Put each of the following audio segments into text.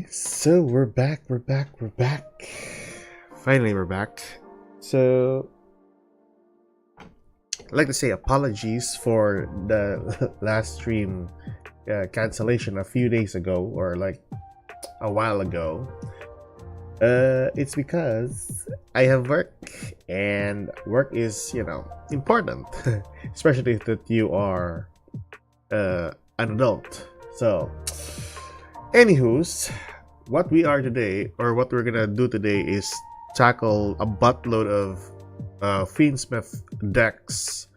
So we're back. Finally, we're back. So, I'd like to say apologies for the last stream cancellation a few days ago, or like a while ago. It's because I have work, and work is, important, especially if that you are an adult. So, anywho's, what we are today, or what we're gonna do today, is tackle a buttload of FIENDSMITH decks.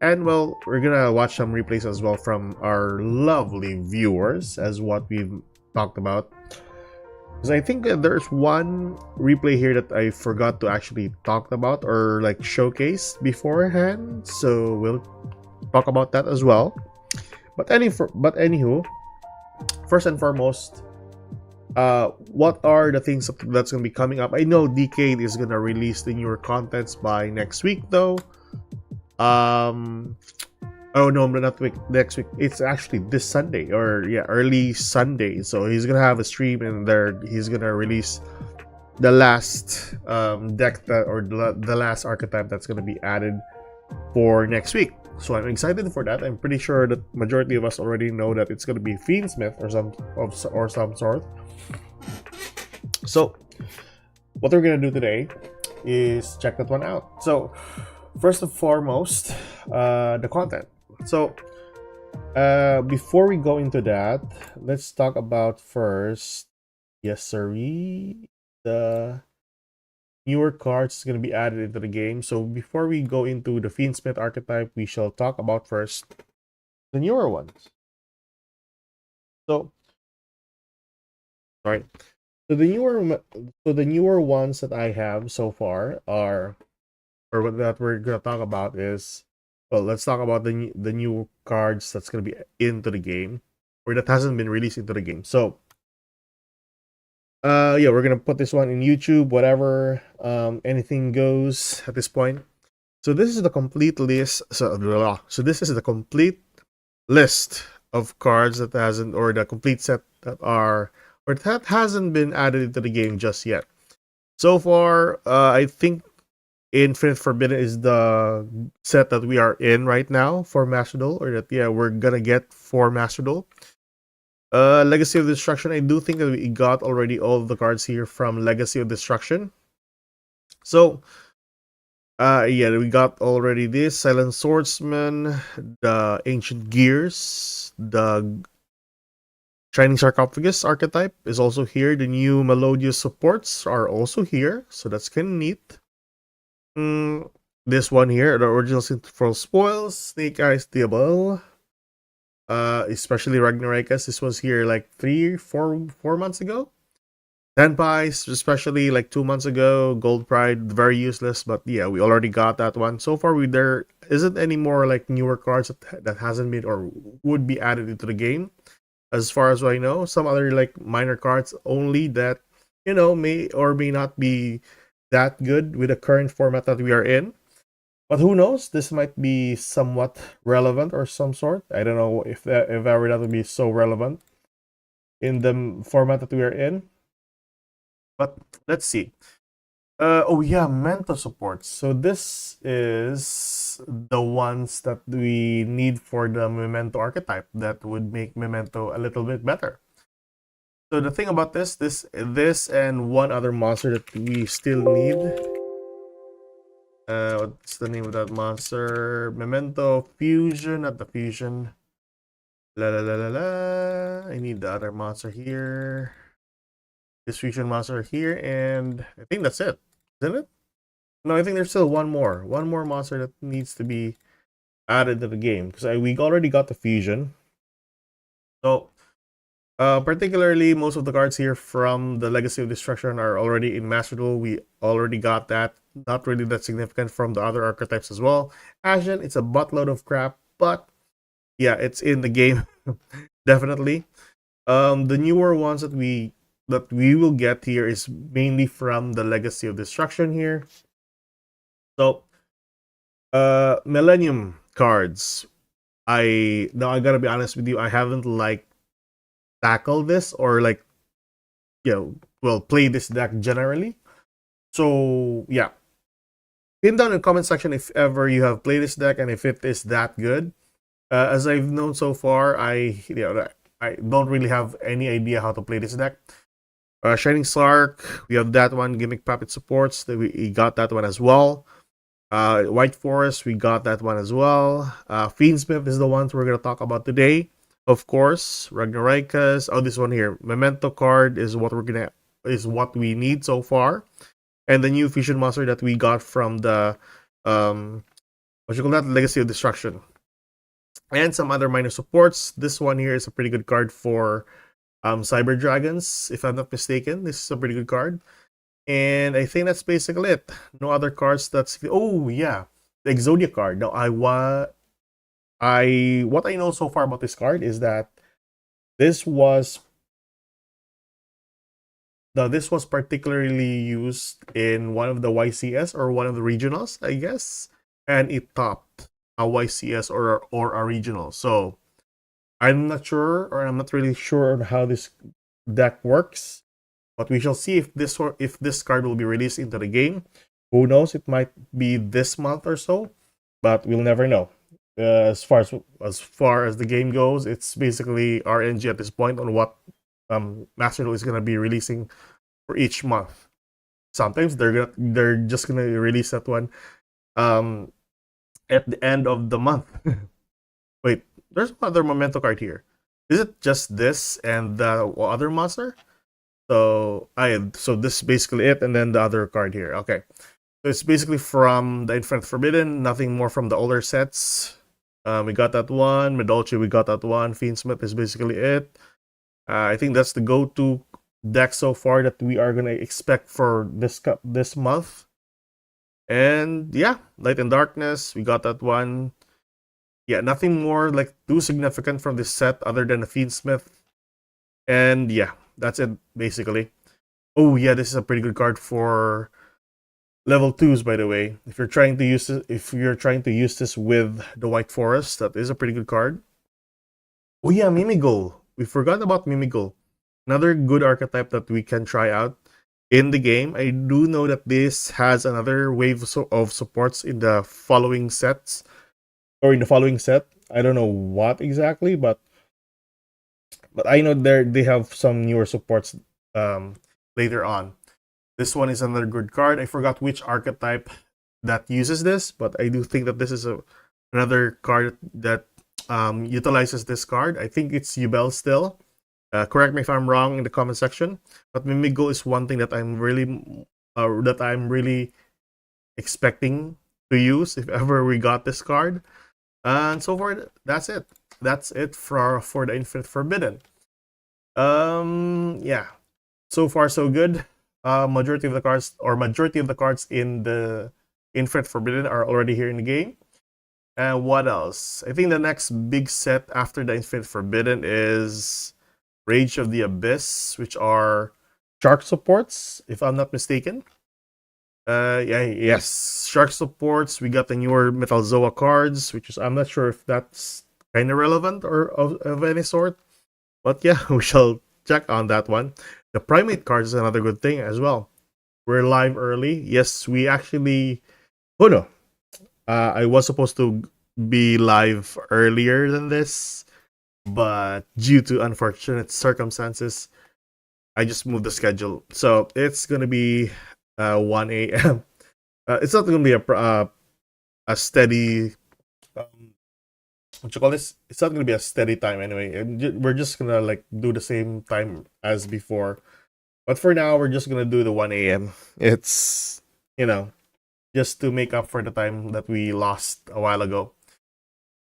And well, we're gonna watch some replays as well from our lovely viewers, as what we've talked about. Because I think that there's one replay here that I forgot to actually talk about or like showcase beforehand. So we'll talk about that as well. But anywho, first and foremost, what are the things that's going to be coming up? I know Decade is going to release the newer contents by next week, though. Oh no, not next week. It's actually this Sunday, or yeah, early Sunday. So he's gonna have a stream, and there he's gonna release the last deck or the last archetype that's gonna be added for next week. So I'm excited for that. I'm pretty sure that majority of us already know that it's gonna be FIENDSMITH or some sort. So what we're gonna do today is check that one out. So first and foremost, the content. So before we go into that, let's talk about first, yes sirree, the newer cards is going to be added into the game. So before we go into the FIENDSMITH archetype, we shall talk about first the newer ones. So right, so the newer ones that I have so far are, or what that we're gonna talk about is, well, let's talk about the new cards that's gonna be into the game, or that hasn't been released into the game. So yeah, we're gonna put this one in YouTube, whatever, anything goes at this point. So this is the complete list. So this is the complete list of cards that hasn't, or the complete set that are, or that hasn't been added into the game just yet. So far, I think Infinite Forbidden is the set that we are in right now for Master Duel, or that, yeah, we're gonna get for Master Duel. Legacy of Destruction, I do think that we got already all of the cards here from Legacy of Destruction. So yeah, we got already this Silent Swordsman, the Ancient Gears, the Shining Sarcophagus archetype is also here. The new Melodious supports are also here, so that's kind of neat. This one here, the original Sinful Spoils, Snake Eyes Diablo, especially Ragnarok's. This was here like 4 months ago. Tenpais, especially like 2 months ago. Gold Pride, very useless, but yeah, we already got that one. So far, there isn't any more like newer cards that hasn't been or would be added into the game, as far as I know. Some other like minor cards only that, may or may not be that good with the current format that we are in. But who knows? This might be somewhat relevant or some sort. I don't know if ever that would be so relevant in the format that we are in. But let's see. Oh yeah, Memento supports. So this is the ones that we need for the Memento archetype that would make Memento a little bit better. So the thing about this and one other monster that we still need. What's the name of that monster? Memento Fusion, not the Fusion. La la la la la. I need the other monster here. This Fusion monster here, and I think that's it, isn't it? No, I think there's still one more monster that needs to be added to the game, because we already got the Fusion. So particularly most of the cards here from the Legacy of Destruction are already in Master Duel. We already got that. Not really that significant from the other archetypes as well. Ashen, it's a buttload of crap, but yeah, it's in the game. Definitely. The newer ones that we will get here is mainly from the Legacy of Destruction here. So Millennium cards, I gotta be honest with you, I haven't like tackled this or like will play this deck generally. So yeah, pin down in the comment section if ever you have played this deck and if it is that good. As I've known so far, I don't really have any idea how to play this deck. Shining Slark, we have that one. Gimmick Puppet supports, we got that one as well. White Forest, we got that one as well. Fiendsmith is the ones we're gonna talk about today. Of course, Ragnaraikas. Oh, this one here, Memento card is what we need so far, and the new fusion monster that we got from the what you call that, Legacy of Destruction, and some other minor supports. This one here is a pretty good card for Cyber Dragons, if I'm not mistaken. This is a pretty good card. And I think that's basically it. No other cards that's... Oh, yeah. The Exodia card. Now, what I know so far about this card is that this was particularly used in one of the YCS or one of the regionals, I guess. And it topped a YCS or a regional. So I'm not sure, or I'm not really sure on how this deck works, but we shall see if this card will be released into the game. Who knows? It might be this month or so, but we'll never know. As far as the game goes, it's basically RNG at this point on what Master Duel is gonna be releasing for each month. Sometimes they're just gonna release that one at the end of the month. Wait, there's another Memento card here. Is it just this and the other monster? So this is basically it, and then the other card here. Okay, so it's basically from the Infinite Forbidden. Nothing more from the older sets. We got that one. Medolce, we got that one. Fiendsmith is basically it. I think that's the go-to deck so far that we are gonna expect for this month. And yeah, Light and Darkness, we got that one. Yeah, nothing more like too significant from this set other than the Fiendsmith. And yeah, that's it basically. Oh yeah, this is a pretty good card for level 2s, by the way. If you're trying to use this with the White Forest, that is a pretty good card. Oh yeah, Mimigul. We forgot about Mimigul. Another good archetype that we can try out in the game. I do know that this has another wave of supports in the following sets, or in the following set. I don't know what exactly, but I know they have some newer supports later on. This one is another good card. I forgot which archetype that uses this, but I do think that this is another card that utilizes this card. I think it's Yubel still. Correct me if I'm wrong in the comment section. But Mimigo is one thing that I'm really expecting to use if ever we got this card. And so far, that's it. That's it for the Infinite Forbidden. Yeah. So far, so good. Majority of the cards in the Infinite Forbidden are already here in the game. And what else? I think the next big set after the Infinite Forbidden is Rage of the Abyss, which are Shark supports, if I'm not mistaken. Yes, Shark supports. We got the newer Metal Zoa cards, which is, I'm not sure if that's kind of relevant or of any sort. But yeah, we shall check on that one. The Primate cards is another good thing as well. We're live early. Yes, we actually... Oh no. I was supposed to be live earlier than this, but due to unfortunate circumstances, I just moved the schedule. So it's going to be 1 a.m. It's not going to be a steady... what you call this? It's not going to be a steady time anyway. We're just going to like do the same time as before. But for now, we're just going to do the 1 a.m. It's, just to make up for the time that we lost a while ago.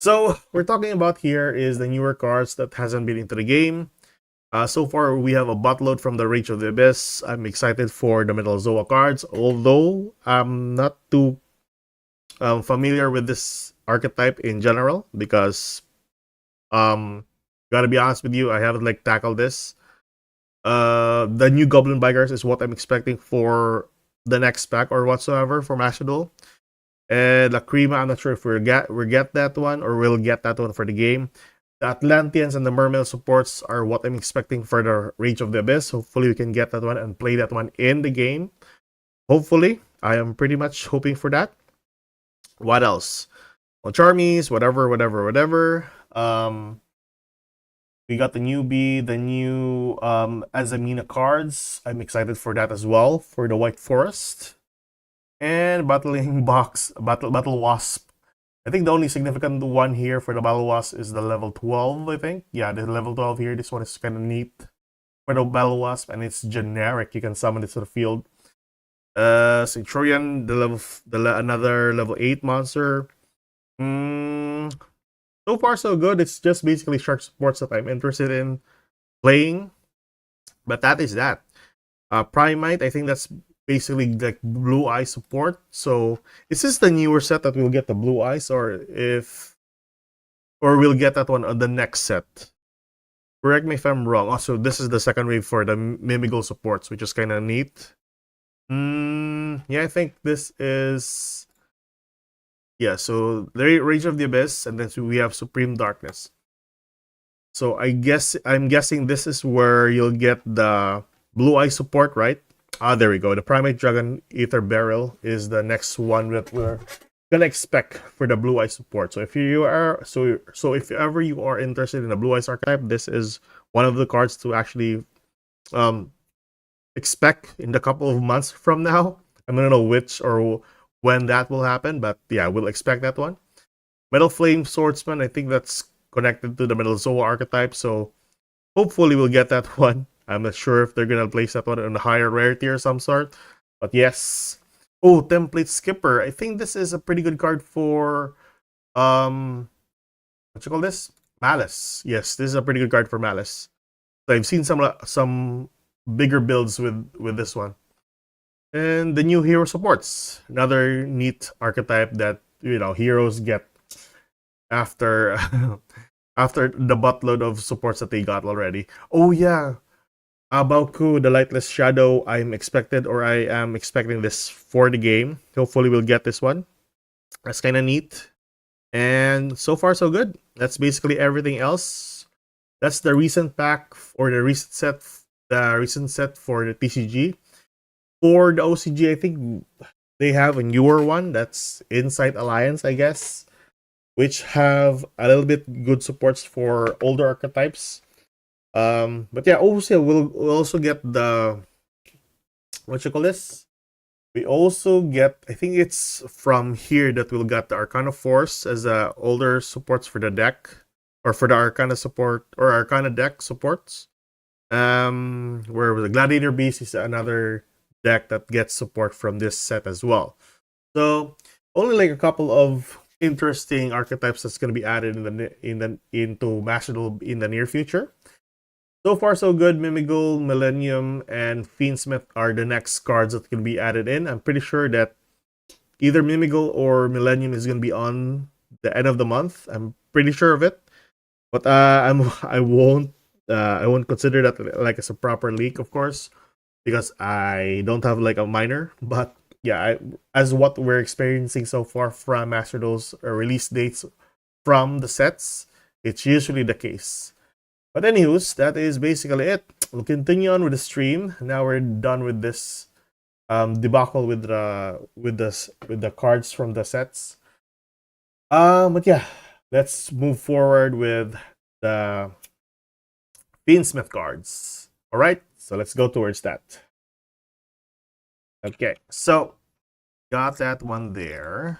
So we're talking about here is the newer cards that hasn't been into the game. So far, we have a buttload from the Rage of the Abyss. I'm excited for the Metal Zoa cards, although I'm not too familiar with this archetype in general because, gotta be honest with you, I haven't like tackled this. The new Goblin Bikers is what I'm expecting for the next pack or whatsoever for Master Duel. And Lacrima, I'm not sure if we'll get that one or we'll get that one for the game. The Atlanteans and the Mermail supports are what I'm expecting for the Rage of the Abyss. Hopefully we can get that one and play that one in the game. Hopefully. I am pretty much hoping for that. What else? Well, Charmies, whatever. We got the newbie, the new Azamina cards. I'm excited for that as well, for the White Forest. And Battling Box, Battle Wasp. I think the only significant one here for the Battle Wasp is the level 12, I think. Yeah, the level 12 here. This one is kind of neat for the Battle Wasp, and it's generic. You can summon it to the field. Centurion, another level 8 monster. So far so good. It's just basically shark supports that I'm interested in playing. But that is that. Primite, I think that's basically like blue eye support. So is this the newer set that we'll get the blue eyes, or we'll get that one on the next set? Correct me if I'm wrong. Also, this is the second wave for the Mimigal supports, which is kind of neat. Yeah, I think this is... Yeah, so the Rage of the Abyss, and then we have Supreme Darkness. So I'm guessing this is where you'll get the blue eye support, right? There we go. The Primate Dragon Ether Barrel is the next one that we're gonna expect for the blue eye support. So if you are if ever you are interested in the blue eyes archetype, this is one of the cards to actually expect in the couple of months from now. I don't know which or when that will happen, but yeah, we'll expect that one. Metal Flame Swordsman, I think that's connected to the Metal Zoa archetype, so hopefully we'll get that one. I'm not sure if they're gonna place that one on a higher rarity or some sort, but yes. Oh, Template Skipper. I think this is a pretty good card for what you call this? Malice. Yes, this is a pretty good card for Malice. So I've seen some bigger builds with this one. And the new hero supports, another neat archetype that heroes get after after the buttload of supports that they got already. Oh yeah, Abauku, the Lightless Shadow. I am expecting this for the game. Hopefully we'll get this one. That's kind of neat. And so far so good. That's basically everything else. That's the recent pack or the recent set for the TCG. For the OCG, I think they have a newer one that's Insight Alliance, I guess, which have a little bit good supports for older archetypes. But yeah, also we'll also get the what you call this? We also get, I think it's from here that we'll get the Arcana Force as older supports for the deck, or for the Arcana support or Arcana deck supports. Where the Gladiator Beast is another deck that gets support from this set as well. So only like a couple of interesting archetypes that's going to be added into Master Duel in the near future. So far so good. Mimigal, Millennium, and FIENDSMITH are the next cards that can be added in. I'm pretty sure that either Mimigal or Millennium is going to be on the end of the month. I'm pretty sure of it, but I won't consider that like as a proper leak, of course, because I don't have like a minor. But yeah, as what we're experiencing so far from Master Duel's release dates from the sets, it's usually the case. But anyways, that is basically it. We'll continue on with the stream. Now we're done with this debacle with the cards from the sets. But yeah, let's move forward with the FIENDSMITH cards. All right, so let's go towards that. Okay, so got that one there.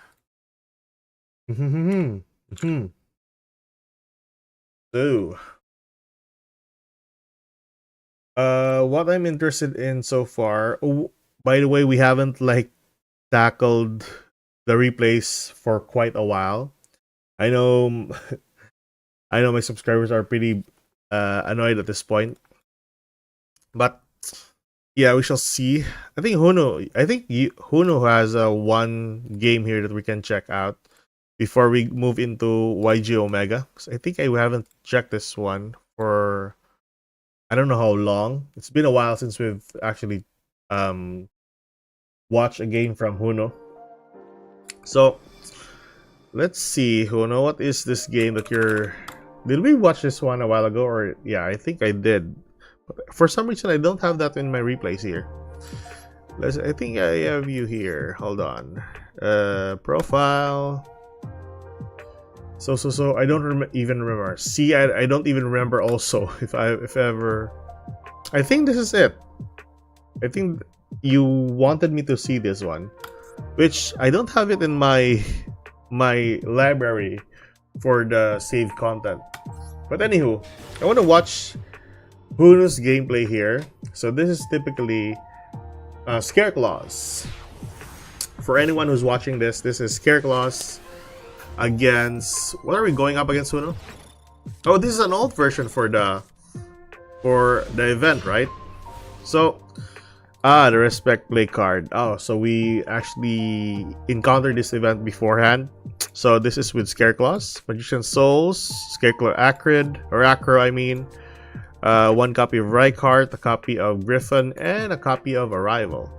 So, what I'm interested in so far. Oh, by the way, we haven't like tackled the replays for quite a while. I know, I know my subscribers are pretty annoyed at this point, but yeah, we shall see. I think Huno has one game here that we can check out before we move into YG Omega. Because I think I haven't checked this one for I don't know how long. It's been a while since we've actually watched a game from Huno. So let's see, Huno, what is this game that you're Did we watch this one a while ago? Or yeah, I think I did. But for some reason, I don't have that in my replays here. I think I have you here. Hold on. Profile. So I don't even remember. See, I don't even remember also if ever. I think this is it. I think you wanted me to see this one, which I don't have it in my library for the saved content. But anywho, I want to watch Huno's gameplay here. So this is typically Scareclaws. For anyone who's watching this is Scareclaws against, what are we going up against, Huno? Oh, this is an old version for the event, right? So the respect play card. Oh, so we actually encountered this event beforehand. So this is with Scareclaws, Magician Souls, Scareclaw Acro, I mean. One copy of Rykart, a copy of Griffin, and a copy of Arrival.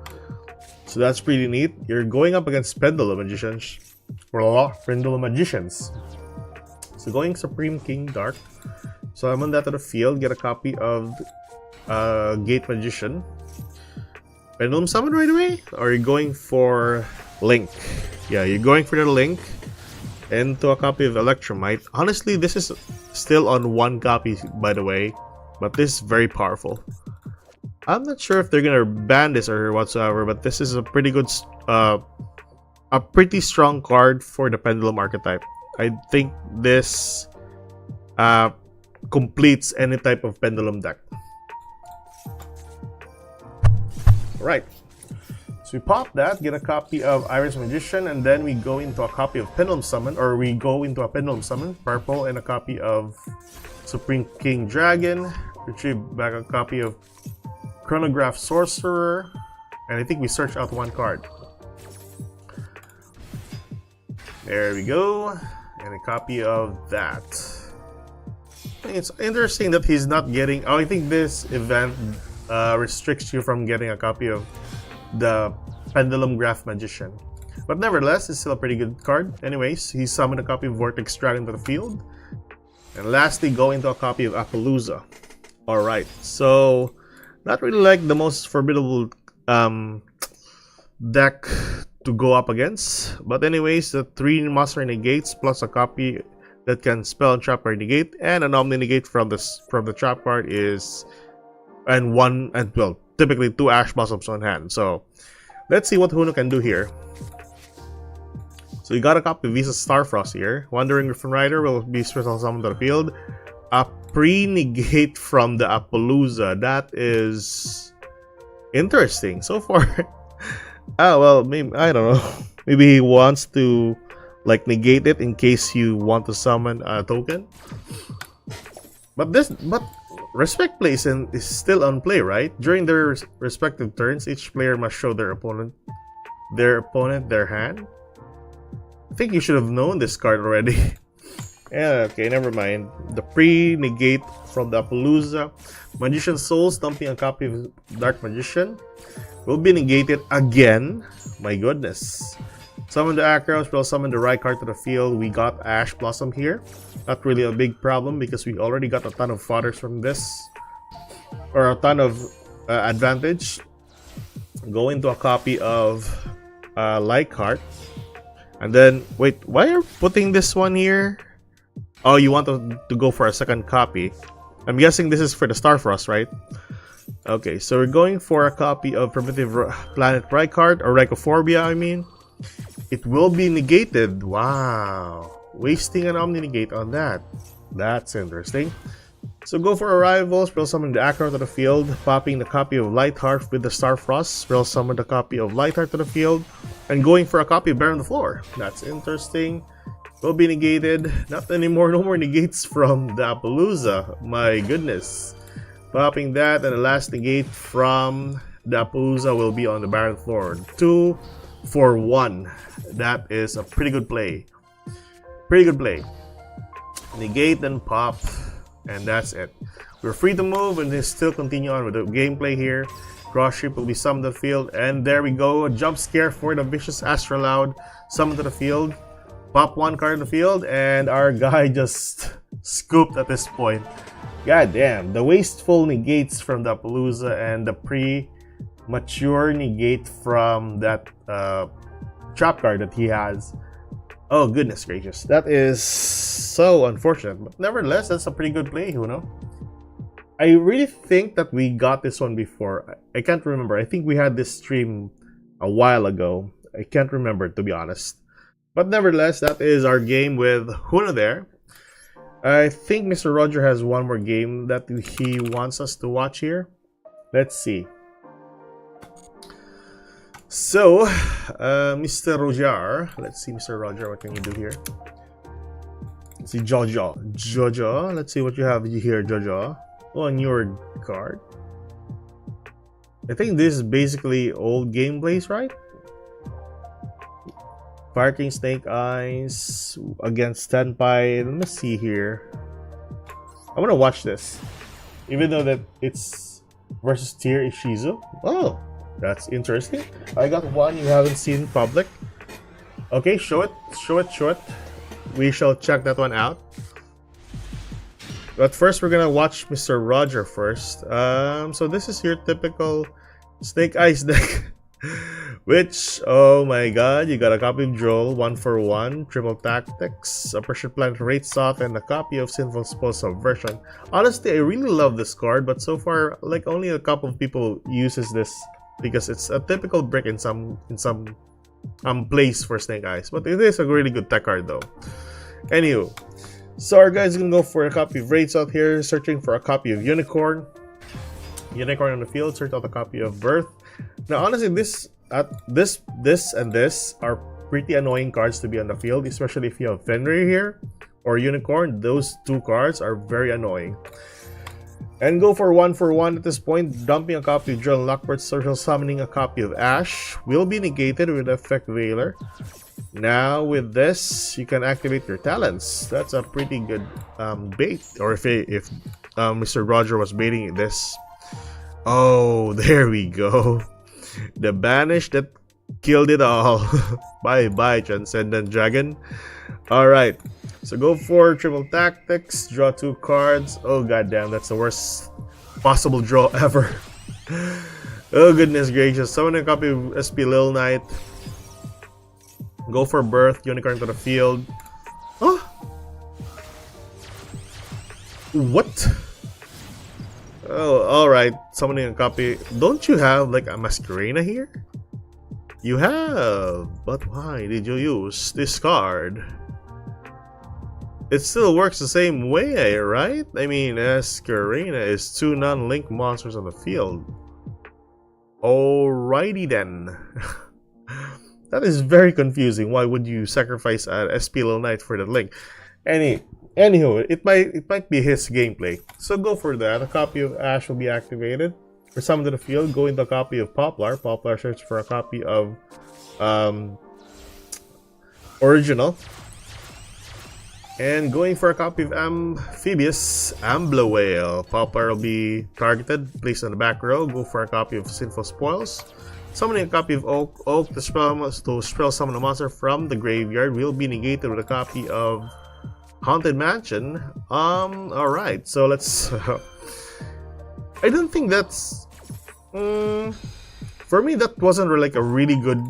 So that's pretty neat. You're going up against Pendulum Magicians. Pendulum Magicians. So going Supreme King Dark. So I'm on that to the field. Get a copy of Gate Magician. Pendulum Summon right away? Or are you going for Link? Yeah, you're going for the Link. Into a copy of Electromite. Honestly, this is still on one copy, by the way. But this is very powerful. I'm not sure if they're gonna ban this or whatsoever, but this is a pretty good, a pretty strong card for the Pendulum archetype. I think this completes any type of Pendulum deck. Right. So we pop that, get a copy of Iris Magician, and then we go into a copy of Pendulum Summon, or we go into a Pendulum Summon, purple, and a copy of Supreme King Dragon. Retrieve back a copy of Chronograph Sorcerer, and I think we search out one card. There we go, and a copy of that. It's interesting that he's not getting. Oh, I think this event restricts you from getting a copy of the Pendulum Graph Magician, but nevertheless, it's still a pretty good card. Anyways, he summoned a copy of Vortex Dragon to the field. And lastly, go into a copy of Appaloosa. Alright, so not really like the most formidable deck to go up against. But anyways, the 3 monster negates plus a copy that can spell and trap or negate, and an omni negate from the trap card is well, typically 2 Ash Blossoms on hand. So let's see what Huno can do here. So you got a copy of Visa Starfrost here. Wandering Griffin Rider will be special summoned to the field. A pre-negate from the Appaloosa. That is interesting. So far, well, maybe I don't know. Maybe he wants to like negate it in case you want to summon a token. But respect plays is still on play, right? During their respective turns, each player must show their opponent their hand. I think you should have known this card already. Yeah, okay, never mind. The pre-negate from the Appaloosa. Magician Souls, dumping a copy of Dark Magician, will be negated again. My goodness. Summon the Acros, will summon the Rykart to the field. We got Ash Blossom here. Not really a big problem because we already got a ton of fodders from this. Or a ton of advantage. Go into a copy of Rykart. And then, wait, why are you putting this one here? Oh, you want to go for a second copy. I'm guessing this is for the Starfrost, right? Okay, so we're going for a copy of Primitive Planet Rykart, or Rycophobia, I mean. It will be negated. Wow. Wasting an Omni-Negate on that. That's interesting. So go for Arrivals, we'll summon the Acro to the field, popping the copy of Lightheart with the Starfrost, we'll summon the copy of Lightheart to the field, and going for a copy of Bear on the Floor. That's interesting. Will be negated. Not anymore, no more negates from the Appaloosa. My goodness. Popping that, and the last negate from the Appaloosa will be on the Baron Floor. 2 for 1. That is a pretty good play. Pretty good play. Negate and pop. And that's it. We're free to move and still continue on with the gameplay here. Cross Ship will be summoned to the field. And there we go. A jump scare for the Vicious Astrolaud. Summoned to the field. Pop one card in the field. And our guy just scooped at this point. God damn, the wasteful negates from the Appaloosa and the premature negate from that trap card that he has. Oh, goodness gracious. That is so unfortunate. But nevertheless, that's a pretty good play, you know? I really think that we got this one before. I can't remember. I think we had this stream a while ago. I can't remember, to be honest. But nevertheless, that is our game with Huna there. I think Mr. Roger has one more game that he wants us to watch here. Let's see. So, Mr. Roger. Let's see, Mr. Roger, what can you do here? Let's see, Jojo. Jojo, let's see what you have here, Jojo. On your card. I think this is basically old gameplays, right? Fire King Snake Eyes against Tenpai. Let me see here. I want to watch this. Even though that it's versus Tier Ishizu. Oh, that's interesting. I got one you haven't seen in public. Okay, show it. Show it, show it. We shall check that one out. But first, we're gonna watch Mr. Roger first. So this is your typical Snake Eyes deck. Which, oh my god, you got a copy of Joel, 1-for-1, Triple Tactics, a Pressure Plant Rates Off, and a copy of Sinful Spell Subversion. Honestly, I really love this card, but so far, like, only a couple of people uses this because it's a typical brick in some place for Snake Eyes. But it is a really good tech card though. Anywho, so our guys are gonna go for a copy of Rates Out here, searching for a copy of Unicorn. Unicorn on the field, search out a copy of Birth. Now, honestly, this and this are pretty annoying cards to be on the field, especially if you have Fenrir here or Unicorn. Those two cards are very annoying. And go for 1-for-1 at this point, dumping a copy of Drill Lockport, social summoning a copy of Ash. Will be negated with Effect Veiler. Now, with this, you can activate your talents. That's a pretty good bait. Or if Mr. Roger was baiting this. Oh, there we go. The banish that killed it all. Bye-bye, Transcendent Dragon. Alright, so go for Triple Tactics, draw 2 cards. Oh goddamn, that's the worst possible draw ever. Oh goodness gracious. Summon a copy of SP Lil Knight. Go for Birth, Unicorn to the field. Oh! What? Oh, alright. Summoning a copy. Don't you have like a Masquerena here? You have, but why did you use this card? It still works the same way, right? I mean, Masquerena is 2 non-link monsters on the field. Alrighty then. That is very confusing. Why would you sacrifice an SP Lil Knight for the link? Anywho, it might be his gameplay. So go for that. A copy of Ash will be activated. For summon to the field, go into a copy of Poplar. Poplar search for a copy of Original. And going for a copy of Amphibious Ambler Whale. Poplar will be targeted, placed on the back row. Go for a copy of Sinful Spoils. Summoning a copy of Oak to spell summon a monster from the graveyard will be negated with a copy of Haunted Mansion. Alright, so let's I don't think that's for me that wasn't like a really good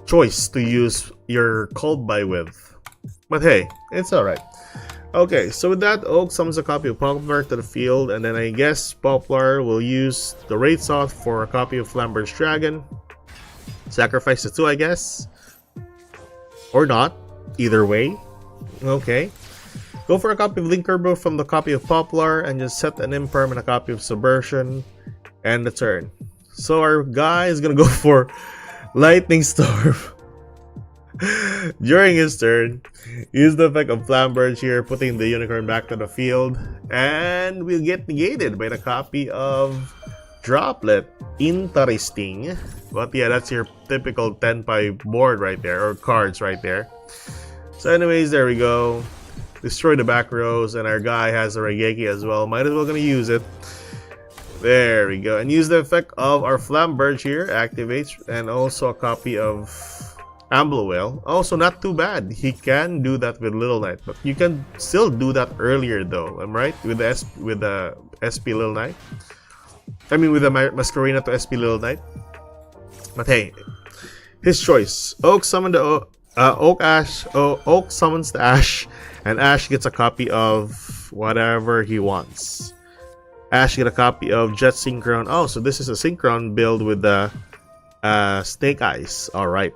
choice to use your Cold Buy with. But hey, it's alright. Okay, so with that, Oak summons a copy of Poplar to the field, and then I guess Poplar will use the Rates Off for a copy of Flamber's Dragon. Sacrifice the 2, I guess. Or not. Either way. Okay. Go for a copy of Linkerbo from the copy of Poplar, and just set an Imperm and a copy of Subversion. And the turn. So our guy is gonna go for Lightning Storm. During his turn, use the effect of Flamberge here, putting the Unicorn back to the field, and we'll get negated by the copy of Droplet. Interesting. But yeah, that's your typical Tenpai board right there, or cards right there. So anyways, there we go. Destroy the back rows, and our guy has a Regeki as well. Might as well gonna use it. There we go. And use the effect of our Flamberge here, activates, and also a copy of Ambler Whale. Also, not too bad. He can do that with Little Knight, but you can still do that earlier, though. I'm right with the SP Little Knight. I mean, with the Masquerena to SP Little Knight. But hey, his choice. Oak summons the Oak summons the Ash, and Ash gets a copy of whatever he wants. Ash get a copy of Jet Synchron. Oh, so this is a Synchron build with the Snake Eyes. All right.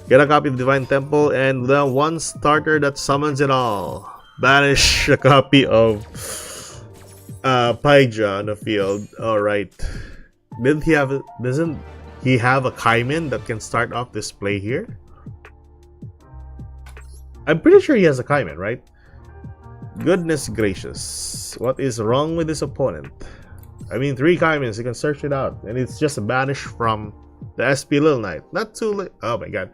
Get a copy of Divine Temple and the one starter that summons it all. Banish a copy of Pyja on the field. Alright. Doesn't he have a Kaimin that can start off this play here? I'm pretty sure he has a Kaimin, right? Goodness gracious. What is wrong with this opponent? I mean, 3 Kaimins, you can search it out. And it's just a banish from the SP Little Knight. Not too late. Oh my god.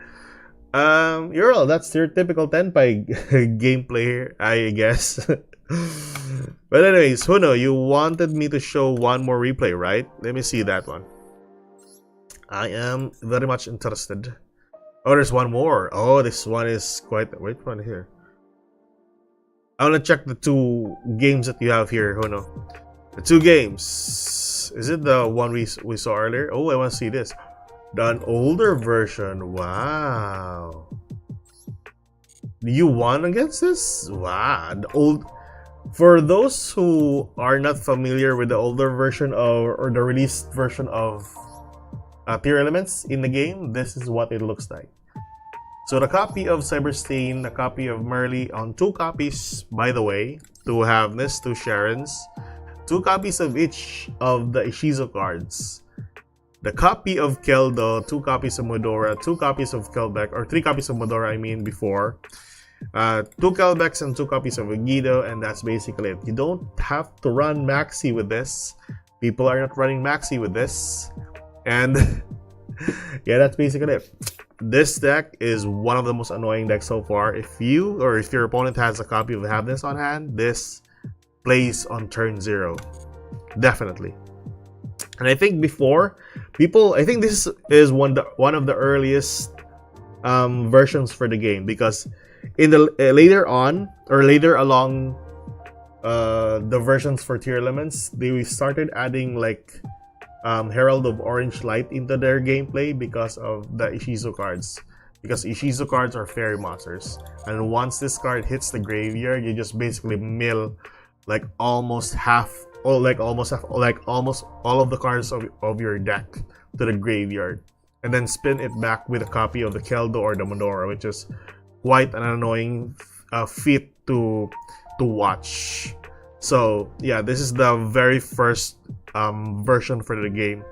Ural, that's your typical Tenpai gameplay here, I guess. But anyways, Huno, you wanted me to show one more replay, right? Let me see that one. I am very much interested. Oh, there's one more. Oh, this one is quite... Wait, one here. I want to check the 2 games that you have here, Huno. The 2 games. Is it the one we saw earlier? Oh, I want to see this. An older version. Wow. You won against this? Wow. The old. For those who are not familiar with the older version of, or the released version of tier elements in the game, this is what it looks like. So the copy of Cyberstain, the copy of Merly on 2 copies, by the way, 2 Havness, 2 Sharons, 2 copies of each of the Ishizo cards. The copy of Keldo, 2 copies of Modora, 2 copies of Kelbeck, or 3 copies of Modora, I mean, before. 2 Kelbecks and 2 copies of Agido, and that's basically it. You don't have to run Maxi with this. People are not running Maxi with this. And yeah, that's basically it. This deck is one of the most annoying decks so far. If you, or if your opponent has a copy of Havness on hand, this plays on turn 0. Definitely. And I think before, I think this is one of the earliest versions for the game, because in the later along the versions for tier elements, they started adding like Herald of Orange Light into their gameplay because of the Ishizo cards. Because Ishizo cards are fairy monsters, and once this card hits the graveyard, you just basically mill like almost all of the cards of your deck to the graveyard, and then spin it back with a copy of the Keldo or the Modora, which is quite an annoying feat to watch. So yeah, this is the very first version for the game,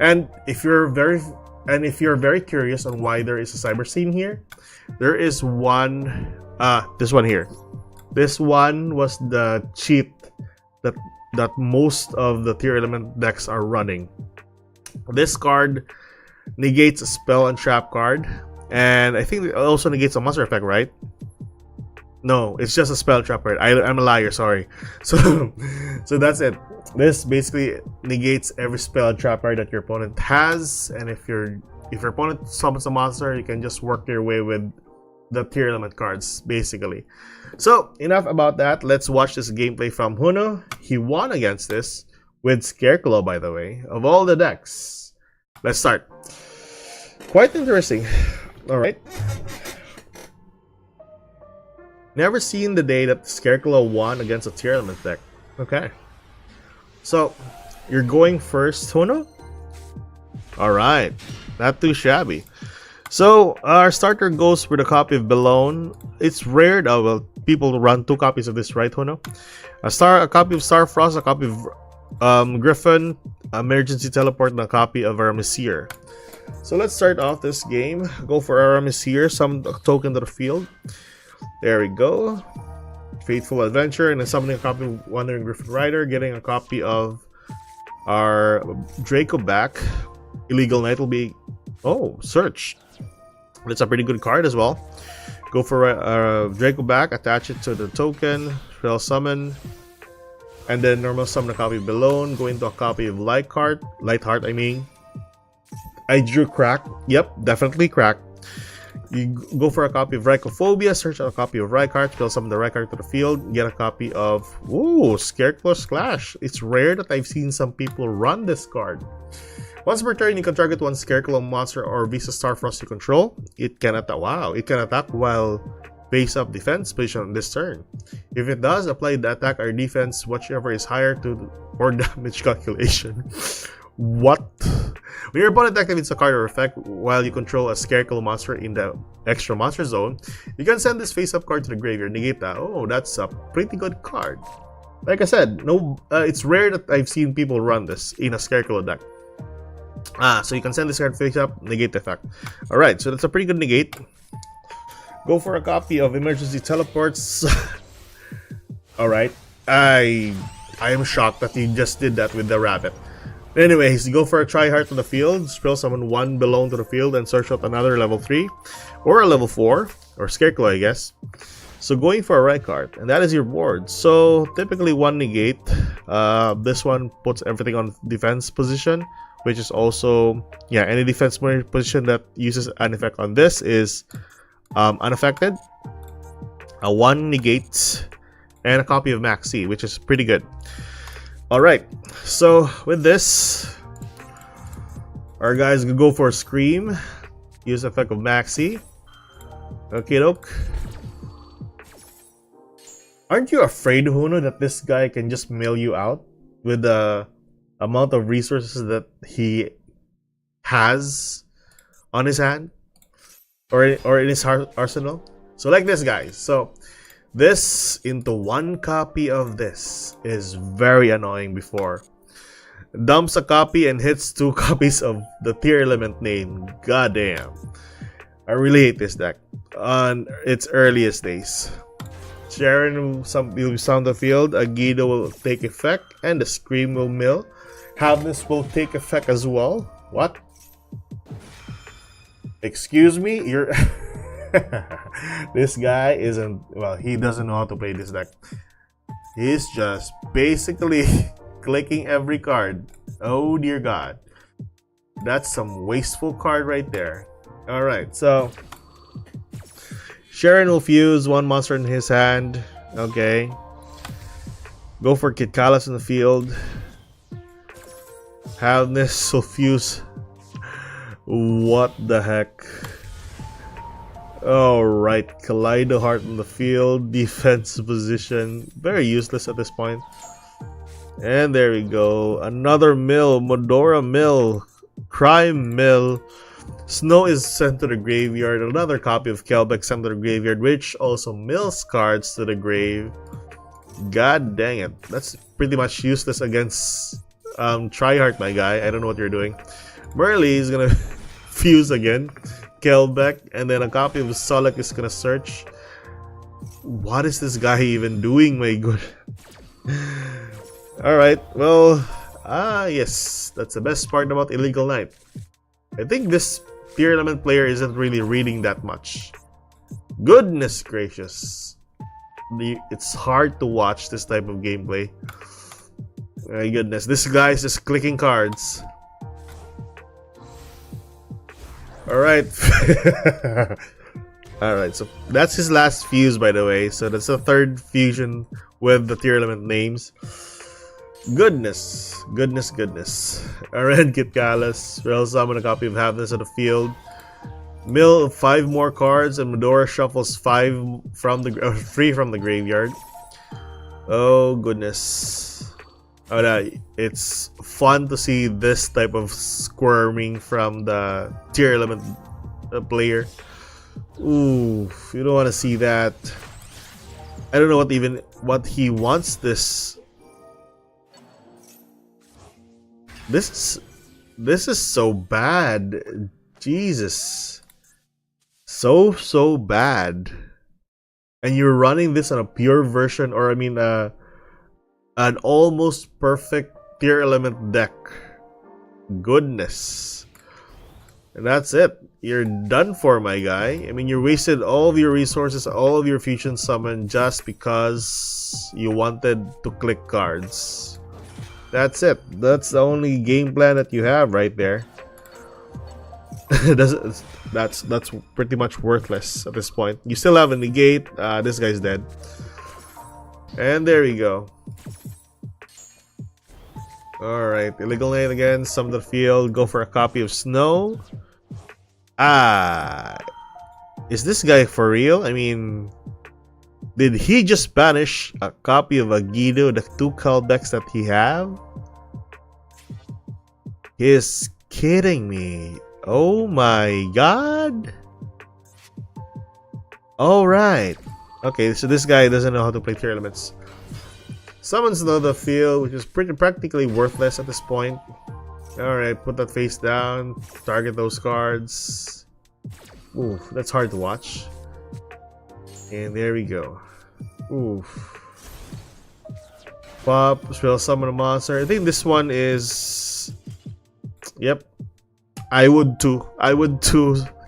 and if you're very curious on why there is a cyber scene here, there is one. This one here. This one was the cheat that most of the tier element decks are running. This card negates a spell and trap card, and I think it also negates a monster effect, right? No, it's just a spell trap card. I'm a liar, sorry. So that's it. This basically negates every spell and trap card that your opponent has, and if your opponent summons a monster, you can just work your way with the tier element cards, basically. So enough about that. Let's watch this gameplay from Huno. He won against this with Scarecrow, by the way, of all the decks. Let's start. Quite interesting. Alright. Never seen the day that Scarecrow won against a tier element deck. Okay. So, you're going first, Huno? Alright. Not too shabby. So, our starter goes with a copy of Belone. It's rare that people run 2 copies of this, right, Huno? A copy of Starfrost, a copy of Griffin, Emergency Teleport, and a copy of Arameseer. So let's start off this game. Go for Arameseer, summon a token to the field. There we go. Faithful Adventure, and then summoning a copy of Wandering Griffin Rider, getting a copy of our Draco back. Illegal Knight will be... Oh, Search. That's a pretty good card as well. Go for Draco back, attach it to the token, spell summon, and then normal summon a copy of Belone, go into a copy of Lightheart, I mean. I drew Crack. Yep, definitely Crack. You go for a copy of Rhycophobia, search out a copy of Rhycart, spell summon the Rhycart to the field, get a copy of Scarecrow's Clash. It's rare that I've seen some people run this card. Once per turn, you can target one Scarecrow monster or Visa Starfrost you control. It can attack. Wow, it can attack while face up defense position on this turn. If it does, apply the attack or defense, whichever is higher to or damage calculation. What? When your opponent activates a card or effect while you control a Scarecrow monster in the extra monster zone, you can send this face-up card to the graveyard. Negate that. Oh, that's a pretty good card. Like I said, it's rare that I've seen people run this in a Scarecrow deck. So you can send this card face-up, negate the effect. Alright, so that's a pretty good negate. Go for a copy of Emergency Teleports. Alright, I am shocked that you just did that with the rabbit. Anyways, you go for a Tryhard on the field, spell summon one Belong to the field, and search out another level 3 or a level 4, or Scarecrow, I guess. So going for a Rhycart, and that is your board. So typically one negate. This one puts everything on defense position, which is also, yeah, any defense position that uses an effect on this is unaffected. A 1 negate, and a copy of Maxi, which is pretty good. Alright, so with this, our guys can go for a Scream. Use the effect of Maxi. Okay, doke. Aren't you afraid, Huno, that this guy can just mill you out with the amount of resources that he has on his hand? Or in his arsenal? So like this, guys. So this into one copy of this is very annoying before. Dumps a copy and hits 2 copies of the tier element name. Goddamn. I really hate this deck on its earliest days. Sharon will sound the field, a Guido will take effect, and the Scream will mill. Havness will take effect as well. What? Excuse me? You're this guy isn't, well, he doesn't know how to play this deck. He's just basically clicking every card. Oh dear god. That's some wasteful card right there. Alright, so Sharon will fuse 1 monster in his hand. Okay. Go for Kid Kalas in the field. Havness will fuse. What the heck? Alright, Kaleido Heart in the field, defense position, very useless at this point. And there we go, another mill, Modora mill, Crime mill, Snow is sent to the graveyard, another copy of Kelbeck sent to the graveyard, which also mills cards to the grave. God dang it, that's pretty much useless against Tryhard, my guy. I don't know what you're doing. Merly is gonna fuse again. Kelbeck, and then a copy of Solek is gonna search. What is this guy even doing, my good? Alright, well, yes, that's the best part about Illegal Knight. I think this tier element player isn't really reading that much. Goodness gracious. It's hard to watch this type of gameplay. My goodness, this guy is just clicking cards. Alright. Alright, so that's his last fuse, by the way. So that's the 3rd fusion with the tier element names. Goodness. Alright, Kit Kalas. We'll summon a copy of Havness on the field. Mill 5 more cards, and Medora shuffles 3 from the graveyard. Oh, goodness. It's fun to see this type of squirming from the tier element player. Ooh, you don't want to see that. I don't know what he wants this. This is so bad. Jesus. So bad. And you're running this on a pure version, or I mean an almost perfect tier element deck. Goodness. And that's it. You're done for, my guy. I mean, you wasted all of your resources, all of your fusion summon just because you wanted to click cards. That's it. That's the only game plan that you have right there. That's pretty much worthless at this point. You still have a negate. This guy's dead. And there we go. Alright, illegal name again, summon the field, go for a copy of Snow. Is this guy for real? I mean, did he just banish a copy of Agido, the 2 callbacks that he have? He's kidding me. Oh my god. Alright. Okay, so this guy doesn't know how to play tier elements. Summons the field, which is practically worthless at this point. Alright, put that face down. Target those cards. Oof, that's hard to watch. And there we go. Oof. Pop, will summon a monster. I think this one is... Yep. I would too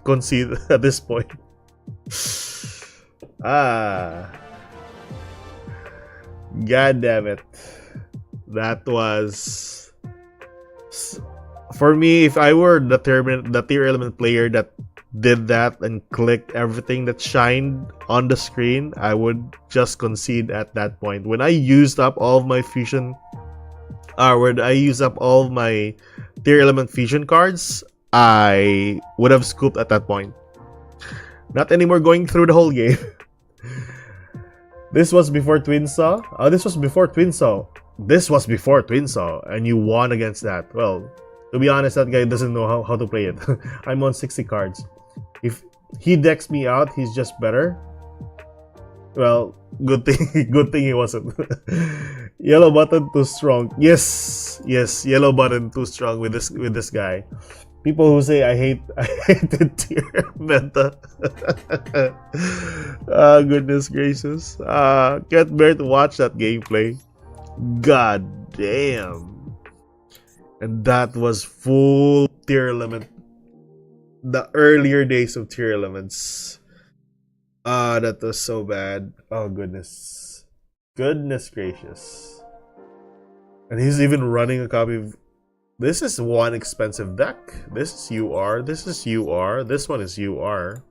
concede at this point. God damn it. That was... For me, if I were the tier element player that did that and clicked everything that shined on the screen, I would just concede at that point. When I used up all of my fusion... when I used up all of my tier element fusion cards, I would have scooped at that point. Not anymore going through the whole game. This was before Twinsaw. Oh, this was before Twinsaw. This was before Twinsaw, and you won against that. Well, to be honest, that guy doesn't know how to play it. I'm on 60 cards. If he decks me out, he's just better. Well, good thing he wasn't. Yellow button too strong. Yes, yellow button too strong with this guy. People who say I hate the tier meta. Oh, goodness gracious. Can't bear to watch that gameplay. God damn. And that was full tier element. The earlier days of tier elements. That was so bad. Oh goodness. Goodness gracious. And he's even running a copy of... This is one expensive deck. This is UR. This is UR. This one is UR.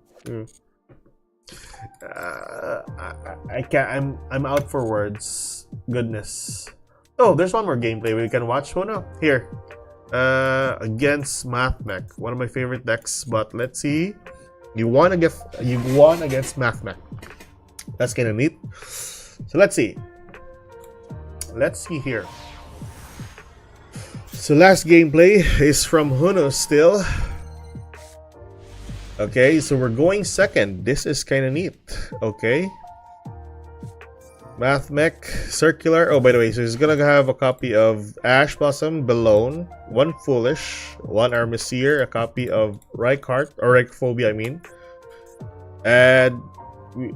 I can't. I'm out for words. Goodness. Oh, there's one more gameplay we can watch. Oh no, here. Against MathMech, one of my favorite decks. But let's see. You won against MathMech. That's kind of neat. So let's see. Let's see here. So last gameplay is from Huno still. Okay, so we're going second. This is kind of neat. Okay. MathMech, Circular. Oh, by the way, so he's gonna have a copy of Ash Blossom, Belone, one Foolish, one Armisier, a copy of Reichheart, or Reichphobia, I mean. And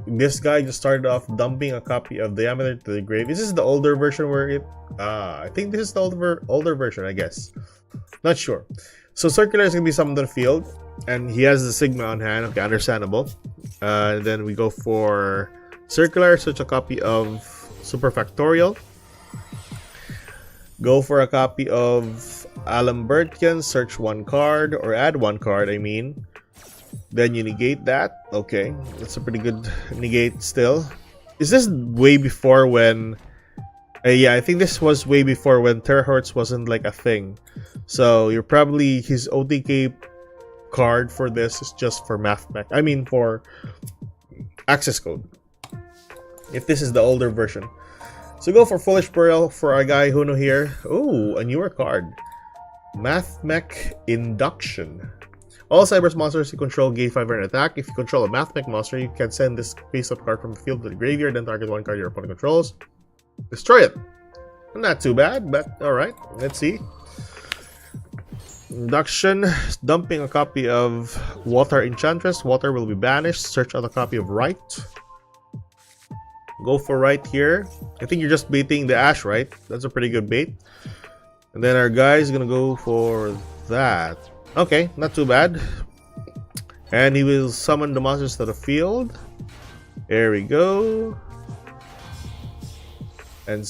this guy just started off dumping a copy of Diameter to the Grave. This is the older version where it... I think this is the older version, I guess. Not sure. So Circular is going to be summoned to the field. And he has the Sigma on hand. Okay, understandable. Then we go for Circular. Search a copy of Superfactorial. Go for a copy of Alambertian. Search one card. Or add one card, I mean. Then you negate that. Okay, that's a pretty good negate still. Is this way before when... yeah, I think this was way before when Terahertz wasn't like a thing. So you're probably... His OTK card for this is just for MathMech. I mean for access code. If this is the older version. So go for Foolish Pearl for our guy Huno here. Oh, a newer card. MathMech Induction. All Cyberse monsters you control gain 500 attack. If you control a MathMech monster, you can send this face-up card from the field to the graveyard, then target one card your opponent controls. Destroy it. Not too bad, but alright. Let's see. Induction. Dumping a copy of Water Enchantress. Water will be banished. Search out a copy of Right. Go for Right here. I think you're just baiting the Ash, right? That's a pretty good bait. And then our guy is gonna go for that. Okay, not too bad. And he will summon the monsters to the field. There we go. And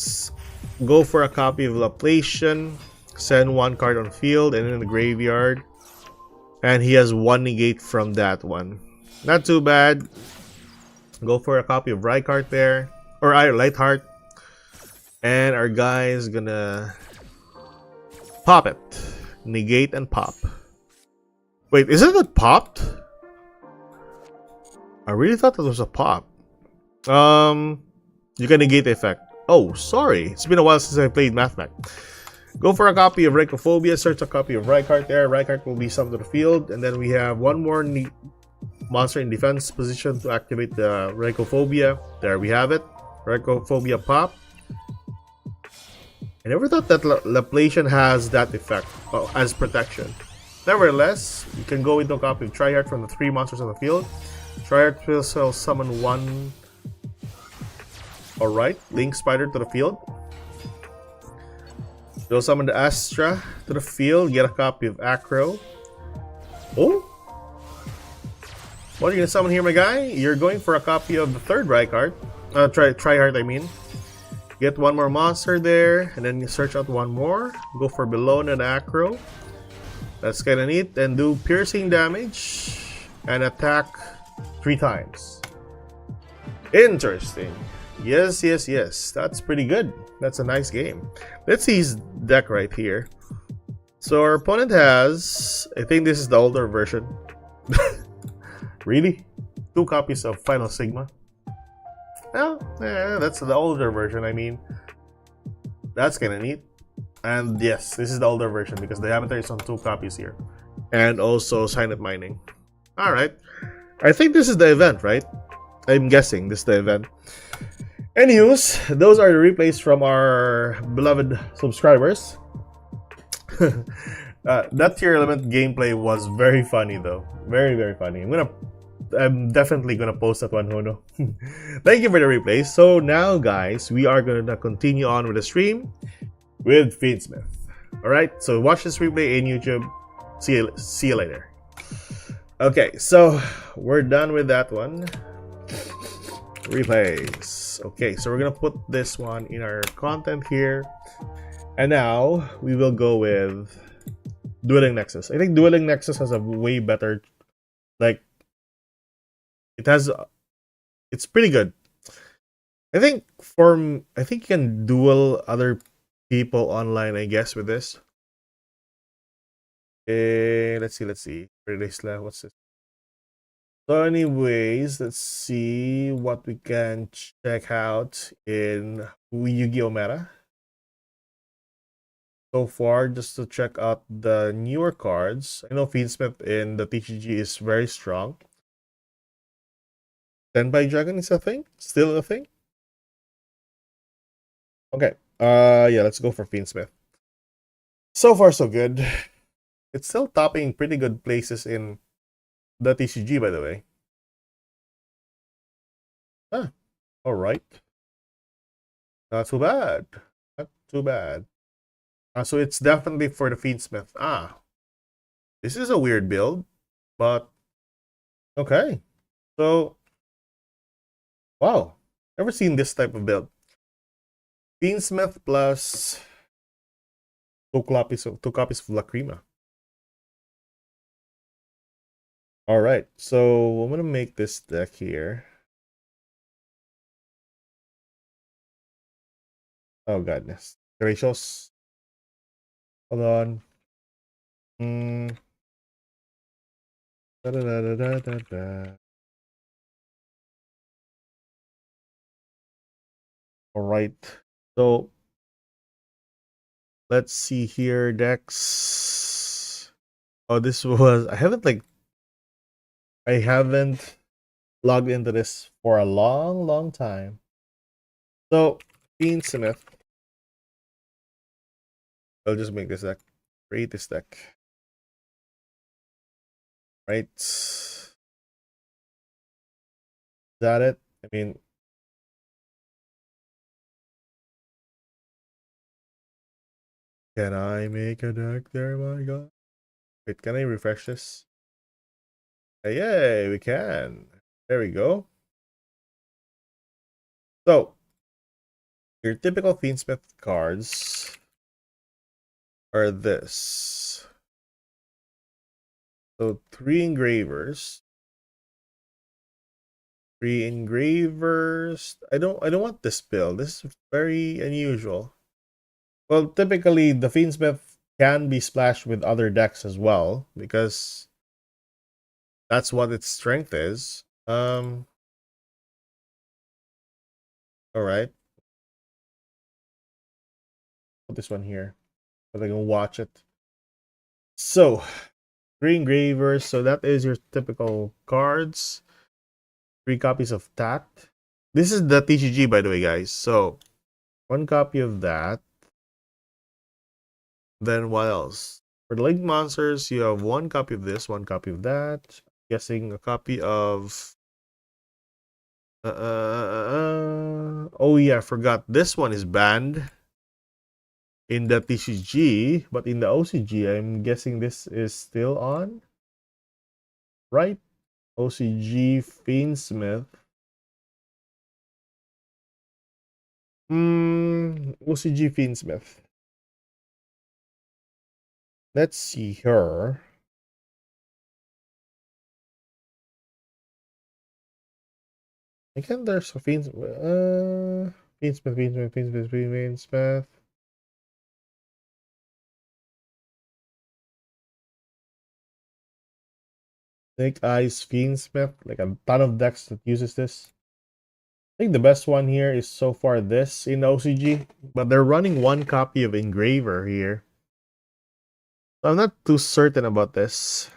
go for a copy of Laplacian. Send one card on field and in the graveyard. And he has one negate from that one. Not too bad. Go for a copy of Rykart there. Or Lightheart. And our guy is gonna pop it. Negate and pop. Wait, isn't it popped? I really thought that was a pop. You can negate the effect. Oh, sorry. It's been a while since I played Mathmech. Go for a copy of Reichophobia. Search a copy of Rykart there. Rykart will be summoned to the field. And then we have one more monster in defense position to activate the Reichophobia. There we have it. Reichophobia pop. I never thought that Laplacian has that effect as protection. Nevertheless, you can go into a copy of Triheart from the 3 monsters on the field. Triheart will summon one. Alright, Link Spider to the field. We'll summon the Astra to the field. Get a copy of Acro. Oh? What are you gonna summon here, my guy? You're going for a copy of the third Rykart. Triheart, I mean. Get one more monster there, and then you search out one more. Go for Bellona and Acro. That's kinda neat. And do piercing damage and attack 3 times. Interesting. Yes, yes, yes. That's pretty good. That's a nice game. Let's see his deck right here. So our opponent has, I think this is the older version. Really? 2 copies of Final Sigma. Well, yeah, that's the older version. I mean, that's kind of neat. And yes, this is the older version because the Avatar is on 2 copies here. And also Signet Mining. Alright. I think this is the event, right? I'm guessing this is the event. Anyways, those are the replays from our beloved subscribers. That tier element gameplay was very funny though. Very, very funny. I'm definitely gonna post that one, Hono. Thank you for the replay. So now, guys, we are gonna continue on with the stream with FIENDSMITH. Alright, so watch this replay in YouTube. See you later. Okay, so we're done with that one. Replays. Okay, so we're gonna put this one in our content here. And now we will go with Dueling Nexus. I think Dueling Nexus has a way better, like, it's pretty good. I think you can duel other people online, I guess, with this. Let's see. What's this? So anyways, let's see what we can check out in Yu-Gi-Oh! Meta. So far, just to check out the newer cards. I know FIENDSMITH in the TCG is very strong. Senpai Dragon is a thing? Still a thing? Okay. Yeah, let's go for FIENDSMITH. So far, so good. It's still topping pretty good places in the TCG, by the way. Ah, alright. Not too bad. Not too bad. So it's definitely for the FIENDSMITH. This is a weird build, but okay. So, wow. Never seen this type of build. FIENDSMITH plus 2 copies of Lacrima. Alright, so I'm gonna make this deck here. Oh goodness. Gracious. Hold on. Da, da, da, da, da, da. Alright. So let's see here. Decks. Oh, this was I haven't logged into this for a long time. So FIENDSMITH. I'll just make this deck. Create this deck. Right. Is that it? I mean, can I make a deck there, my god? Wait, can I refresh this? Yay, we can. There we go. So, your typical FIENDSMITH cards are this. So 3 engravers. 3 engravers. I don't want this build. This is very unusual. Well, typically the Fiendsmith can be splashed with other decks as well because that's what its strength is. All right. Put this one here so they can watch it. So 3 engravers. So that is your typical cards. 3 copies of that. This is the TCG, by the way, guys. So 1 copy of that. Then what else? For the Link Monsters, you have 1 copy of this, 1 copy of that. Guessing a copy of. Oh yeah, I forgot. This one is banned in the TCG, but in the OCG, I'm guessing this is still on. Right? OCG Fiendsmith. OCG Fiendsmith. Let's see her. Again, there's a Fiendsmith. Fiendsmith. Snake Eyes Fiendsmith. Like a ton of decks that uses this. I think the best one here is so far this in OCG, but they're running 1 copy of Engraver here. So I'm not too certain about this.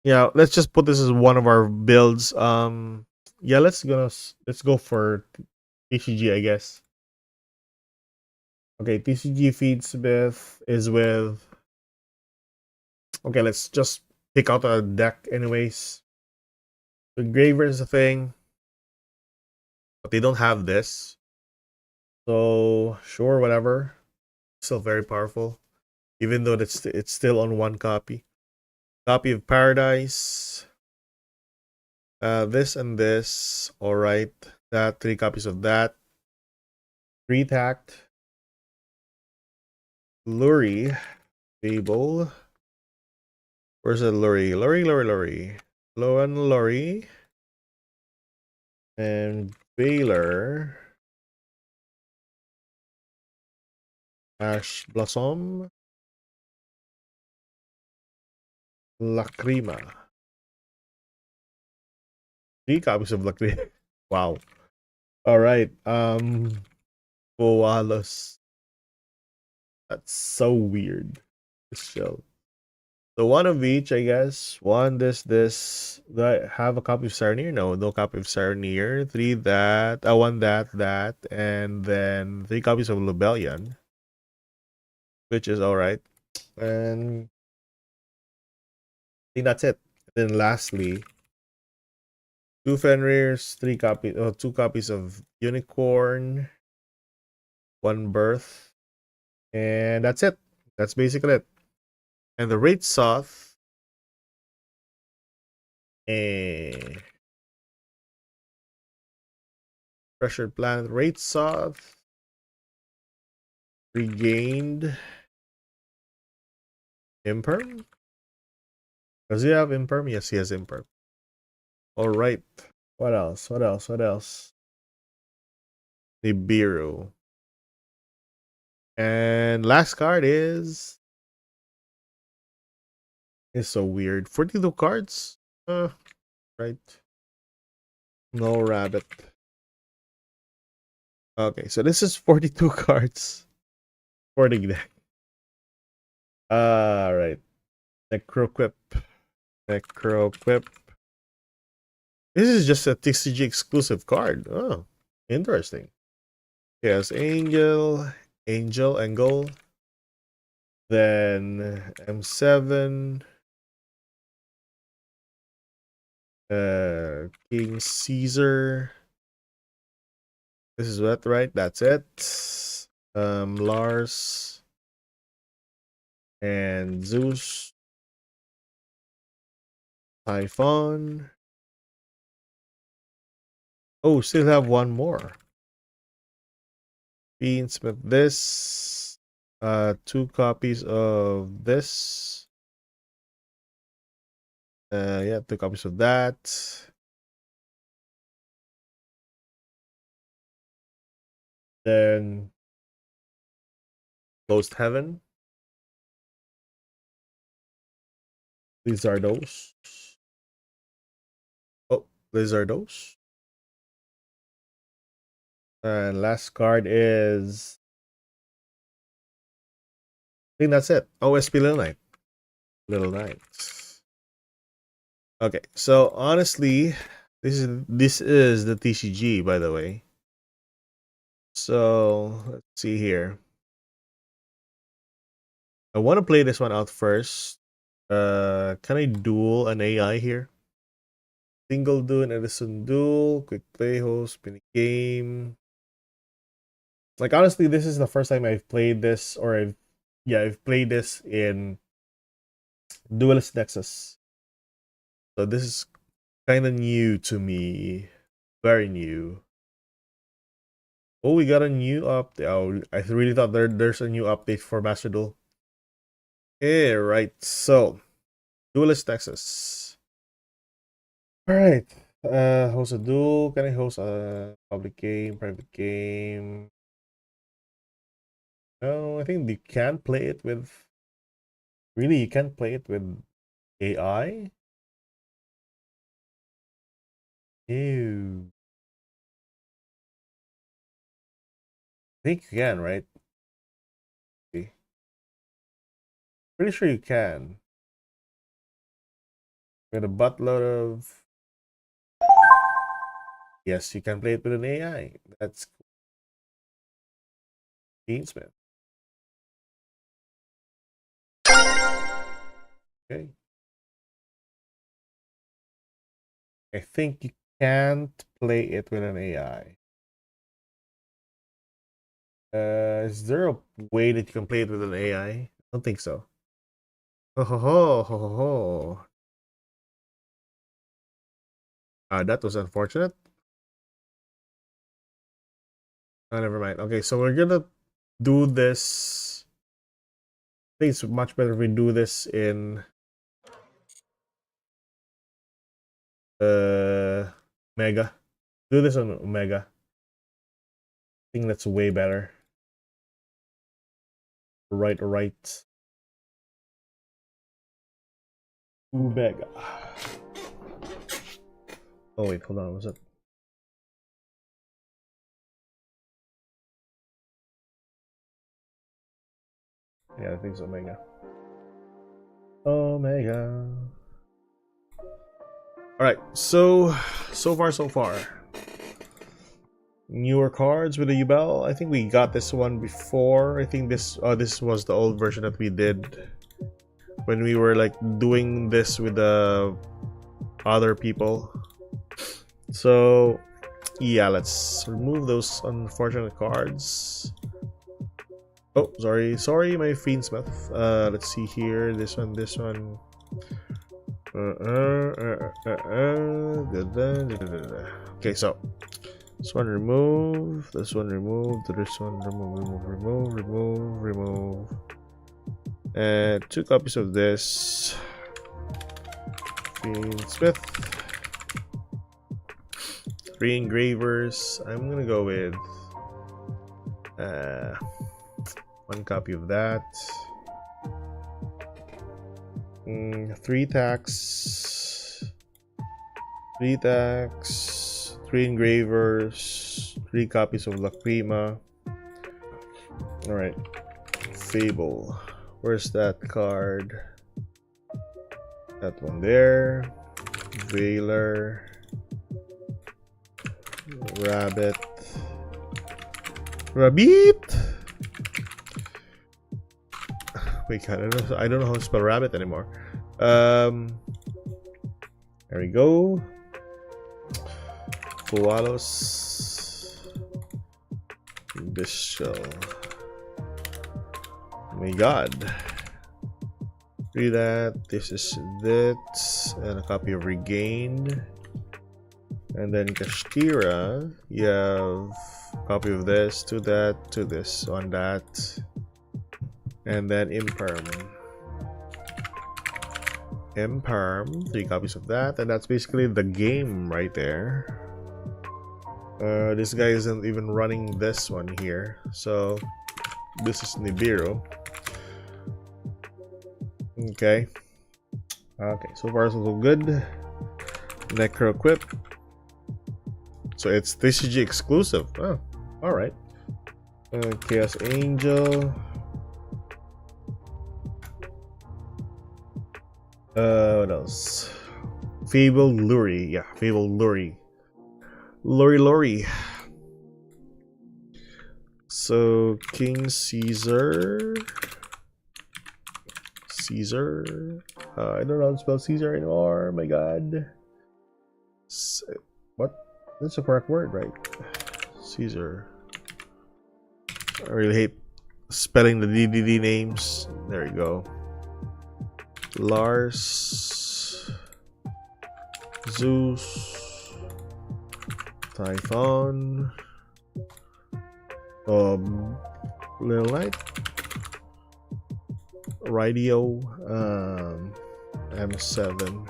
Yeah, let's just put this as one of our builds. Yeah, let's go for TCG, I guess. Okay, TCG Feedsmith is with. Okay, let's just pick out a deck, anyways. The Engraver is a thing, but they don't have this. So sure, whatever. Still very powerful, even though it's still on 1 copy. Copy of Paradise. This and this. All right. That 3 copies of that. 3 tact. Lurie. Fable. Where's the Lurie? Lurie. Lurie. And Baylor. Ash Blossom. Lacrima. 3 copies of Lacrima. Wow. All right. Boalos. That's so weird. This show. So one of each, I guess. One, this. Do I have a copy of Sarnier? No copy of Sarnier. 3 that. One that. And then 3 copies of Lubellion. Which is alright. And I think that's it. Then lastly, 2 Fenrirs, 2 copies of Unicorn, 1 Birth. And that's it. That's basically it. And the Rate Soth. Pressured Planet Rate Soth. Regained. Imperm? Does he have Imperm? Yes, he has Imperm. Alright. What else? Nibiru. And last card is so weird. 42 cards? Right. No rabbit. Okay, so this is 42 cards for the deck. Alright. Necroquip. This is just a TCG exclusive card. Oh, interesting. Yes, Angel, then M7, King Caesar. This is what, right? That's it. Lars and Zeus, Typhon. Oh, still have one more. Fiendsmith this. 2 copies of this. Yeah, 2 copies of that. Then Ghost Heaven. These are those. Oh, these are those. And last card is, I think that's it. OSP Little Knight. Little Knight. Okay, so honestly, this is the TCG, by the way. So let's see here. I want to play this one out first. Can I duel an AI here? Single duel, Edison duel, quick play host, mini game. Like honestly, this is the first time I've played this, or I've played this in Duelist Nexus. So this is kind of new to me, very new. Oh, we got a new update. Oh, I really thought there's a new update for Master Duel. Yeah, right. So, Duelist Nexus. All right. Host a duel. Can I host a public game, private game? No, I think you can play it with. Really, you can't play it with AI. Ew. I think you can, right? Pretty sure you can. With a buttload of. Yes, you can play it with an AI. That's FIENDSMITH. Okay. I think you can't play it with an AI. Is there a way that you can play it with an AI? I don't think so. Ho ho ho ho ho ho. That was unfortunate. Oh, never mind. Okay, so we're gonna do this. I think it's much better if we do this in Mega. Do this on Omega. I think that's way better. Right. Omega. Oh wait, hold on. Was it? Yeah, I think it's Omega. Omega. All right. So far. Newer cards with a Yubel. I think we got this one before. I think this was the old version that we did when we were like doing this with the other people. So yeah, let's remove those unfortunate cards. Oh, sorry, my FIENDSMITH. Let's see here. This one. Okay, so this one remove, this one remove, this one remove. And 2 copies of this. FIENDSMITH. 3 engravers. I'm gonna go with 1 copy of that. 3 tacks. 3 tacks. 3 engravers. 3 copies of Lacrima. Alright. Fable. Where's that card? That one there. Veiler. Rabbit. Wait, I don't know how to spell rabbit anymore. There we go. Koalos. Bishel. Oh my god. Read that. This is that. And a copy of Regained. And then Kashtira. You have a copy of this, to that, to this, on that. And then Imperm. Imperm, 3 copies of that, and that's basically the game right there. This guy isn't even running this one here, so this is Nibiru. Okay. Okay, so far so good. Necro equip. So it's TCG exclusive. Oh, alright. Chaos Angel. What else? Fable Luri. Yeah, Fable Luri. Luri. So King Caesar. I don't know how to spell Caesar anymore. Oh my god. What? That's the correct word, right? Caesar. I really hate spelling the DDD names. There you go. Lars. Zeus. Typhon. Little Light. Radio. M7.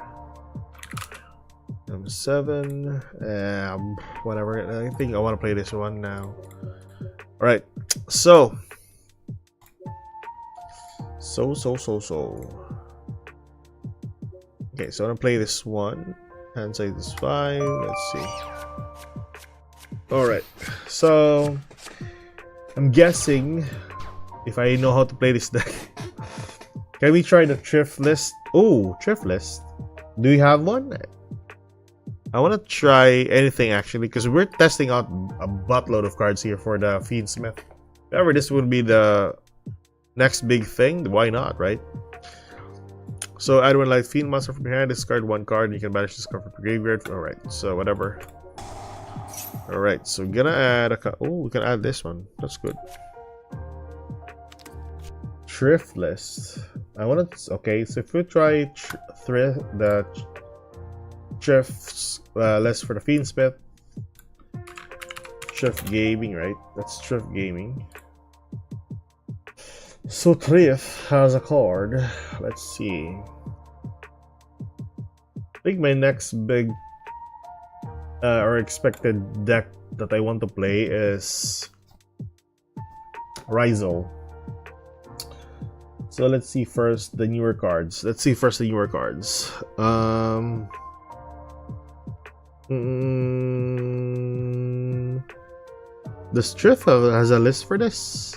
Whatever. I think I want to play this one now. Alright. So. Okay, so I'm gonna play this one. Hand size is 5. Let's see. Alright. So I'm guessing if I know how to play this deck. Can we try the thrift list? Oh, thrift list. Do you have one? I want to try anything actually, because we're testing out a buttload of cards here for the FIENDSMITH. However, this would be the next big thing. Why not, right? So add one light fiend monster from your hand, discard 1 card, and you can banish this card from your graveyard. Alright, so whatever. Alright, so we're gonna add a we can add this one. That's good. Thrift list. I want to. Okay, so if we try the thrift list for the FIENDSMITH. Thrift Gaming, right? That's Thrift Gaming. So Thrift has a card. Let's see. I think my next big or expected deck that I want to play is Rizal. So let's see first the newer cards. The Striff has a list for this.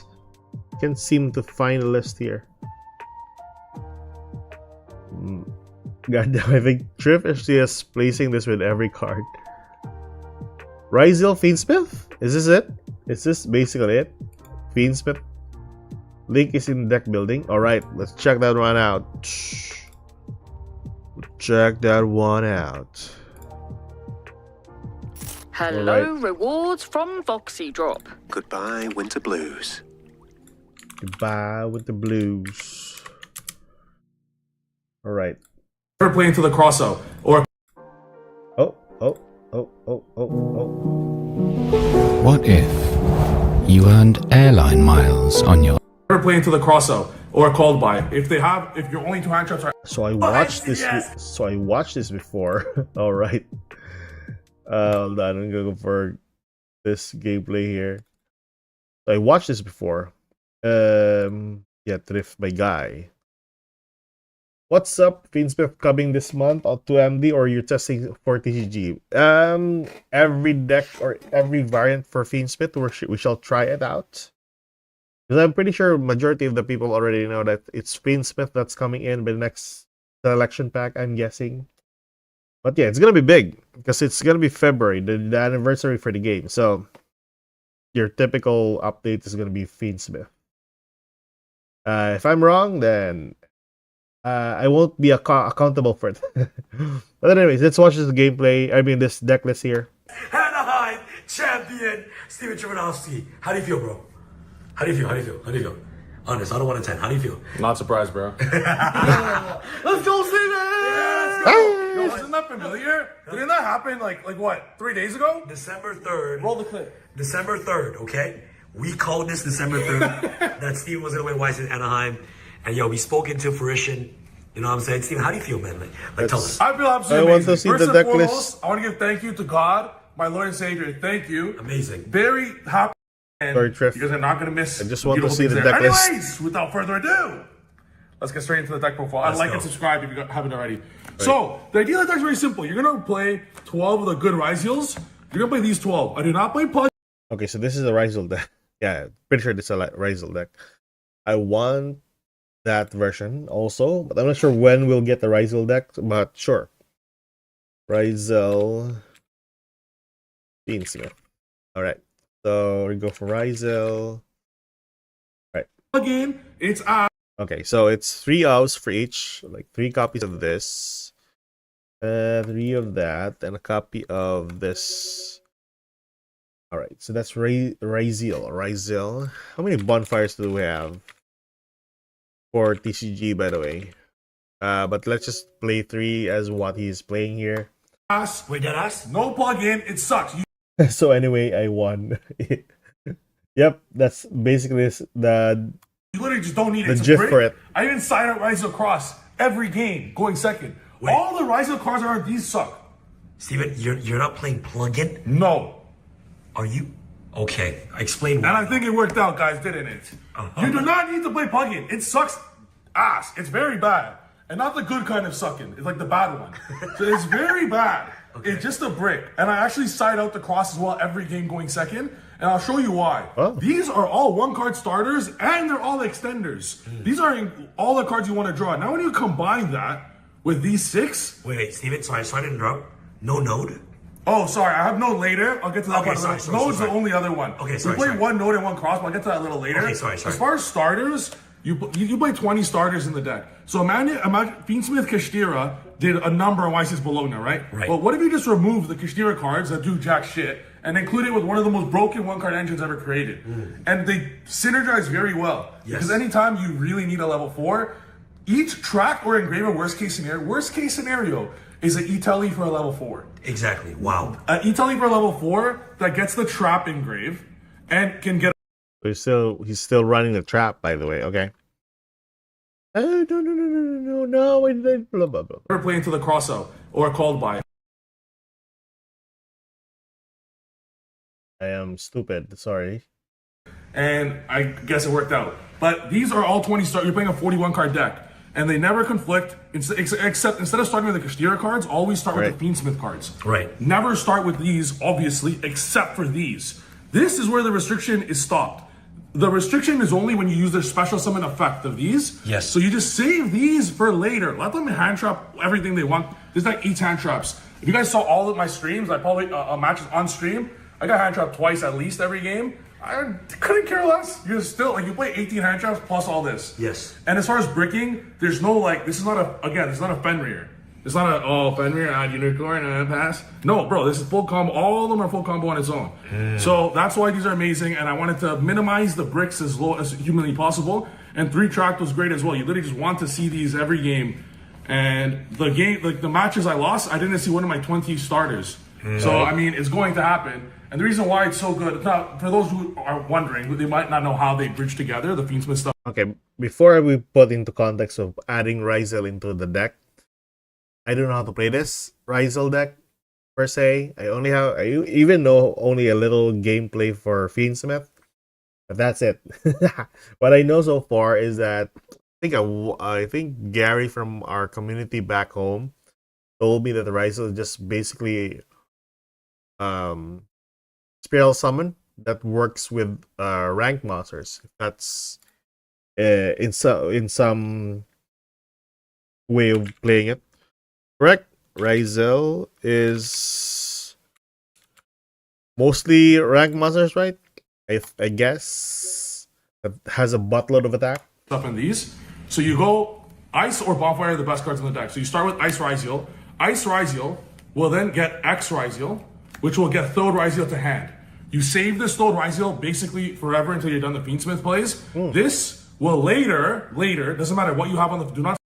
Can't seem to find a list here. God damn, I think Triff is just placing this with every card. Rizal FIENDSMITH? Is this it? Is this basically it? FIENDSMITH? Link is in deck building. Alright, let's check that one out. Check that one out. Hello, rewards from Foxy Drop. Goodbye, Winter Blues. Goodbye with the blues. Alright. Ever play into the Crosso or Oh. What if you earned airline miles on your ever play into the Crosso or called by? If your only 2 hand traps are So I watched this. Yes. So I watched this before. All right. Hold on. I'm gonna go for this gameplay here. So I watched this before. Yeah, Thrift by Guy. What's up, FIENDSMITH coming this month on 2MD, or you're testing for TCG? Every deck or every variant for FIENDSMITH, we shall try it out. Because I'm pretty sure majority of the people already know that it's FIENDSMITH that's coming in by the next selection pack, I'm guessing. But yeah, it's gonna be big because it's gonna be February, the anniversary for the game. So your typical update is gonna be FIENDSMITH. If I'm wrong, then I won't be accountable for it. But anyways, let's watch this gameplay. I mean, this deck list here. Anaheim champion Steven Tremanovsky. How do you feel, bro? How do you feel? Honest, out of 1 to 10. How do you feel? not surprised, bro. Let's go, Steven! Yeah, Yo, isn't that familiar? Didn't that happen like what, 3 days ago? December 3rd. Roll the clip. December 3rd, okay? We called this December 3rd that Steven was going to win Weiss in Anaheim. And yo, we spoke into fruition. You know what I'm saying? Steven, how do you feel, man? Like tell us. I feel absolutely I want amazing. to see First the and deck foremost, list. I want to give thank you to God, my Lord and Savior. Thank you. Amazing. Very happy. And Sorry, Triff. you guys are not going to miss. I just want to beautiful see the things there. deck list. Anyways, without further ado, let's get straight into the deck profile. I'd like go. and subscribe if you haven't already. So, the idea of the deck is very simple. You're going to play 12 of the good Ryzeals. You're going to play these 12. I do not play Pudge. Okay, so this is a Ryzel deck. Yeah, pretty sure this is a Ryzel deck. I want that version also, but I'm not sure when we'll get the Ryzel deck, but sure. Ryzel FIENDSMITH. Alright, so we go for Ryzel. Again, it's Okay, so it's 3 hours for each, like 3 copies of this, 3 of that, and a copy of this. Alright, so that's Ryzel. How many bonfires do we have? For TCG, by the way. But let's just play 3 as what he's playing here. ass. Wait, that us? No plug-in. It sucks. So anyway, I won. Yep, that's basically the You literally just don't need it. The It's a gif break. for it. I even sign up Ryzel Cross every game, going second. Wait. All the Ryzel cards are these suck. Steven, you're not playing plug-in? No. Are you? Okay, explain And why. I think it worked out, guys, didn't it? You do not need to play plug-in. It sucks ass. It's very bad. And not the good kind of sucking. It's like the bad one. So it's very bad. It's just a brick. And I actually side out the cross as well every game going second. And I'll show you why. Oh. These are all 1-card starters and they're all extenders. These are all the cards you want to draw. Now when you combine that with these 6. Wait, Steven, sorry to interrupt. No node? Oh, sorry, I have node later. I'll get to that Okay, part. sorry. Node's the only other one. Okay, sorry, We play sorry. 1 node and 1 cross, but I'll get to that a little later. Okay, sorry. As far as starters, you play 20 starters in the deck. So imagine FIENDSMITH Kashtira did a number of Weiss Bologna, right? Right. But what if you just remove the Kashtira cards that do jack shit and include it with one of the most broken 1-card engines ever created? And they synergize very well. Yes. Because anytime you really need a level 4, each track or engraver worst case scenario is an E-Telly for a level 4. Exactly. Wow. An E-Telly for a level 4 that gets the trap engrave and can get He's still running the trap, by the way. Okay. Oh, no! I blah blah blah. a play into the crossout or called by. I am stupid. Sorry. And I guess it worked out. But these are all 20 start. You're playing a 41 card deck. And they never conflict, except instead of starting with the Kashtira cards, always start with the FIENDSMITH cards. Right. Never start with these, obviously, except for these. This is where the restriction is stopped. The restriction is only when you use their special summon effect of these. Yes. So you just save these for later. Let them hand trap everything they want. There's like 8 hand traps. If you guys saw all of my streams, I probably matches on stream. I got hand trapped twice at least every game. I couldn't care less. You're still like you play 18 hand traps plus all this. Yes. And as far as bricking, there's no like this is not a Fenrir. It's not a Fenrir add unicorn and pass. No, bro, this is full combo. All of them are full combo on its own. So that's why these are amazing. And I wanted to minimize the bricks as low as humanly possible. And 3 track was great as well. You literally just want to see these every game. And the game, like the matches I lost, I didn't see one of my 20 starters. So I mean, it's going to happen. And the reason why it's so good, it's not, for those who are wondering, they might not know how they bridge together the FIENDSMITH stuff. Okay, before we put into context of adding Ryzel into the deck, I don't know how to play this Ryzel deck per se. I even know only a little gameplay for FIENDSMITH, but that's it. What I know so far is that I think Gary from our community back home told me that the Ryzel is just basically Spiral Summon that works with rank monsters. That's in some way of playing it. Correct. Ryzel is mostly rank monsters, right? I guess that has a buttload of attack. Stuff in these. So you go Ice or Bonfire are the best cards in the deck. So you start with Ice Ryzeal. Ice Ryzeal will then get X Ryzeal, which will get Thode Ryzeal to hand. You save this Thode Ryzeal basically forever until you're done the FIENDSMITH plays. This will later, doesn't matter what you have on the, do not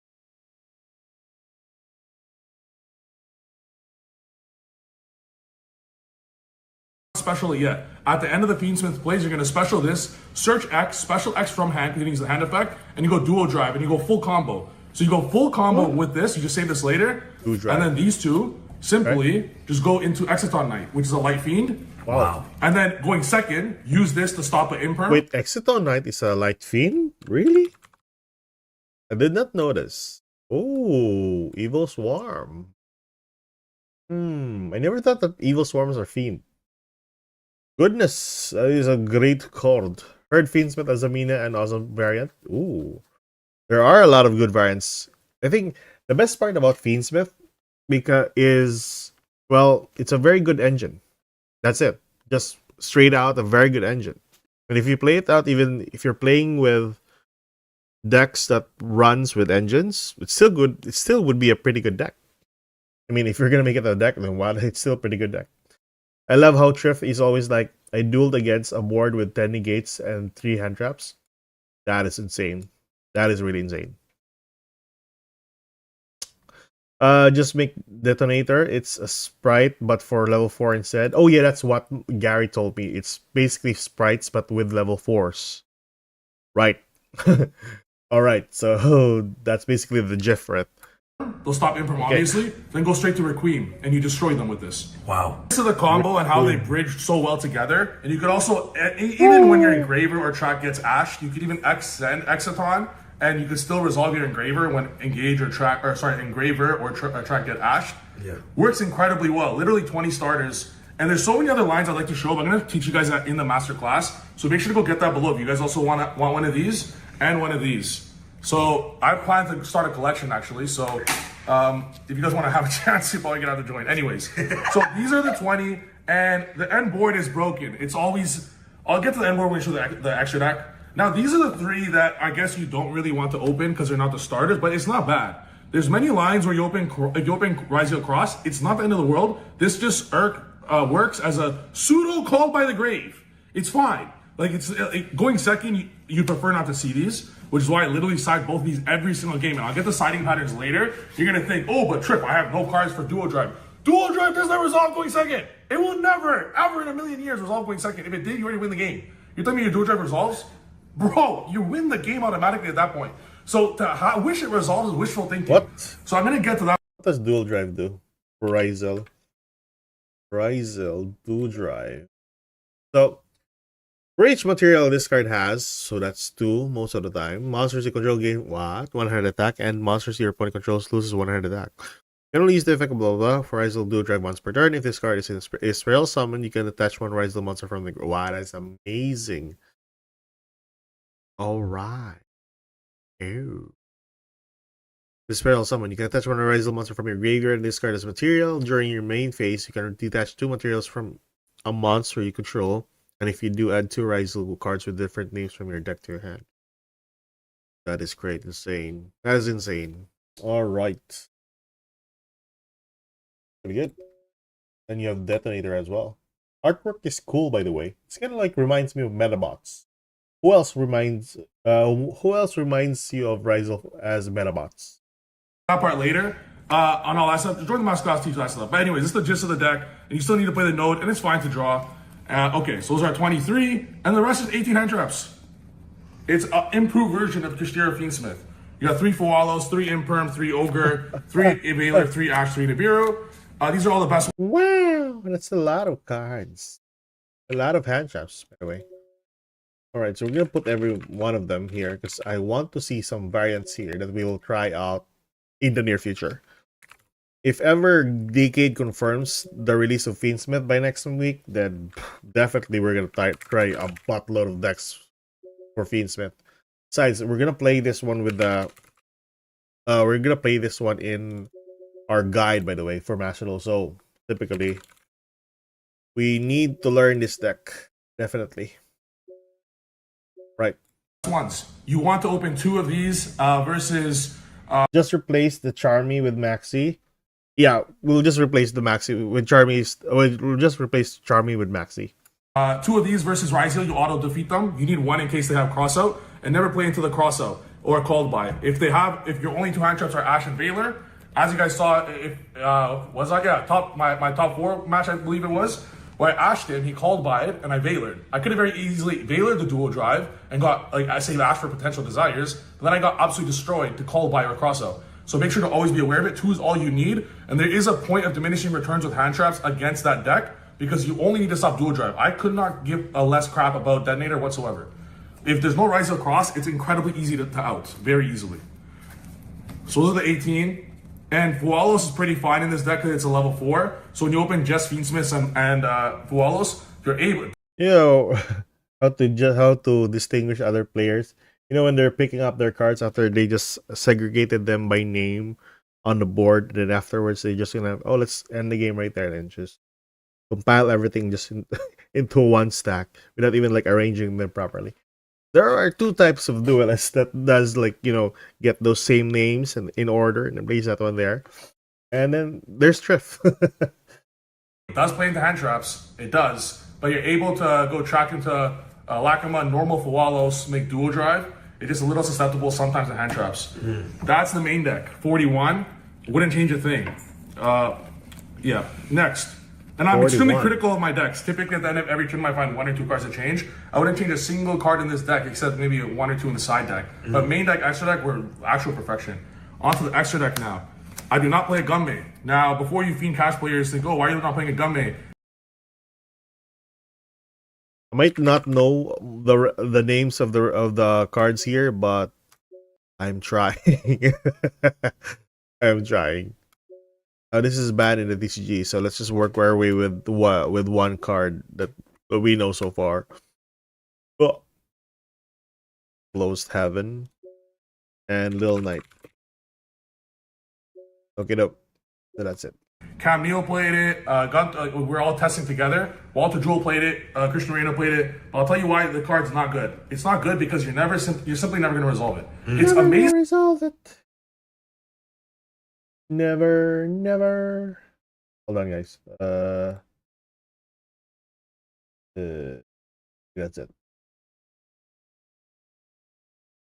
special it yet. At the end of the Fiendsmith plays, you're going to special this, search X, special X from hand, because it needs the hand effect, and you go duo drive, and you go full combo. So you go full combo with this, you just save this later, and then these two simply just go into Exiton Knight, which is a light fiend. Wow. And then going second, use this to stop an imperm. Wait, Exiton Knight is a light fiend? Really? I did not notice. Oh, Evil Swarm. I never thought that Evil Swarms are fiend. Goodness, that is a great card. Heard Fiendsmith as a Mina and awesome variant. Ooh. There are a lot of good variants. I think the best part about Fiendsmith is, well, it's a very good engine. That's it. Just straight out a very good engine. And if you play it out, even if you're playing with decks that runs with engines, it's still good. It still would be a pretty good deck. I mean, if you're gonna make it a deck, then wow, it's still a pretty good deck. I love how Triff is always like, I dueled against a board with 10 negates and 3 hand traps. That is insane. That is really insane. Just make Detonator. It's a sprite, but for level 4 instead. Oh yeah, that's what Gary told me. It's basically sprites, but with level 4s. Right. Alright, so that's basically the gif for it. They'll stop imperm, obviously. Then go straight to Requiem, and you destroy them with this. Wow. This is the combo and how they bridge so well together. And you could also, even when your Engraver or track gets ashed, you could even send Exiton, and you could still resolve your Engraver when Engraver or track get ashed. Yeah. Works incredibly well. Literally 20 starters. And there's so many other lines I'd like to show, but I'm going to teach you guys that in the master class. So make sure to go get that below if you guys also want one of these and one of these. So I plan to start a collection actually. So if you guys want to have a chance, you probably get out to join. Anyways, so these are the 20, and the end board is broken. It's always, I'll get to the end board when we show the extra deck. Now these are the 3 that I guess you don't really want to open because they're not the starters, but it's not bad. There's many lines where you open Ryzeal Cross. It's not the end of the world. This just works as a pseudo Called by the Grave. It's fine. Like it's going second, you prefer not to see these, which is why I literally side both of these every single game. And I'll get the siding patterns later. You're gonna think, oh, but Trip, I have no cards for dual drive. Dual drive does not resolve going second. It will never, ever in a million years resolve going second. If it did, you already win the game. You tell me your dual drive resolves? Bro, you win the game automatically at that point. So to wish it resolves is wishful thinking. What? So I'm gonna get to that. What does dual drive do for Ryzeal? Ryzeal dual drive. So for each material this card has, so that's 2 most of the time. Monsters you control gain 100 attack, and monsters your opponent controls loses 100 attack. You can only use the effect of blah blah for Ryzeal dual drive once per turn. If this card is in a spell summon, you can attach 1 Ryzeal monster from the group. Wow, that's amazing. Alright. Ew. The spell summon, you can attach 1 Ryzeal monster from your graveyard and discard as material. During your main phase, you can detach 2 materials from a monster you control. And if you do, add 2 Ryzeal cards with different names from your deck to your hand. That is great. Insane. That is insane. Alright. Pretty good. Then you have Detonator as well. Artwork is cool, by the way. It's kind of like reminds me of Metabots. Who else reminds you of Ryzeal as Metabots? That part later. On all that stuff. Join the master class, teach that stuff. But anyways, this is the gist of the deck. And you still need to play the node, and it's fine to draw. Okay, so those are 23, and the rest is 18 hand traps. It's an improved version of Kastira Fiendsmith. You got 3 Foalos, 3 Imperm, 3 Ogre, 3 Evailer, 3 Ash, 3 Nibiru. These are all the best. Wow, that's a lot of cards. A lot of hand traps, by the way. Alright, so we're going to put every one of them here because I want to see some variants here that we will try out in the near future. If ever Decade confirms the release of Fiendsmith by next week, then definitely we're going to try a buttload of decks for Fiendsmith. Besides, we're going to play this one with the... we're going to play this one in our guide, by the way, for National. So, typically, we need to learn this deck. Definitely. Right. Ones. You want to open 2 of these versus... just replace the Charmy with Maxi. Yeah, we'll just replace the Maxi with Charmy. We'll just replace Charmy with Maxi. 2 of these versus Ryzeal, you auto defeat them. You need 1 in case they have crossout, and never play into the crossout or called by. If your only 2 hand traps are Ash and Veiler, as you guys saw, my top 4 match, I believe it was where I ashed him, he called by it, and I Veilered. I could have very easily Veilered the dual drive and got, like I say, asked for potential desires, but then I got absolutely destroyed to call by or cross out. So make sure to always be aware of it. 2 is all you need, and there is a point of diminishing returns with hand traps against that deck because you only need to stop dual drive. I could not give a less crap about detonator whatsoever. If there's no rise of cross, it's incredibly easy to out, very easily. So those are the 18. And Fualos is pretty fine in this deck because it's a level 4. So when you open just Fiendsmiths and Fualos, you're able. You know how to distinguish other players. You know when they're picking up their cards after they just segregated them by name on the board, and then afterwards they just gonna let's end the game right there and just compile everything just into one stack without even like arranging them properly. There are 2 types of duelists that does get those same names and in order and place that one there. And then there's Triff. It does play into hand traps, it does, but you're able to go track into Lacuma, normal Fualos, make dual drive. It's just a little susceptible sometimes to hand traps. That's the main deck. 41, wouldn't change a thing. Yeah, next. And I'm 41. extremely critical of my decks. Typically at the end of every turn I find 1 or 2 cards to change. I wouldn't change a single card in this deck except maybe 1 or 2 in the side deck. But main deck, extra deck were actual perfection. On to the extra deck now. I do not play a Gunmate. Now, before you Fiend Cash players think, why are you not playing a Gunmate? I might not know the names of the cards here, but I'm trying. I'm trying. This is banned in the TCG, so let's just work our way with one card that we know so far. Oh. Closed Heaven and Little Knight. Okay, no, so that's it. Cam Neal played it. We're all testing together. Walter Jewell played it. Christian Moreno played it. But I'll tell you why the card's not good. It's not good because you're simply never going to resolve it. It's amazing. Resolve it. Never. Hold on, guys. That's it.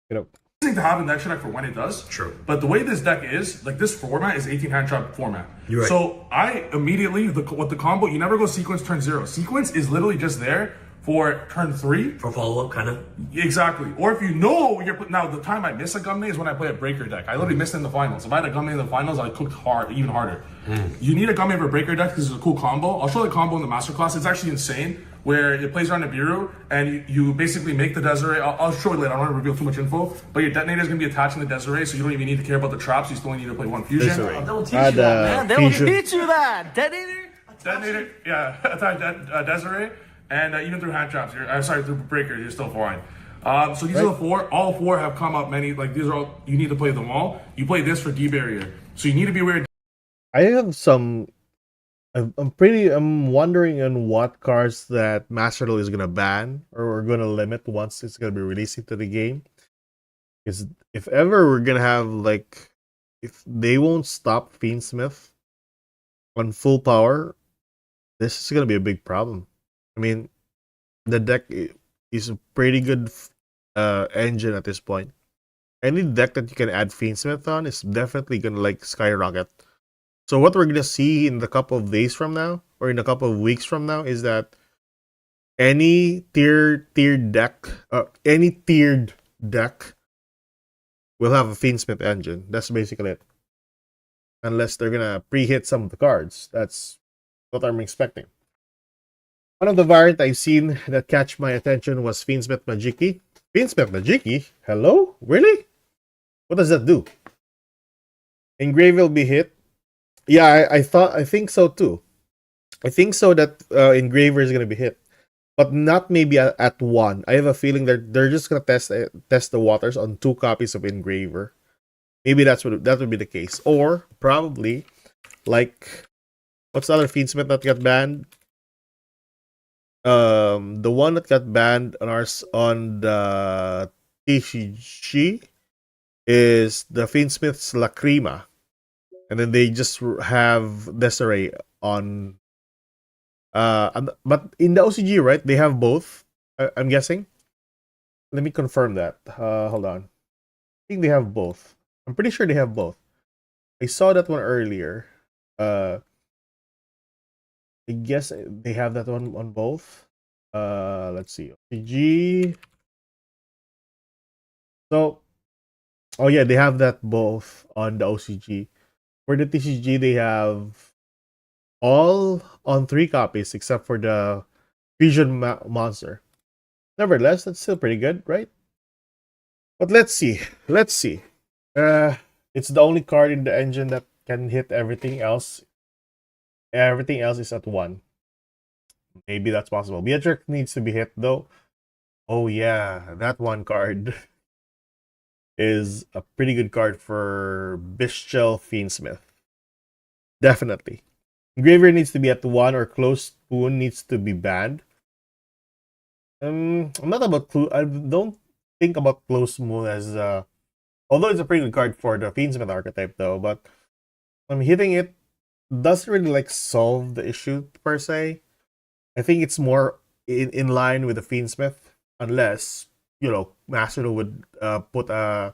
Get up. To have an extra deck for when it does. True. But the way this deck is, like this format is 18 hand trap format. You're right. So I immediately, with the combo, you never go sequence turn 0. Sequence is literally just there for turn 3. For follow-up, kind of? Exactly. Or if you know now the time I miss a Gunmate is when I play a breaker deck. I literally missed it in the finals. If I had a Gunmate in the finals, I cooked even harder. You need a Gunmate for a breaker deck because it's a cool combo. I'll show the combo in the masterclass. It's actually insane. Where it plays around Nibiru, and you basically make the Desiree. I'll show it later. I don't want to reveal too much info, but your detonator is going to be attaching the Desiree, so you don't even need to care about the traps. You still only need to play 1 fusion. Desiree. They'll teach you that, man. They'll teach you that. Detonator, yeah, attach Desiree, and even through hand traps, through breakers, you're still fine. So these are the 4. All 4 have come up many. Like these are all you need to play them all. You play this for D barrier, so you need to be aware. I have some. I'm wondering on what cards that Master Duel is gonna ban or gonna limit once it's gonna be released into the game. Because if ever we're gonna have if they won't stop Fiendsmith on full power, this is gonna be a big problem. I mean, the deck is a pretty good engine at this point. Any deck that you can add Fiendsmith on is definitely gonna skyrocket. So what we're gonna see in a couple of days from now, or in a couple of weeks from now, is that any tiered deck will have a Fiendsmith engine. That's basically it. Unless they're gonna pre-hit some of the cards. That's what I'm expecting. One of the variant I've seen that catch my attention was Fiendsmith Majiki. Fiendsmith Majiki? Hello? Really? What does that do? Engrave will be hit. Yeah, I think so too. I think so that Engraver is gonna be hit, but not maybe at 1. I have a feeling that they're just gonna test the waters on 2 copies of Engraver. Maybe that would be the case, or probably what's the other Fiendsmith that got banned? The one that got banned on the TCG is the Fiendsmith's Lacrima. And then they just have Desiree on but in the OCG, right? They have both. I'm guessing. Let me confirm that. Hold on. I think they have both. I'm pretty sure they have both. I saw that one earlier. I guess they have that one on both. Let's see. OCG. So, oh yeah, they have that both on the OCG. For the TCG, they have all on 3 copies except for the Fusion Monster. Nevertheless, that's still pretty good, right? But let's see. Let's see. It's the only card in the engine that can hit everything else. Everything else is at 1. Maybe that's possible. Beatrix needs to be hit though. Oh yeah, that one card is a pretty good card for Bestial Fiendsmith. Definitely. Graveyard needs to be at 1 or Closed Spoon needs to be banned. I'm not about I don't think about Closed Spoon as although it's a pretty good card for the Fiendsmith archetype though, but I'm hitting it doesn't really like solve the issue per se. I think it's more in line with the Fiendsmith, unless Master would put a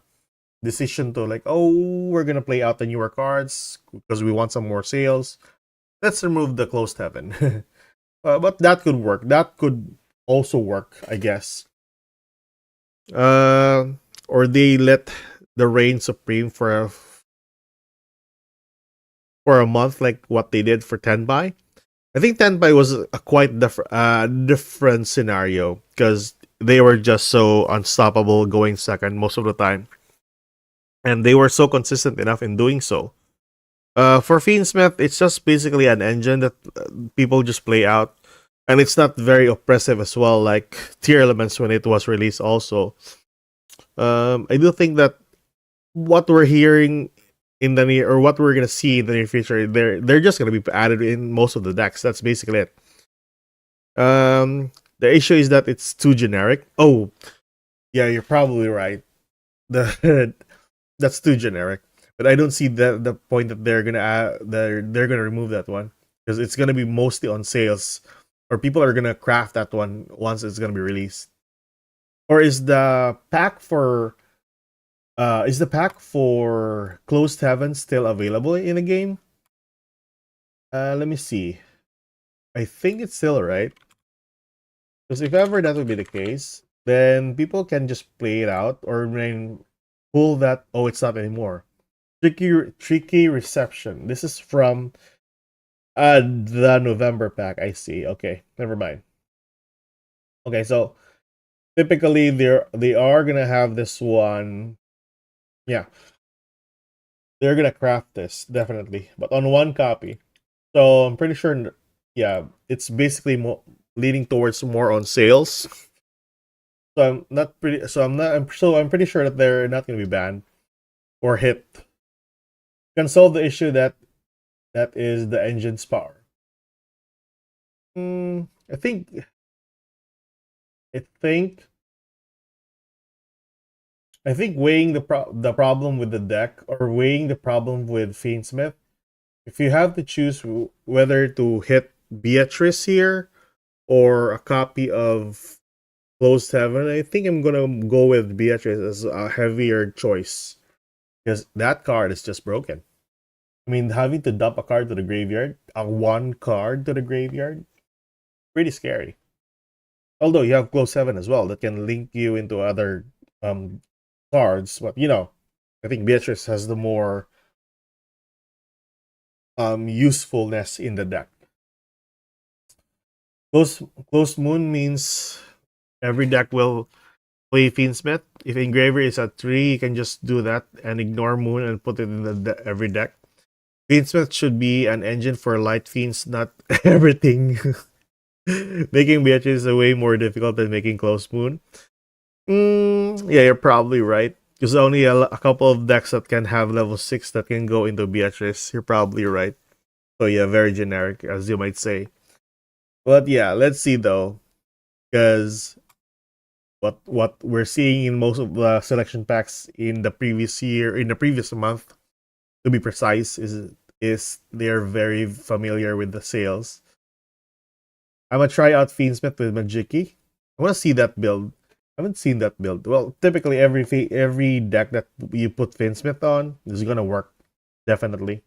decision to like, oh, we're gonna play out the newer cards because we want some more sales. Let's remove the Closed Heaven. But that could work. That could also work, I guess. Or they let the Reign Supreme for a month, like what they did for Tenbai. I think Tenbai was a quite different scenario because they were just so unstoppable going second most of the time, and they were so consistent enough in doing so. For Fiendsmith, it's just basically an engine that people just play out, and it's not very oppressive as well, like Tier Elements when it was released. Also, I do think that what we're hearing in the near, or what we're gonna see in the near future, they're just gonna be added in most of the decks. That's basically it. The issue is that it's too generic. Oh, yeah, you're probably right. The that's too generic. But I don't see the point that they're gonna remove that one because it's gonna be mostly on sales, or people are gonna craft that one once it's gonna be released. Or is the pack for Closed Heaven still available in the game? Let me see. I think it's still right. Because if ever that would be the case, then people can just play it out or pull that. Oh, it's not anymore. Tricky Reception. This is from the November pack. I see. Okay, never mind. Okay, so typically they are gonna have this one. Yeah, they're gonna craft this definitely, but on 1 copy. So I'm pretty sure. Yeah, it's basically leaning towards more on sales. So I'm not pretty. So I'm not. I'm pretty sure that they're not gonna be banned or hit. Can solve the issue that is the engine's power. I think. I think. I think weighing the problem with the deck, or weighing the problem with Fiendsmith, if you have to choose whether to hit Beatrice here or a copy of Closed Heaven, I think I'm gonna go with Beatrice as a heavier choice because that card is just broken. I mean, having to dump a card to the graveyard, a 1 card to the graveyard, pretty scary. Although you have Closed Heaven as well that can link you into other cards, but I think Beatrice has the more usefulness in the deck. Closed Moon means every deck will play Fiendsmith. If Engraver is at 3, you can just do that and ignore Moon and put it in every deck. Fiendsmith should be an engine for light fiends, not everything. Making Beatrice way more difficult than making Closed Moon. Yeah, you're probably right. There's only a couple of decks that can have level 6 that can go into Beatrice. You're probably right. So yeah, very generic, as you might say. But yeah, let's see though. Because what we're seeing in most of the selection packs in the previous month, to be precise, is they're very familiar with the sales. I'm gonna try out Fiendsmith with Majiki. I want to see that build. I haven't seen that build. Well, typically every deck that you put Fiendsmith on is gonna work, definitely.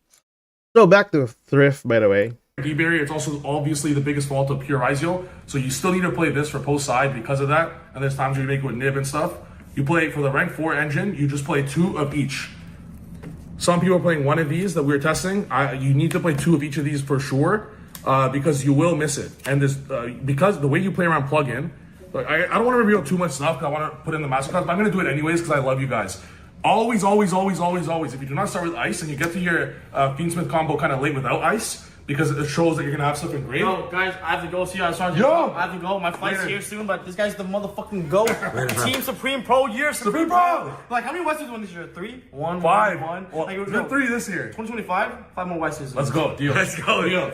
So back to Thrift, by the way. D-Barrier, it's also obviously the biggest fault of pure Izio. So you still need to play this for post side because of that. And there's times where you make it with Nib and stuff. You play for the rank 4 engine, you just play 2 of each. Some people are playing 1 of these that we're testing. You need to play 2 of each of these for sure, because you will miss it. And this because the way you play around plugin, like, I don't want to reveal too much stuff because I want to put in the masterclass, but I'm going to do it anyways because I love you guys. Always, always, always, always, always. If you do not start with ice and you get to your FIENDSMITH combo kind of late without ice, because it shows that you're gonna have stuff engraved. Yo, guys, I have to go see you. I have to go. My flight's here soon, but this guy's the motherfucking GOAT. Team Supreme Pro year. Supreme Pro! Like, how many Westers won this year? 3? 1, 5. 1. Well, Like, you're 3 this year. 2025? 5 more Westers. Let's go. Deal. Let's go. Deal.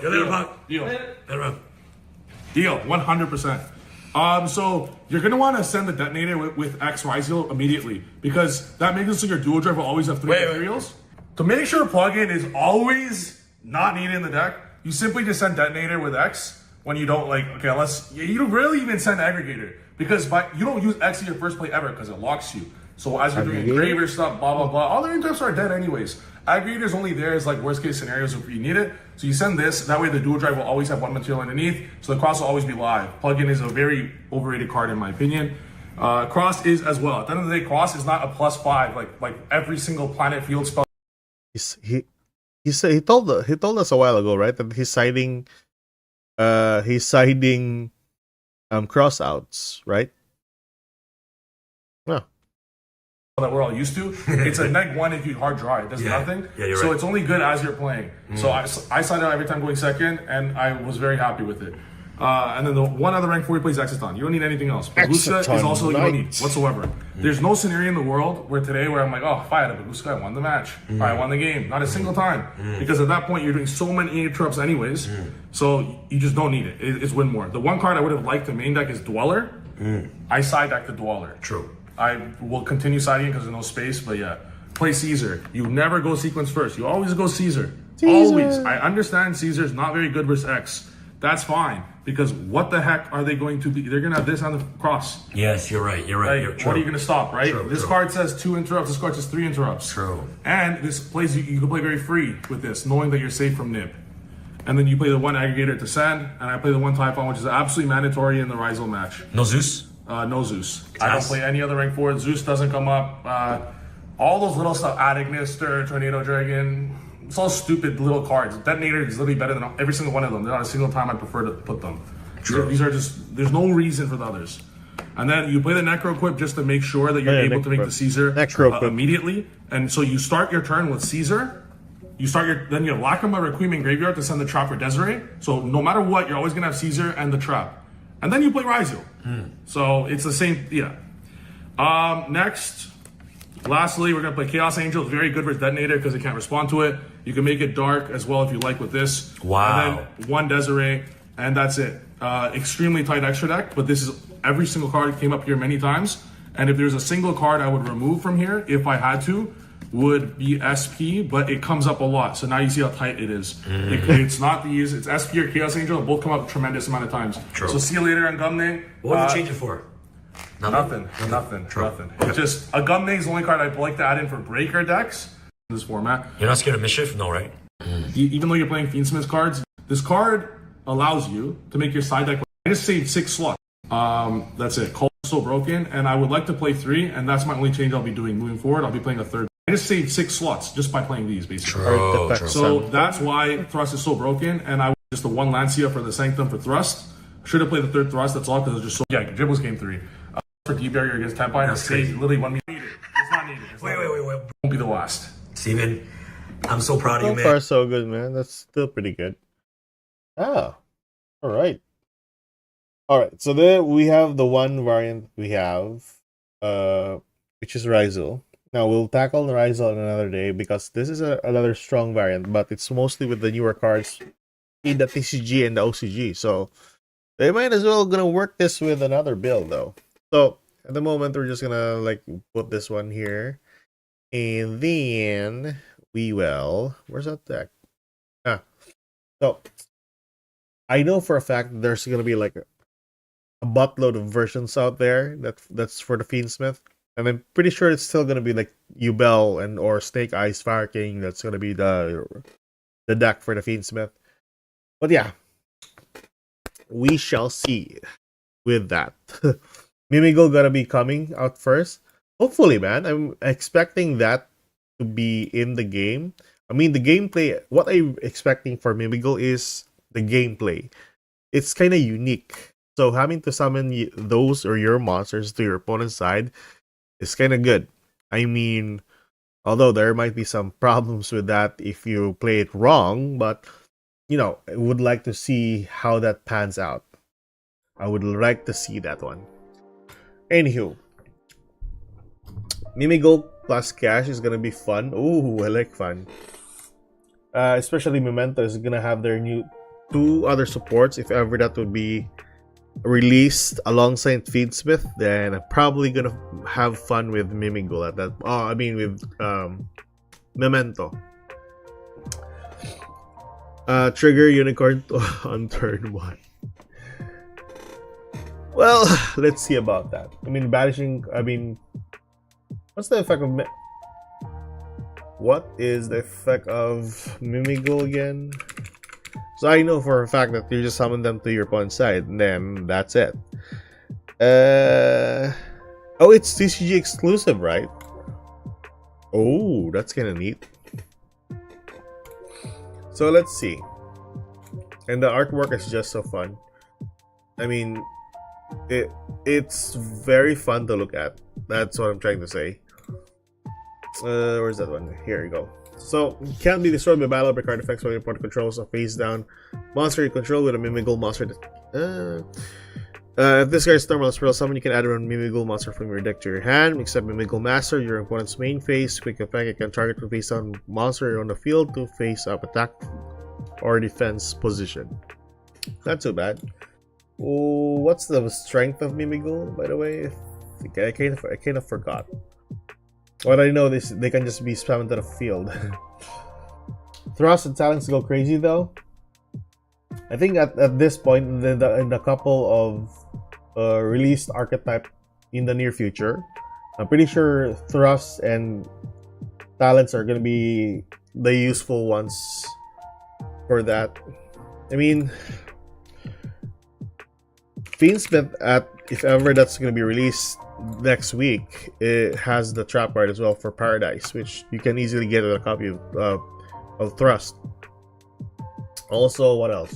Deal. 100%. So you're gonna want to send the detonator with X Ryzeel immediately because that makes it so your dual drive will always have 3 materials. To make sure plugin is always not needed in the deck, you simply just send detonator with X when you don't unless you don't really even send aggregator because you don't use X in your first play ever because it locks you. So as you're doing engraver stuff, blah blah blah, all the interrupts are dead anyways. Aggregator is only there as like worst case scenarios if you need it. So you send this, that way the dual drive will always have 1 material underneath, so the cross will always be live. Plugin is a very overrated card in my opinion. Cross is as well. At the end of the day, cross is not a +5 like every single planet field spell. He told us a while ago, right, that he's siding cross outs, right? No. That we're all used to. It's a -1 if you hard draw. It does nothing. Yeah, you're so right. it's only good as you're playing. So I side out every time going second, and I was very happy with it. And then the one other rank 4 he plays Exciton. You don't need anything else. Baguska is also you don't need whatsoever. There's no scenario in the world where I'm like, oh, if I had a Baguska, I won the match. Or I won the game. Not a single time. Because at that point, you're doing so many interrupts anyways. So you just don't need it. It's win more. The one card I would have liked to main deck is Dweller. I side deck the Dweller. True. I will continue siding because there's no space, but yeah. Play Caesar. You never go sequence first. You always go Caesar. Always. I understand Caesar's not very good versus X. That's fine. Because what the heck are they going to be? They're going to have this on the cross. Yes, you're right. You're right. What are you going to stop, right? This True. card says 2 interrupts. This card says 3 interrupts. True. And this plays, you can play very free with this, knowing that you're safe from Nib. And then you play the 1 aggregator to send, and I play the 1 Typhon, which is absolutely mandatory in the Ryzeel match. No Zeus? No Zeus. I don't play any other rank 4. Zeus doesn't come up. All those little stuff, Adagnister, Tornado Dragon, it's all stupid little cards. Detonator is literally better than every single one of them. There's not a single time I prefer to put them. These are just, there's no reason for the others. And then you play the Necro Equip just to make sure that you're able to make the Caesar immediately. And so you start your turn with Caesar. Then you have Lacrima Requiem in graveyard to send the trap for Desiree. So no matter what, you're always gonna have Caesar and the trap. And then you play Ryzeel. So it's the same, yeah. Lastly, we're gonna play Chaos Angel. It's very good versus Detonator because it can't respond to it. You can make it dark as well if you like with this. Wow. And then 1 Desiree, and that's it. Extremely tight extra deck, but this is every single card came up here many times. And if there's a single card I would remove from here, if I had to, would be SP, but it comes up a lot. So now you see how tight it is. It's not these, it's SP or Chaos Angel. Both come up a tremendous amount of times. True. So see you later on Gumne. What would you change it for? Nothing. It's just a Gumne is the only card I'd like to add in for breaker decks in this format. You're not scared of mischief? No, right? Even though you're playing FIENDSMITH cards, this card allows you to make your side deck. I just saved 6 slots. That's it. Cold is so broken, and I would like to play 3, and that's my only change I'll be doing moving forward. I'll be playing a 3rd. I just saved 6 slots just by playing these, basically. True. So that's why Thrust is so broken, and I just the 1 Lancia for the Sanctum for Thrust. Should have played the 3rd Thrust, that's all, because it's just so... Yeah, Dribbles game 3. For D-Barrier against Tempine, I saved literally 1 meter. It's not needed. Wait. Won't be the last. Steven, I'm so proud of you, So man. far, so good, man. That's still pretty good. Ah, all right. All right, so there we have the one variant we have, which is Ryzeel. Now, we'll tackle the Ryzeel on another day because this is another strong variant, but it's mostly with the newer cards in the TCG and the OCG. So, they might as well gonna work this with another build, though. So, at the moment, we're just gonna, like, put this one here. And then, we will... Where's that deck? So, I know for a fact that there's gonna be, like, a buttload of versions out there that's for the FIENDSMITH. And I'm pretty sure it's still gonna be like Ubel or Snake Eyes Fire King. That's gonna be the deck for the FIENDSMITH. But yeah, we shall see with that. Mimigo gonna be coming out first. Hopefully, man. I'm expecting that to be in the game. I mean, the gameplay, what I'm expecting for Mimigo is the gameplay. It's kind of unique. So having to summon those or your monsters to your opponent's side is kind of good. I mean, although there might be some problems with that if you play it wrong, but you know, I would like to see how that pans out. I would like to see that one. Anywho, Mimigo plus Cash is gonna be fun. Ooh, I like fun. Especially Memento is gonna have their new 2 other supports. If ever that would be released alongside FIENDSMITH, then I'm probably gonna have fun with Mimigo at that. Oh, I mean with Memento. Trigger Unicorn on turn 1. Well, let's see about that. I mean, banishing. I mean, what's the effect of? What is the effect of Mimigo again? So I know for a fact that you just summon them to your opponent's side, and then that's it. Oh, it's TCG exclusive, right? Oh, that's kind of neat. So let's see. And the artwork is just so fun. I mean, it's very fun to look at. That's what I'm trying to say. Where's that one? Here you go. So, can't be destroyed by battle by card effects when your opponent controls a face down monster you control with a Mimigo monster. If this card's normal spell summon, you can add a Mimigo monster from your deck to your hand. Except Mimigo Master, your opponent's main phase. Quick effect, you can target the face down monster on the field to face up attack or defense position. Not too bad. Oh, what's the strength of Mimigo, by the way? I kind of forgot. What I know is they can just be spammed to the field. Thrust and Silence go crazy though. I think at this point in the couple of released archetype in the near future, I'm pretty sure Thrust and Talents are gonna be the useful ones for that. I mean, FIENDSMITH, if ever that's gonna be released next week, it has the trap card as well for Paradise, which you can easily get a copy of Thrust. Also, what else?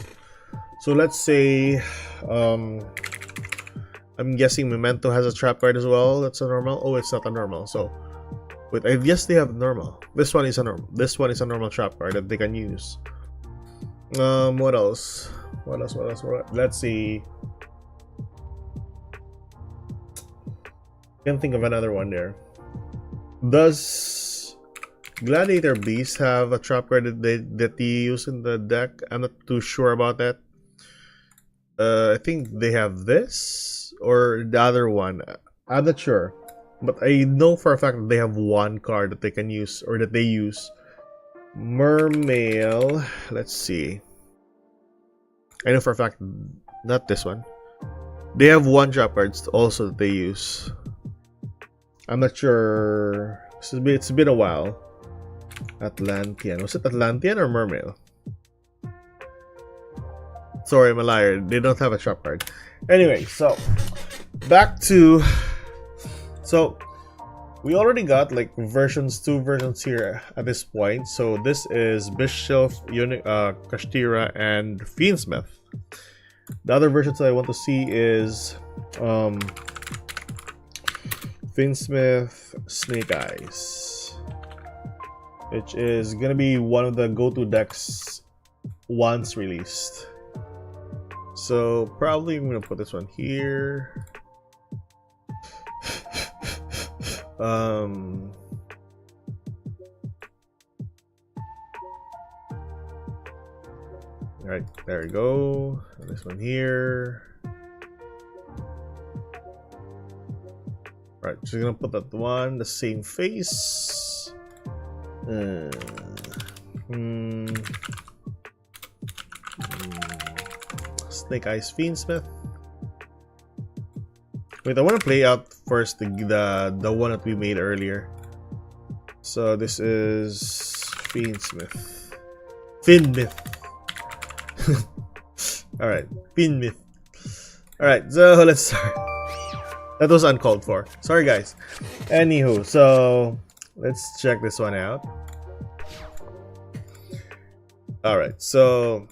So let's say I'm guessing Memento has a trap card as well. That's a normal. Oh, it's not a normal. So wait, I guess they have normal. This one is a normal. This one is a normal trap card that they can use. What else? What else? Let's see. Can't think of another one there. Does Gladiator Beast have a trap card that they use in the deck? I'm not too sure about that. I think they have this or the other one. I'm not sure, but I know for a fact that they have one card that they can use or that they use. Mermail. Let's see. I know for a fact, not this one. They have one trap card also that they use. I'm not sure. It's been a while. Atlantean. Was it Atlantean or Mermail? Sorry, I'm a liar. They don't have a trap card. Anyway, so back to. So we already got like two versions here at this point. So this is Bishop, Kashtira, and FIENDSMITH. The other versions that I want to see is FIENDSMITH Snake Eyes, which is gonna be one of the go-to decks once released. So probably I'm gonna put this one here. Alright, there we go. And this one here. Right, so gonna put that one, the same face. Snake Eyes FIENDSMITH. Wait, I want to play out first the one that we made earlier. So this is FIENDSMITH. FIENDSMITH. Alright, FIENDSMITH. Alright, so let's start. That was uncalled for. Sorry, guys. Anywho, so let's check this one out. Alright, so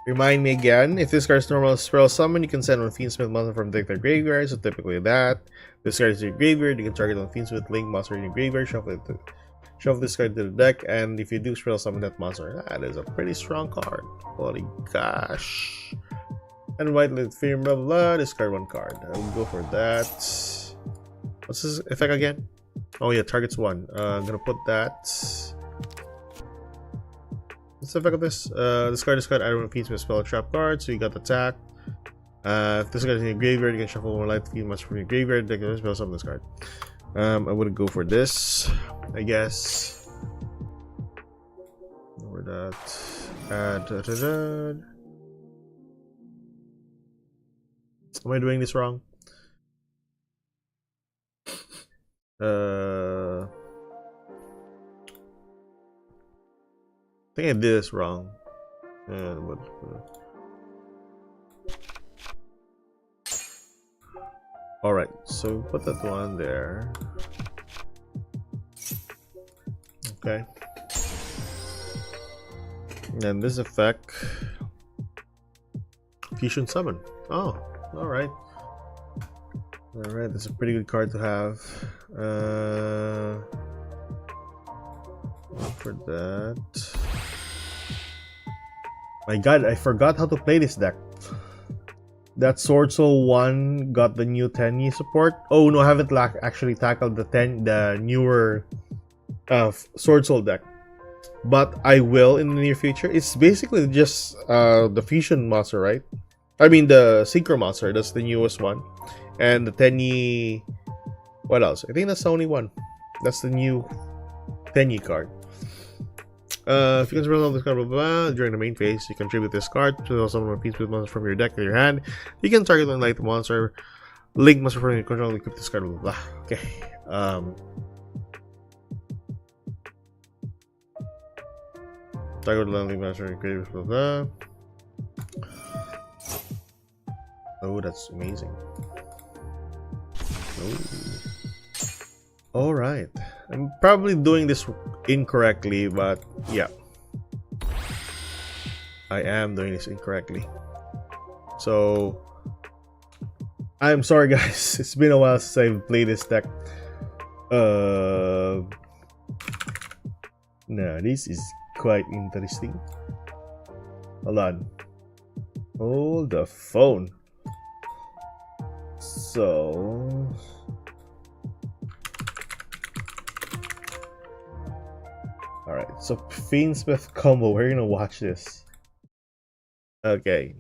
remind me again, if this card's normal spell summon, you can send one FIENDSMITH monster from their graveyard, so typically that. This card is your graveyard, you can target one FIENDSMITH Link monster in your graveyard, shuffle this card to the deck, and if you do spell summon that monster, that is a pretty strong card. Holy gosh. And white lit fear, blah blah blah, discard one card. I will go for that. What's this effect again? Oh yeah, targets one. I'm gonna put that. What's the effect of this? Discard I don't repeat with spell trap card, so you got attack. If this card is in your graveyard, you can shuffle one light field monster from your graveyard, then you can spell summon this card. I wouldn't go for this, I guess. Over that. Am I doing this wrong? I think I did this wrong. Alright, so put that one there. Okay. And this effect, Fusion Summon. Oh, alright. Alright, that's a pretty good card to have. For that. My god, I forgot how to play this deck. That Sword Soul 1 got the new Tenyi support. Oh no, I haven't actually tackled the newer Sword Soul deck. But I will in the near future. It's basically just the Fusion monster, right? I mean the Synchro monster, that's the newest one. And the Tenyi... What else? I think that's the only one. That's the new Tenyi card. If you can spell this card, blah, blah, blah, during the main phase, you contribute this card to summon a piece with monster from your deck to your hand. You can target one like the monster, link monster from your control, and equip this card, blah, blah, blah. Okay. Target one link monster, and blah, blah. Oh, that's amazing. Oh. Alright. I'm probably doing this incorrectly, but yeah. I am doing this incorrectly. So, I'm sorry guys. It's been a while since I've played this deck. No, this is quite interesting. Hold on. Hold the phone. So... Alright, so FIENDSMITH combo, we're gonna watch this. Okay.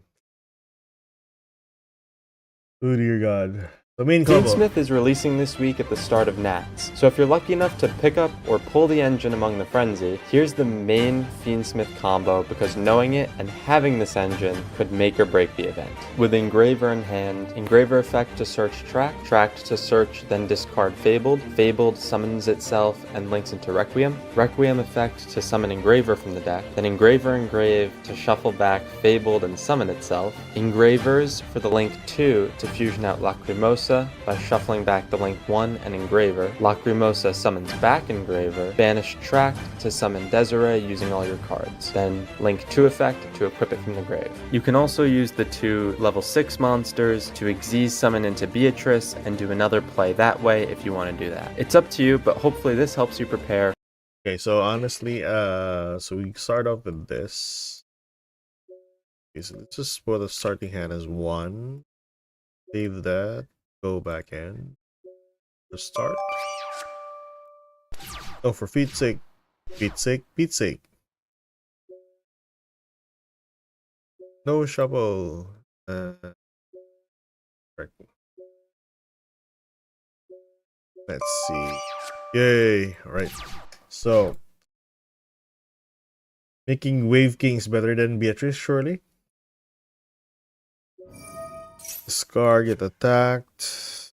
Oh dear god. The main combo. FIENDSMITH is releasing this week at the start of Nats, so if you're lucky enough to pick up or pull the engine among the frenzy, here's the main FIENDSMITH combo, because knowing it and having this engine could make or break the event. With Engraver in hand, Engraver effect to search Tracked, Tracked to search then discard Fabled, Fabled summons itself and links into Requiem, Requiem effect to summon Engraver from the deck, then Engraver Engrave to shuffle back Fabled and summon itself, Engravers for the link 2 to fusion out Lacrimosa by shuffling back the link 1 and Engraver. Lacrimosa summons back Engraver. Banish Tracked to summon Desiree using all your cards. Then link 2 effect to equip it from the grave. You can also use the 2 level 6 monsters to Xyz summon into Beatrice and do another play that way if you want to do that. It's up to you, but hopefully this helps you prepare. Okay, so honestly, so we start off with this. Okay, so let's just put the starting hand as 1. Save that. Go back in. Just start. Oh, for Pete's sake. Pete's sake. Pete's sake. No shuffle. Let's see. Yay. Alright. So. Making Wave Kings better than Beatrice, surely? Scar get attacked.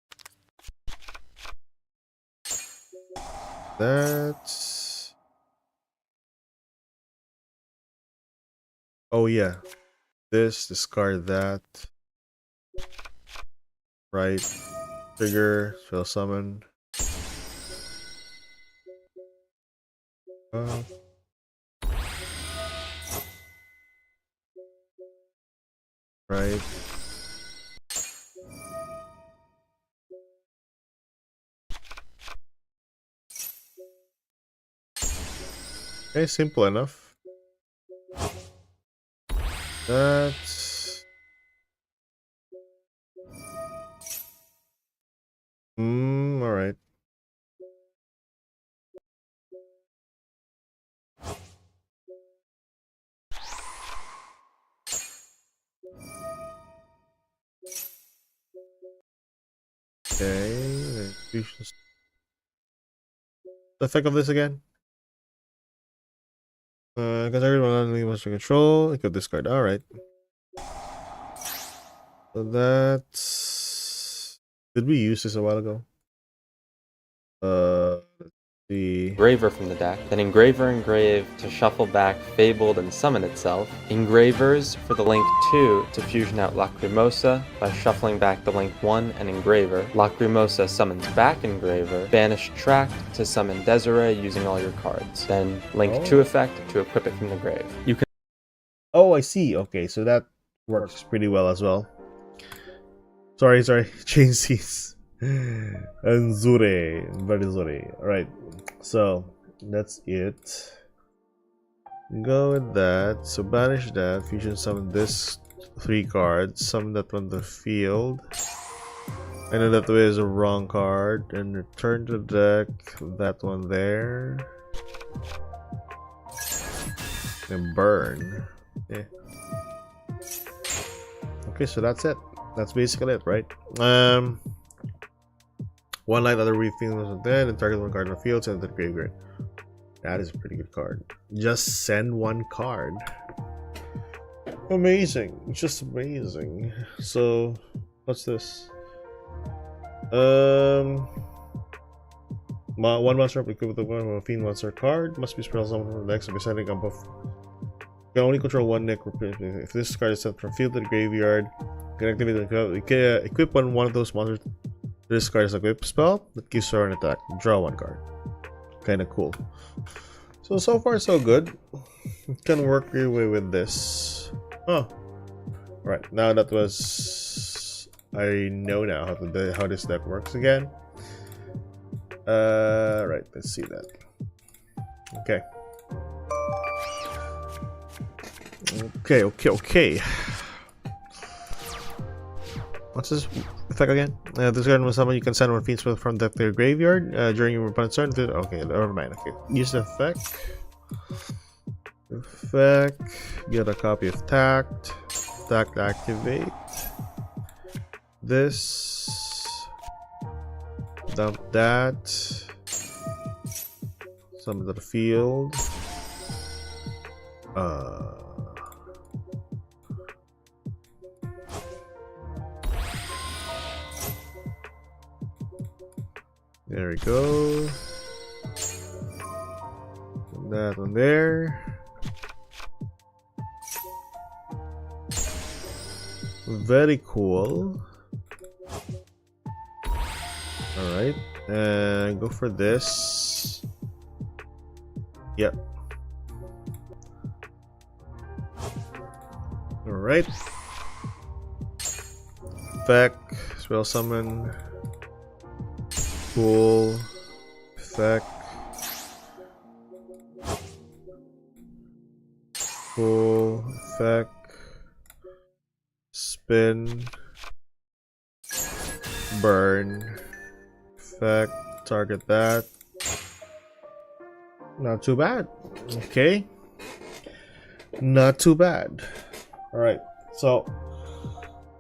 That's... Oh yeah. this, discard that. Right. Trigger, spell summon. Right. Okay, simple enough. That's all right. Okay, the effect of this again. Because everyone wants to control, it could discard. Alright. So that's. Did we use this a while ago? Let's see. Engraver from the deck, then Engraver Engrave to shuffle back Fabled and summon itself, Engravers for the link 2 to fusion out Lacrimosa by shuffling back the link 1 and Engraver, Lacrimosa summons back Engraver, Banish Tract to summon Desiree using all your cards, then link 2 effect to equip it from the grave. You can. Oh, I see. Okay, so that works pretty well as well. Sorry. Change seas. And Zure. Very Zure. Alright. So that's it. Go with that. So banish that. Fusion summon this 3 cards. Summon that on the field. I know that way is a wrong card. And return to the deck that one there. And burn. Yeah. Okay, so that's it. That's basically it, right? One light, other refill was dead, and target one card on the field, send it to the graveyard. That is a pretty good card. Just send one card. Amazing. Just amazing. So, what's this? One monster equipped with a fiend monster card must be spelled summoned from the deck, so by sending up of. You can only control one deck. If this card is sent from field to the graveyard, you can activate the equip one of those monsters. This card is a equip spell that gives her an attack. Draw one card. Kinda cool. So far so good. Can work your way with this. Oh. Right, now that was... I know now how this deck works again. Right, let's see that. Okay. Okay. What's this effect again? This card was summon. You can send one FIENDSMITH from deck to your graveyard during your opponent's turn. Okay, never mind. Okay, use the effect. Get a copy of Tact. Tact activate. This. Dump that. Summon to the field. There we go. Put that one there. Very cool. Alright. And go for this. Yep. Alright. Effect. Spell summon. Cool. Effect. Cool. Effect. Spin. Burn. Effect. Target that. Not too bad. Okay. Not too bad. Alright. So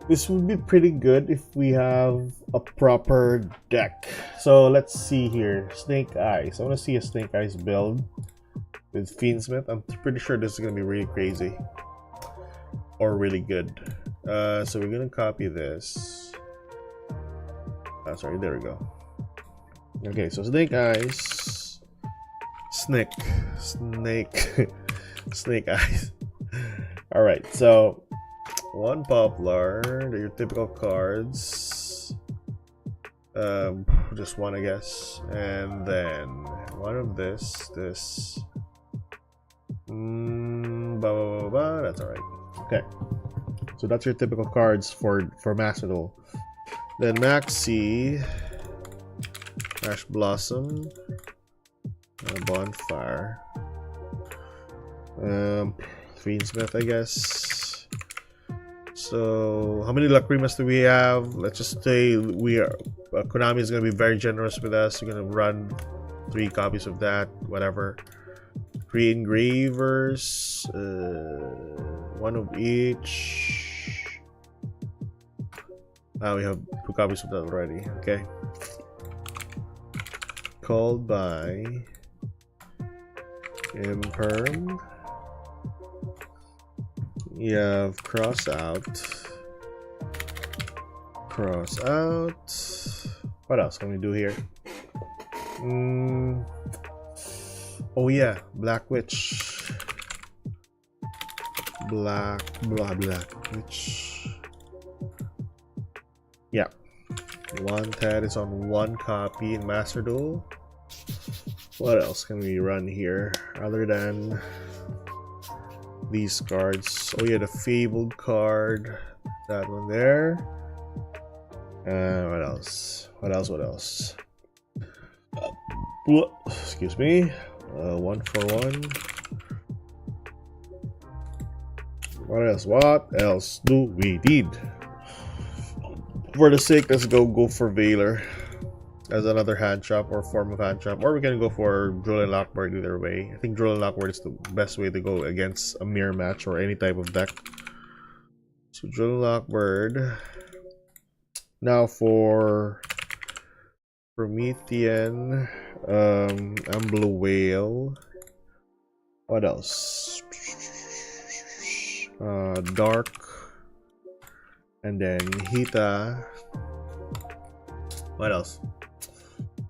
this would be pretty good if we have a proper deck. So let's see here. Snake Eyes. I want to see a Snake Eyes build with FIENDSMITH. I'm pretty sure this is going to be really crazy. Or really good. So we're going to copy this. Sorry, there we go. Okay, so Snake Eyes. Snake Eyes. Alright, so one poplar. They're your typical cards. Just one, I guess, and then one of this. That's all right. Okay, so that's your typical cards for Master Duel. Then Maxi, Ash Blossom, Bonfire, FIENDSMITH, I guess. So how many Lacrimas do we have? Let's just say we are Konami is gonna be very generous with us. We're gonna run 3 copies of that, whatever. 3 engravers, 1 of each. We have 2 copies of that already. Okay. Called by Imperm. You have cross out. What else can we do here? Oh yeah, Black Witch. Black Witch. Yeah. One Ted is on 1 copy in Master Duel. What else can we run here other than these cards? Oh yeah, the Fabled card. That one there. What else? Excuse me. 1 for 1. What else do we need? For the sake, let's go for Valor as another hand trap or form of hand trap, or we can go for Drill and Lockbird. Either way, I think Drill and Lockbird is the best way to go against a mirror match or any type of deck. So Drill and Lockbird. Now for Promethean, Blue Whale. What else? Dark, and then Hita. What else?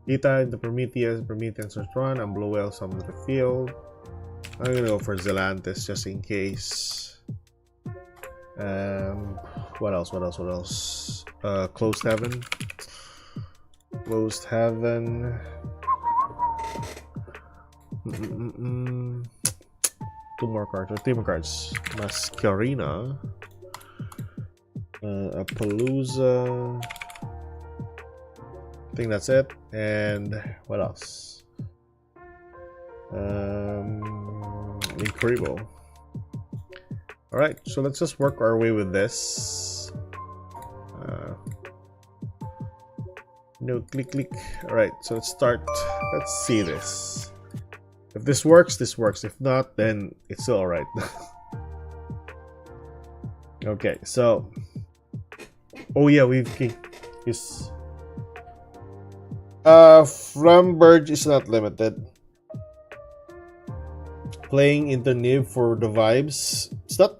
Hita into Promethean search run, and Blue Whale summon the field. I'm gonna go for Zelantis just in case. What else? Closed Heaven. 2 more cards, or 3 more cards. Masquerina, Appaloosa. I think that's it. And what else? Incredible. Alright, so let's just work our way with this. No, click. Alright, so let's start. Let's see this. If this works, this works. If not, then it's still alright. Okay, so. Oh yeah, this. Flamberge is not limited. Playing into Nib for the vibes. It's not.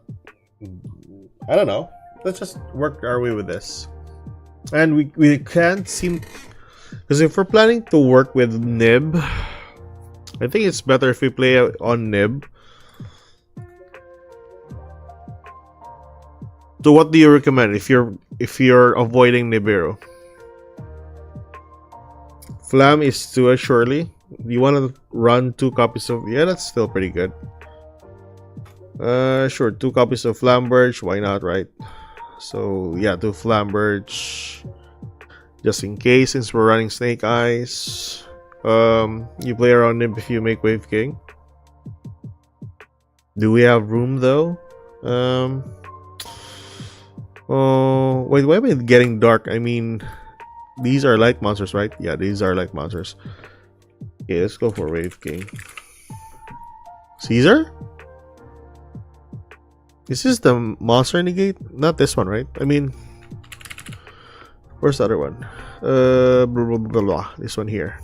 I don't know. Let's just work our way with this. And we can't seem, because if we're planning to work with Nib, I think it's better if we play on Nib. So what do you recommend if you're avoiding Nibiru? Flam is too surely. You want to run 2 copies of, yeah, that's still pretty good. Sure, 2 copies of Flamberge, why not, right? So yeah, 2 Flamberge just in case, since we're running Snake Eyes. You play around him if you make Wave King. Do we have room though? Oh wait, why am I getting dark? I mean, these are light monsters, right? Yeah, these are light monsters. Okay, let's go for Wave King. Caesar? This is the monster in the gate? Not this one, right? I mean, where's the other one? This one here.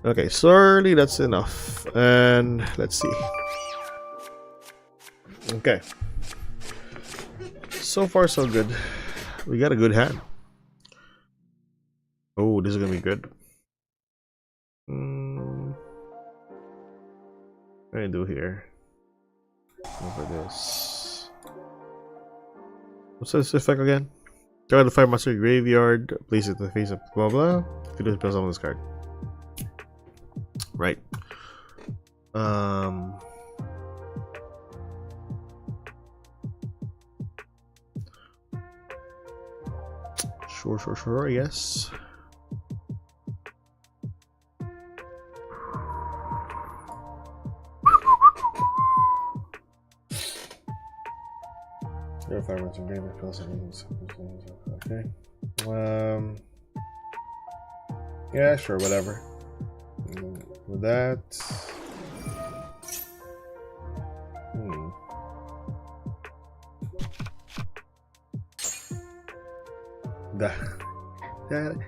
Okay, surely that's enough. And let's see. Okay. So far, so good. We got a good hand. Oh, this is gonna be good. What do I do here? Go for this. What's this effect again? Go to the Fire Master graveyard, place it in the face of blah blah. If you do spell on this card. Right. Sure, yes. Your Fire Master graveyard, okay. Yeah, sure, whatever. With that.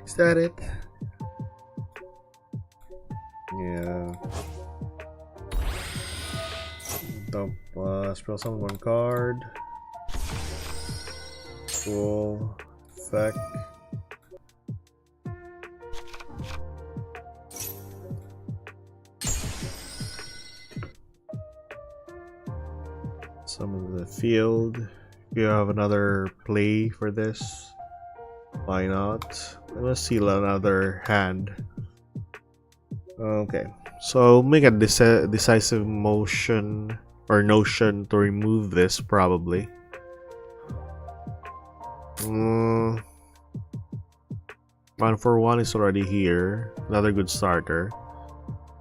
Is that it? Yeah. Dump, spell summon one card. Cool. Effect. Summon the field. If you have another play for this, why not? Let's seal another hand. Okay, so make a decisive motion or notion to remove this probably. One for one is already here. Another good starter.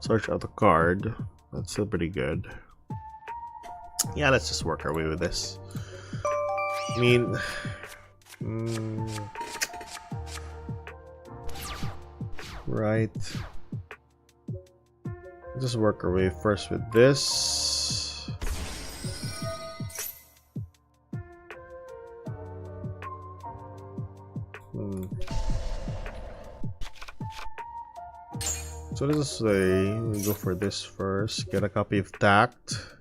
Search out a card. That's still pretty good. Yeah, let's just work our way with this. I mean, right. Just work our way first with this. So let's say we go for this first. Get a copy of Tact.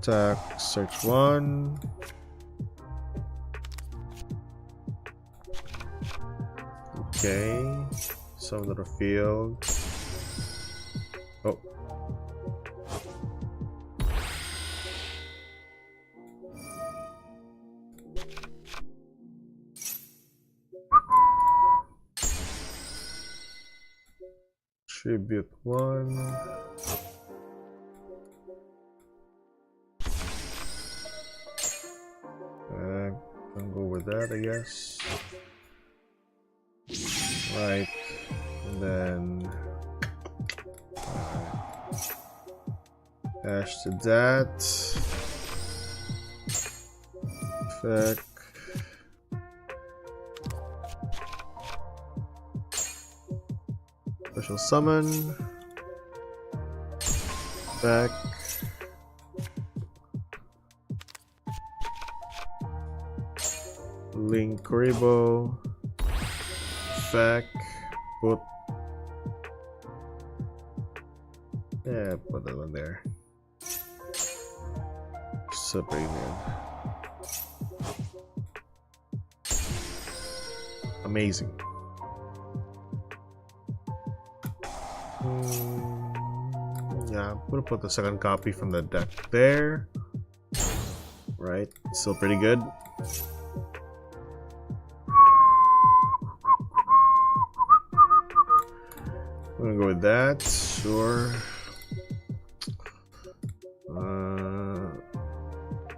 Tact, search one. Okay. Summon to the field. Oh. Tribute one. I'll go with that, I guess. Right. And then dash to that. Effect. Special summon. Back. Link Kuribo. Effect. Put. Yeah, put that one there. So premium. Amazing. Yeah, I'm gonna put the second copy from the deck there. Right, still pretty good. I'm gonna go with that, sure.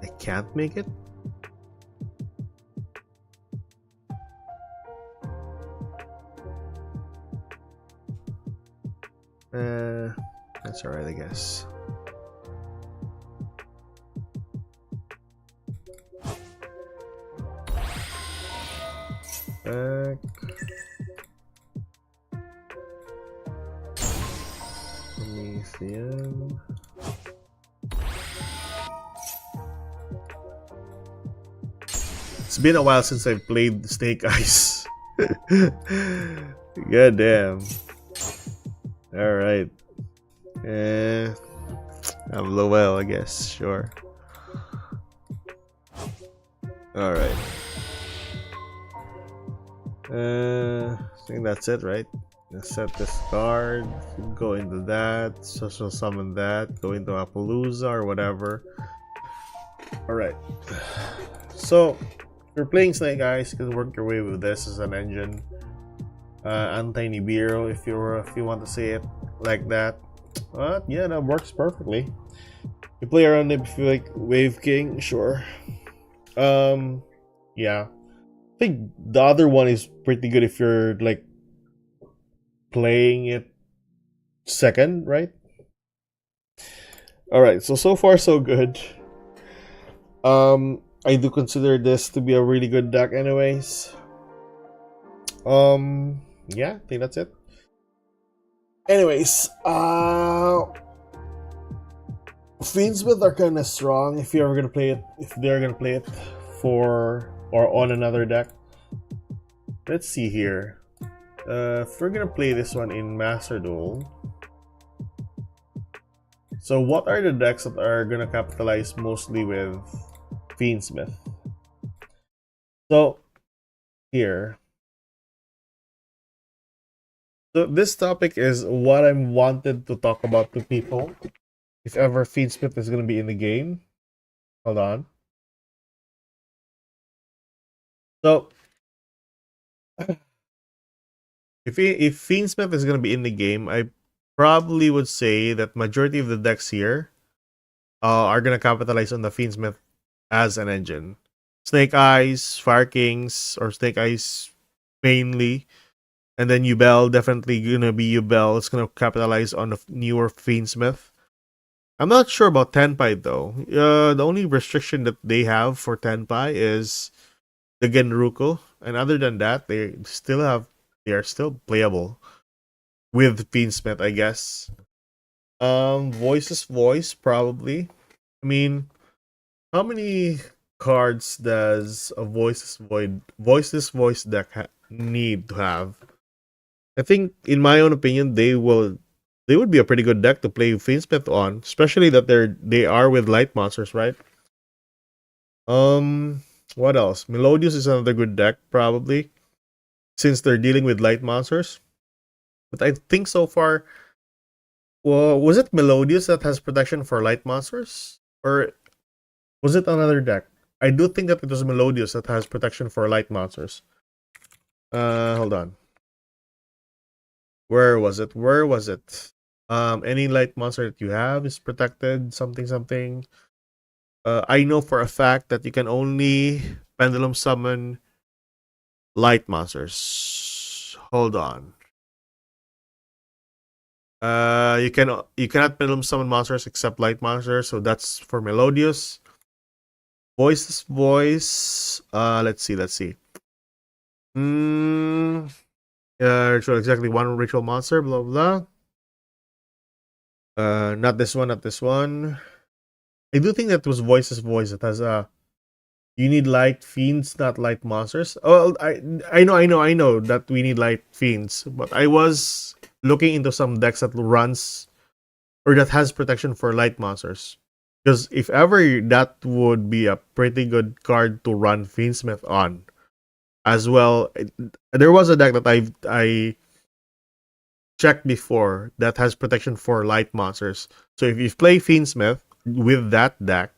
I can't make it. That's alright, I guess. Back. Promethean. It's been a while since I've played Snake Eyes. God damn. Alright. I'm Lowell, I guess. Sure. Alright. I think that's it, right? Set this card, go into that, social summon that, go into Appaloosa or whatever. Alright. So, if you're playing Snake Eyes, you can work your way with this as an engine. Anti-Nibiru, if you want to say it like that. But yeah, that works perfectly. You play around it if you like Wave King, sure. Yeah. I think the other one is pretty good if you're like playing it second, right? Alright, so far so good. I do consider this to be a really good deck anyways. Yeah, I think that's it. Anyways, Fiendsmith are kind of strong if you're ever gonna play it. If they're gonna play it for or on another deck. Let's see here. If we're gonna play this one in Master Duel. So what are the decks that are gonna capitalize mostly with Fiendsmith? So here. So this topic is what I wanted to talk about to people. If ever Fiendsmith is gonna be in the game. Hold on. So if Fiendsmith is gonna be in the game, I probably would say that majority of the decks here are gonna capitalize on the Fiendsmith as an engine. Snake Eyes, Fire Kings, or Snake Eyes mainly. And then Yubel, definitely gonna be Yubel. It's gonna capitalize on the newer Fiendsmith. I'm not sure about Tenpai though. The only restriction that they have for Tenpai is the Genruko. And other than that, they are still playable with Fiendsmith, I guess. Voices Voice, probably. I mean, how many cards does a Voices Voice deck need to have? I think, in my own opinion, they would be a pretty good deck to play Fiendsmith on, especially that they are with light monsters, right? What else? Melodious is another good deck, probably, since they're dealing with light monsters. But I think so far, well, was it Melodious that has protection for light monsters, or was it another deck? I do think that it was Melodious that has protection for light monsters. Hold on. Where was it? Where was it? Any light monster that you have is protected. Something. I know for a fact that you can only pendulum summon light monsters. Hold on. You cannot pendulum summon monsters except light monsters. So that's for Melodious. Voices Voice. Let's see. Ritual exactly one ritual monster. Blah blah. Not this one. I do think that was Voices Voice that has you need light fiends, not light monsters. Oh, I know that we need light fiends, but I was looking into some decks that runs or that has protection for light monsters. Because if ever that would be a pretty good card to run Fiendsmith on. As well, there was a deck that I checked before that has protection for light monsters. So if you play Fiendsmith with that deck,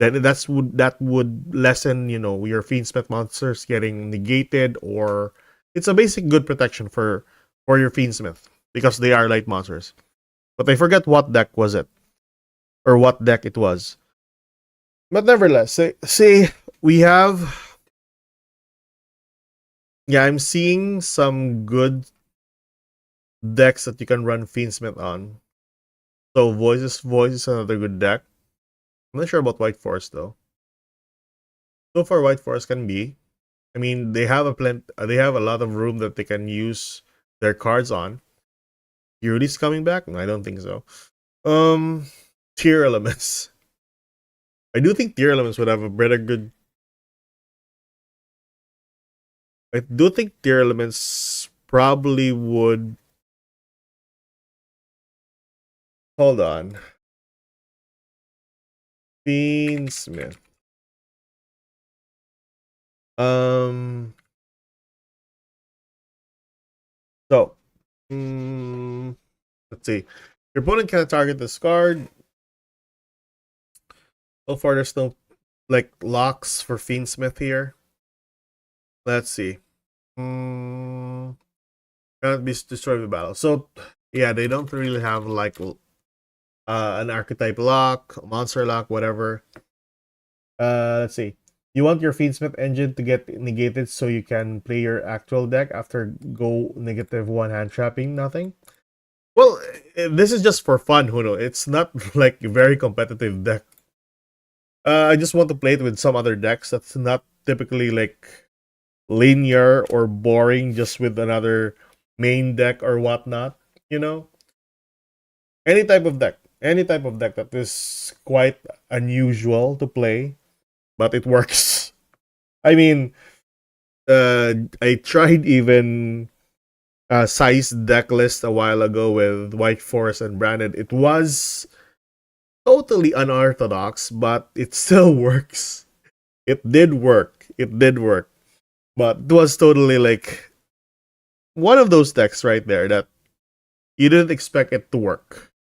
then that would lessen, your Fiendsmith monsters getting negated, or it's a basic good protection for your Fiendsmith because they are light monsters. But I forget what deck was it, or what deck it was. But nevertheless, say we have. Yeah, I'm seeing some good decks that you can run Fiendsmith on. So Voice is another good deck. I'm not sure about White Forest though. So far, White Forest can be. I mean, they have a lot of room that they can use their cards on. Yudi's coming back? No, I don't think so. Tier Elements. I do think Tier Elements would have a better good. I do think Tier Elements probably would. Hold on. Fiendsmith. So, let's see. Your opponent can target this card. So far, there's no like locks for Fiendsmith here. Let's see. Cannot be destroyed with battle. So yeah, they don't really have like an archetype lock, monster lock, whatever. Let's see. You want your Fiendsmith engine to get negated so you can play your actual deck after go -1 hand trapping nothing. Well, this is just for fun, Huno. It's not like a very competitive deck. I just want to play it with some other decks that's not typically like linear or boring, just with another main deck or whatnot. You know, any type of deck, that is quite unusual to play, but it works. I mean, I tried even size deck list a while ago with White Forest and Branded. It was totally unorthodox, but it still works. It did work. But it was totally like one of those decks right there that you didn't expect it to work.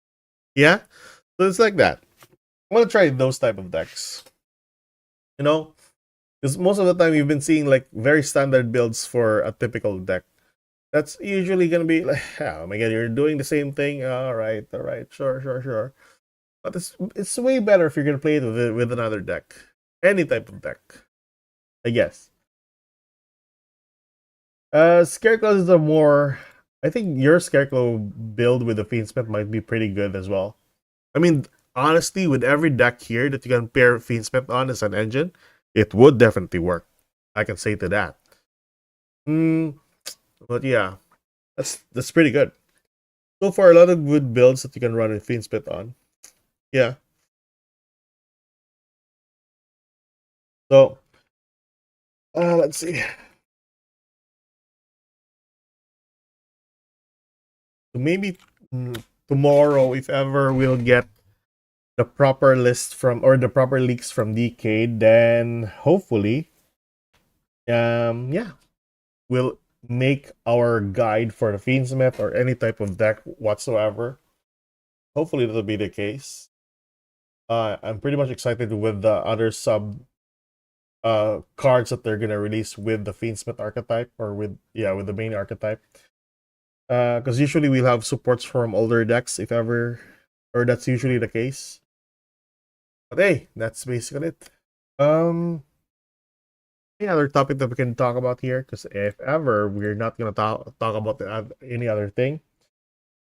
Yeah? So it's like that. I'm gonna try those type of decks. You know? Because most of the time you've been seeing like very standard builds for a typical deck. That's usually gonna be like, oh my god, you're doing the same thing. Alright, sure. But it's way better if you're gonna play it with another deck. Any type of deck. I guess. Scarecrows is a more... I think your Scarecrow build with the Fiendsmith might be pretty good as well. I mean, honestly, with every deck here that you can pair Fiendsmith on as an engine, it would definitely work. I can say to that. But yeah, that's pretty good. So far, a lot of good builds that you can run with Fiendsmith on. Yeah. So, let's see. So maybe tomorrow, if ever we'll get the proper list from, or the proper leaks from Decade, then hopefully, yeah, we'll make our guide for the Fiendsmith or any type of deck whatsoever. Hopefully that'll be the case. I'm pretty much excited with the other sub cards that they're gonna release with the Fiendsmith archetype, or with the main archetype. Because usually we'll have supports from older decks, if ever, or that's usually the case. But hey, that's basically it. Any other topic that we can talk about here? Because if ever we're not gonna talk about any other thing,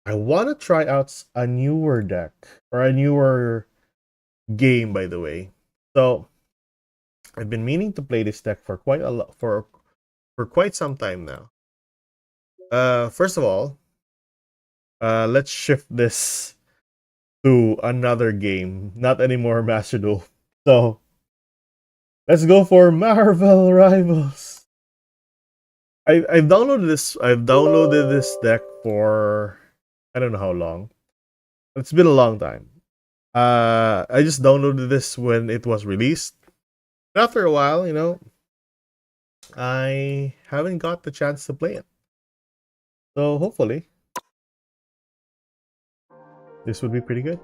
I want to try out a newer deck, or a newer game, by the way. So I've been meaning to play this deck for quite quite some time now. First of all, let's shift this to another game, not anymore Master Duel. So let's go for Marvel Rivals. I've downloaded this. I've downloaded this deck for I don't know how long. It's been a long time. I just downloaded this when it was released. After a while, I haven't got the chance to play it. So hopefully, this would be pretty good.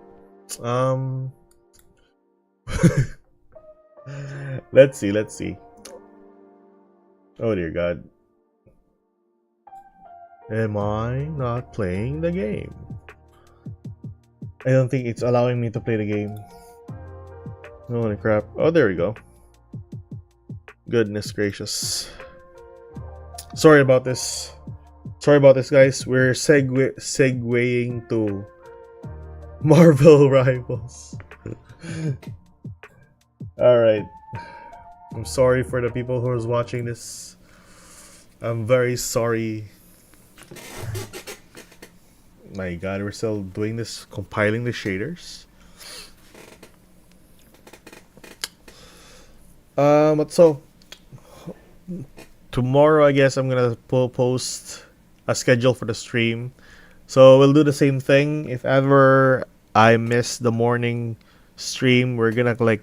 Let's see. Oh dear God. Am I not playing the game? I don't think it's allowing me to play the game. Holy crap. Oh, there we go. Goodness gracious. Sorry about this. Guys. We're segueing to Marvel Rivals. Alright. I'm sorry for the people who is watching this. I'm very sorry. My god, we're still doing this, compiling the shaders. But so tomorrow, I guess I'm gonna post a schedule for the stream. So we'll do the same thing. If ever I miss the morning stream, we're gonna like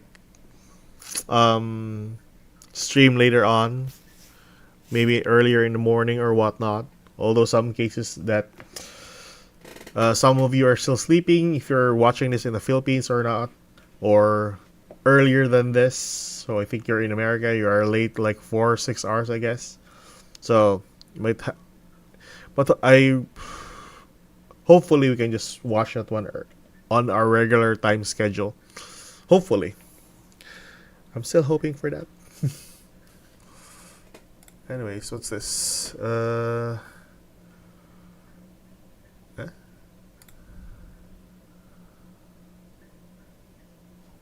stream later on, maybe earlier in the morning or whatnot. Although some cases that some of you are still sleeping, if you're watching this in the Philippines or not, or earlier than this. So I think you're in America. You are late like 4 or 6 hours, I guess. So you might, but I hopefully we can just watch that one on our regular time schedule. Hopefully, I'm still hoping for that. Anyways, what's this? Huh?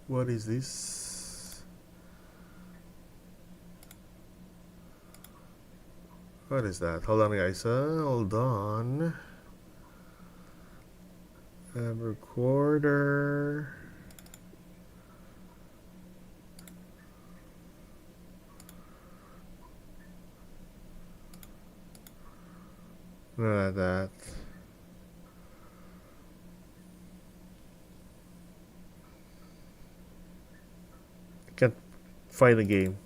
What is this? What is that? Hold on, guys. Hold on. Recorder. None of that. Can't find the game.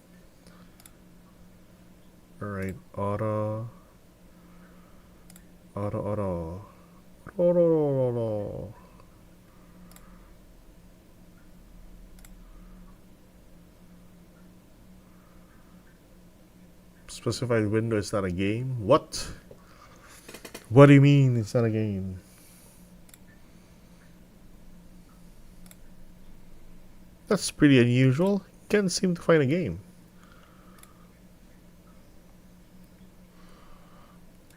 Alright, auto. Specified window is not a game? What? What do you mean it's not a game? That's pretty unusual. Can't seem to find a game.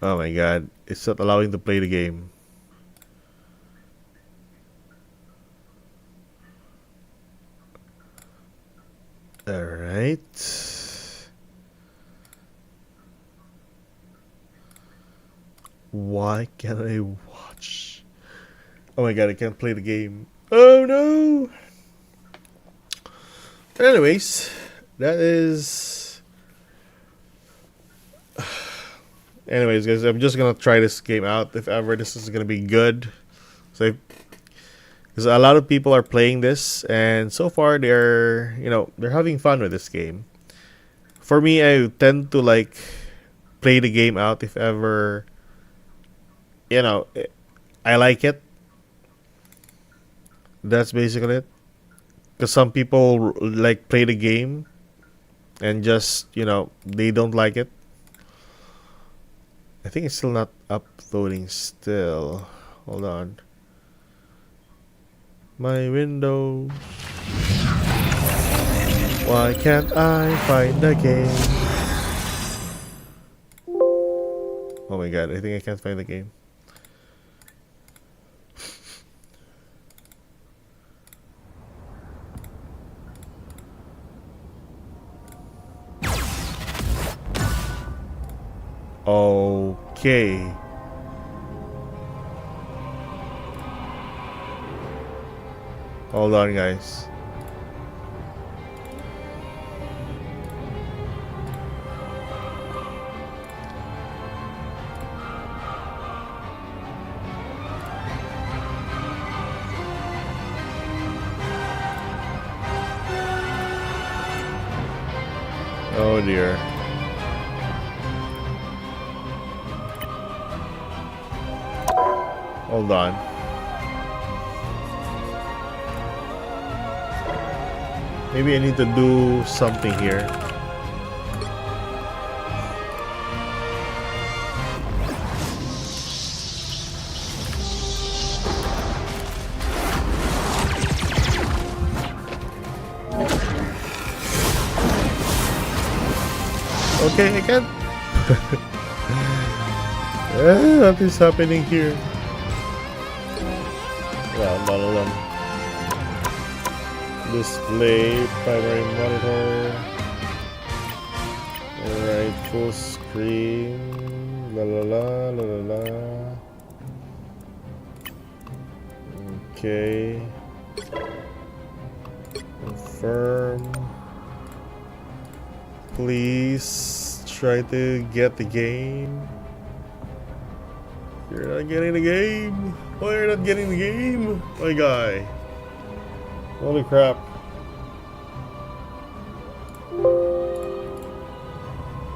Oh my god, it's not allowing to play the game. Alright. Why can't I watch? Oh my god, I can't play the game. Oh no! Anyways, that is... Anyways, guys, I'm just gonna try this game out if ever this is gonna be good. So, because a lot of people are playing this, and so far they're, they're having fun with this game. For me, I tend to like play the game out if ever, I like it. That's basically it. Because some people like play the game and just, they don't like it. I think it's still not uploading still. Hold on. My window. Why can't I find the game? Oh my god, I think I can't find the game. Okay. Hold on, guys. Oh dear. Hold on. Maybe I need to do something here. Okay, I can't. What is happening here? Well, hold on. Display, primary monitor. Alright, full screen. La la la la la la. Okay. Confirm. Please try to get the game. You're not getting the game. Why are you not getting the game? My guy. Holy crap.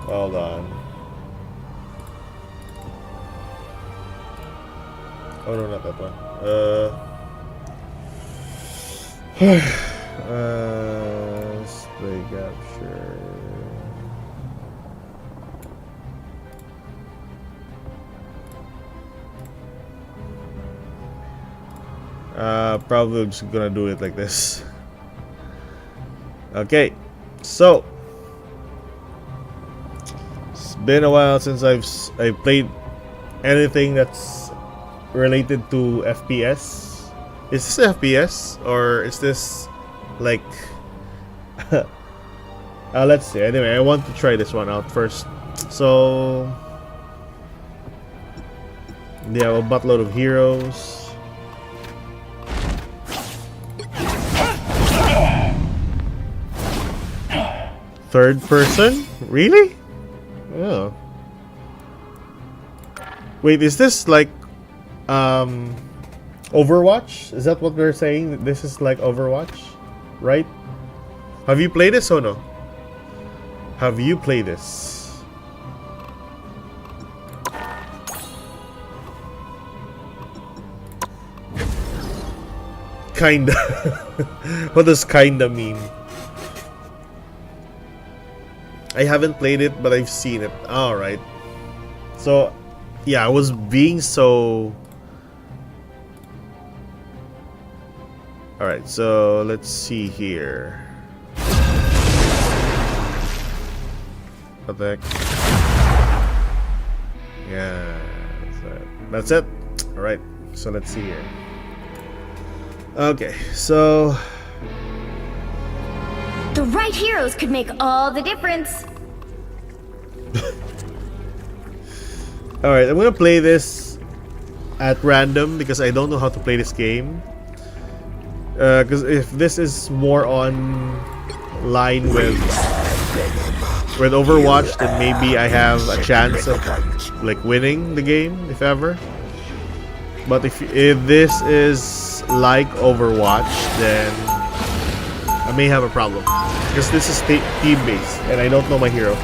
Hold on. Oh no, not that one. Stay capture. Probably I'm just gonna do it like this. Okay, so it's been a while since I've played anything that's related to FPS. Is this FPS or is this like? Let's see. Anyway, I want to try this one out first. So they have a buttload of heroes. Third person? Really? Oh. Wait, is this like Overwatch? Is that what we're saying? This is like Overwatch, right? Have you played this or no? Have you played this? Kinda. What does kinda mean? I haven't played it, but I've seen it. Alright. So, yeah, I was being so... Alright, so let's see here. What the heck? Yeah, that's it. Alright, so let's see here. Okay, so... The right heroes could make all the difference. Alright, I'm gonna play this at random because I don't know how to play this game. Because if this is more on line with Overwatch, then maybe I have a chance of like winning the game, if ever. But if this is like Overwatch, then I may have a problem. Because this is team-based, and I don't know my hero.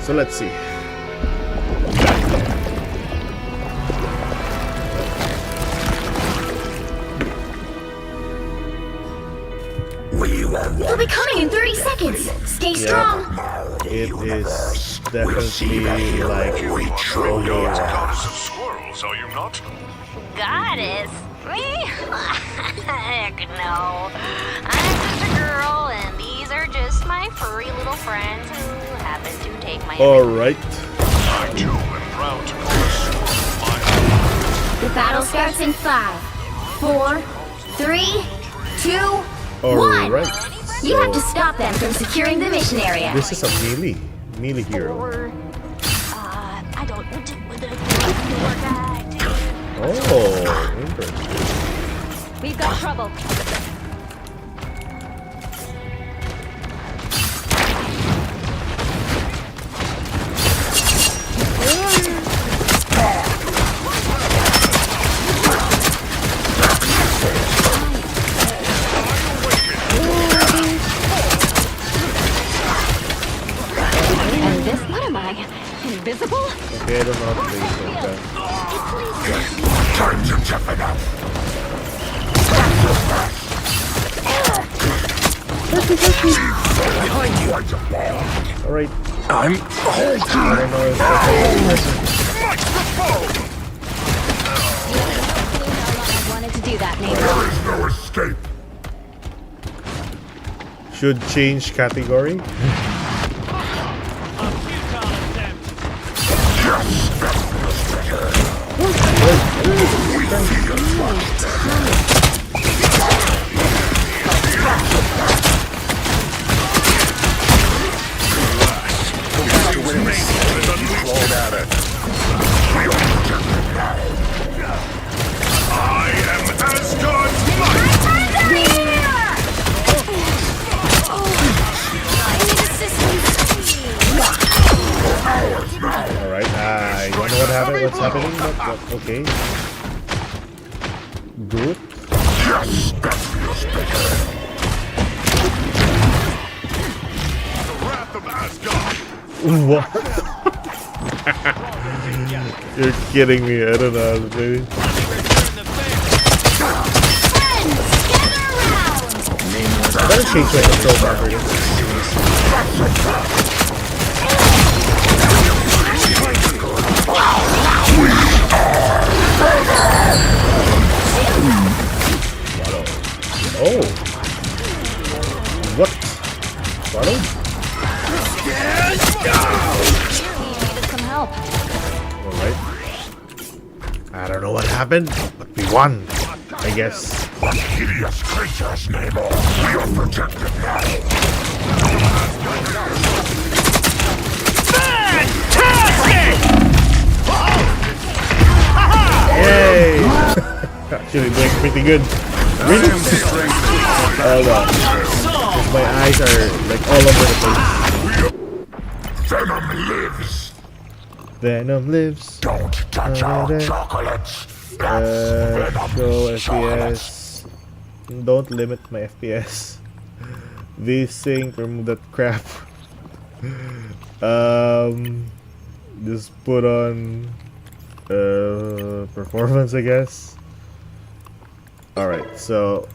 So let's see. They'll be coming in 30 seconds. Stay strong. It is definitely like Goddess of squirrels, are you not? Goddess? Me? Heck no. I'm just a girl, and these are just my furry little friends who happen to take my... Alright. I too am proud to call a squirrel my own. The battle starts in 5, 4, 3, 2, 1. Alright. You have to stop them from securing the mission area. This is a melee hero. I don't want to... Oh, interesting. We've got trouble. And this, what am I? Invisible? Okay, I don't know how to play this. Time to toughen up. Alright. I'm I don't know if that's I wanted to do that, maybe. There is no escape. should change category. What's happening? But okay. Good. Yes, that feels better. The wrath of Asgard. What? You're kidding me. I don't know, baby. Friends, gather around! gonna change my control bar for this. Oh. What? Bottle? Needed some help. Alright. I don't know what happened, but we won. I guess. Hideous creatures, neighbor. We are protected now. Yay! Actually doing pretty good. Really? Hold on. My eyes are like all over the place. Venom lives. Venom lives. Don't touch our chocolates. Show FPS. Don't limit my FPS. VSync, remove that crap. Just put on performance, I guess. Alright, so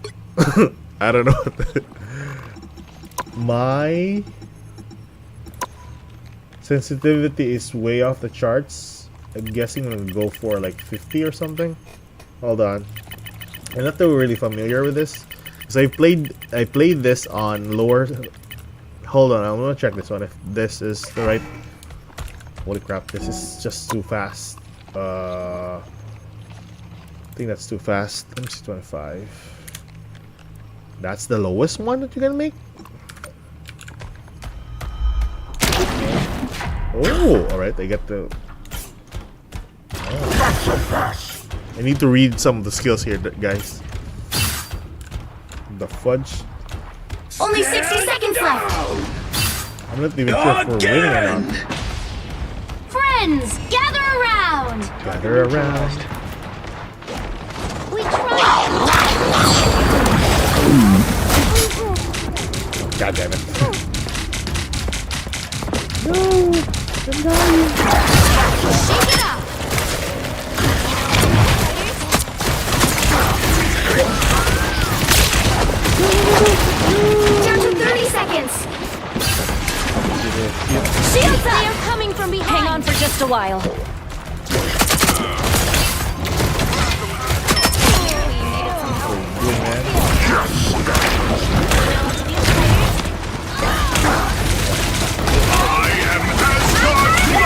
I don't know what my sensitivity is way off the charts. I'm guessing I'm gonna go for like 50 or something. Hold on. I'm not too really familiar with this. So I played this on lower. Hold on, I'm gonna check this one if this is the right. Holy crap, this is just too fast. I think that's too fast. Let me see, 25. That's the lowest one that you're gonna make? Oh, alright, I get the... Oh. I need to read some of the skills here, guys. The fudge. Only 60 seconds left. I'm not even sure if we're winning or not. Friends, gather around. Gather around. We tried. God damn it. No, I'm dying. Shake it up. Down to 30 seconds. Shields up. They are coming from behind. Hang on for just a while.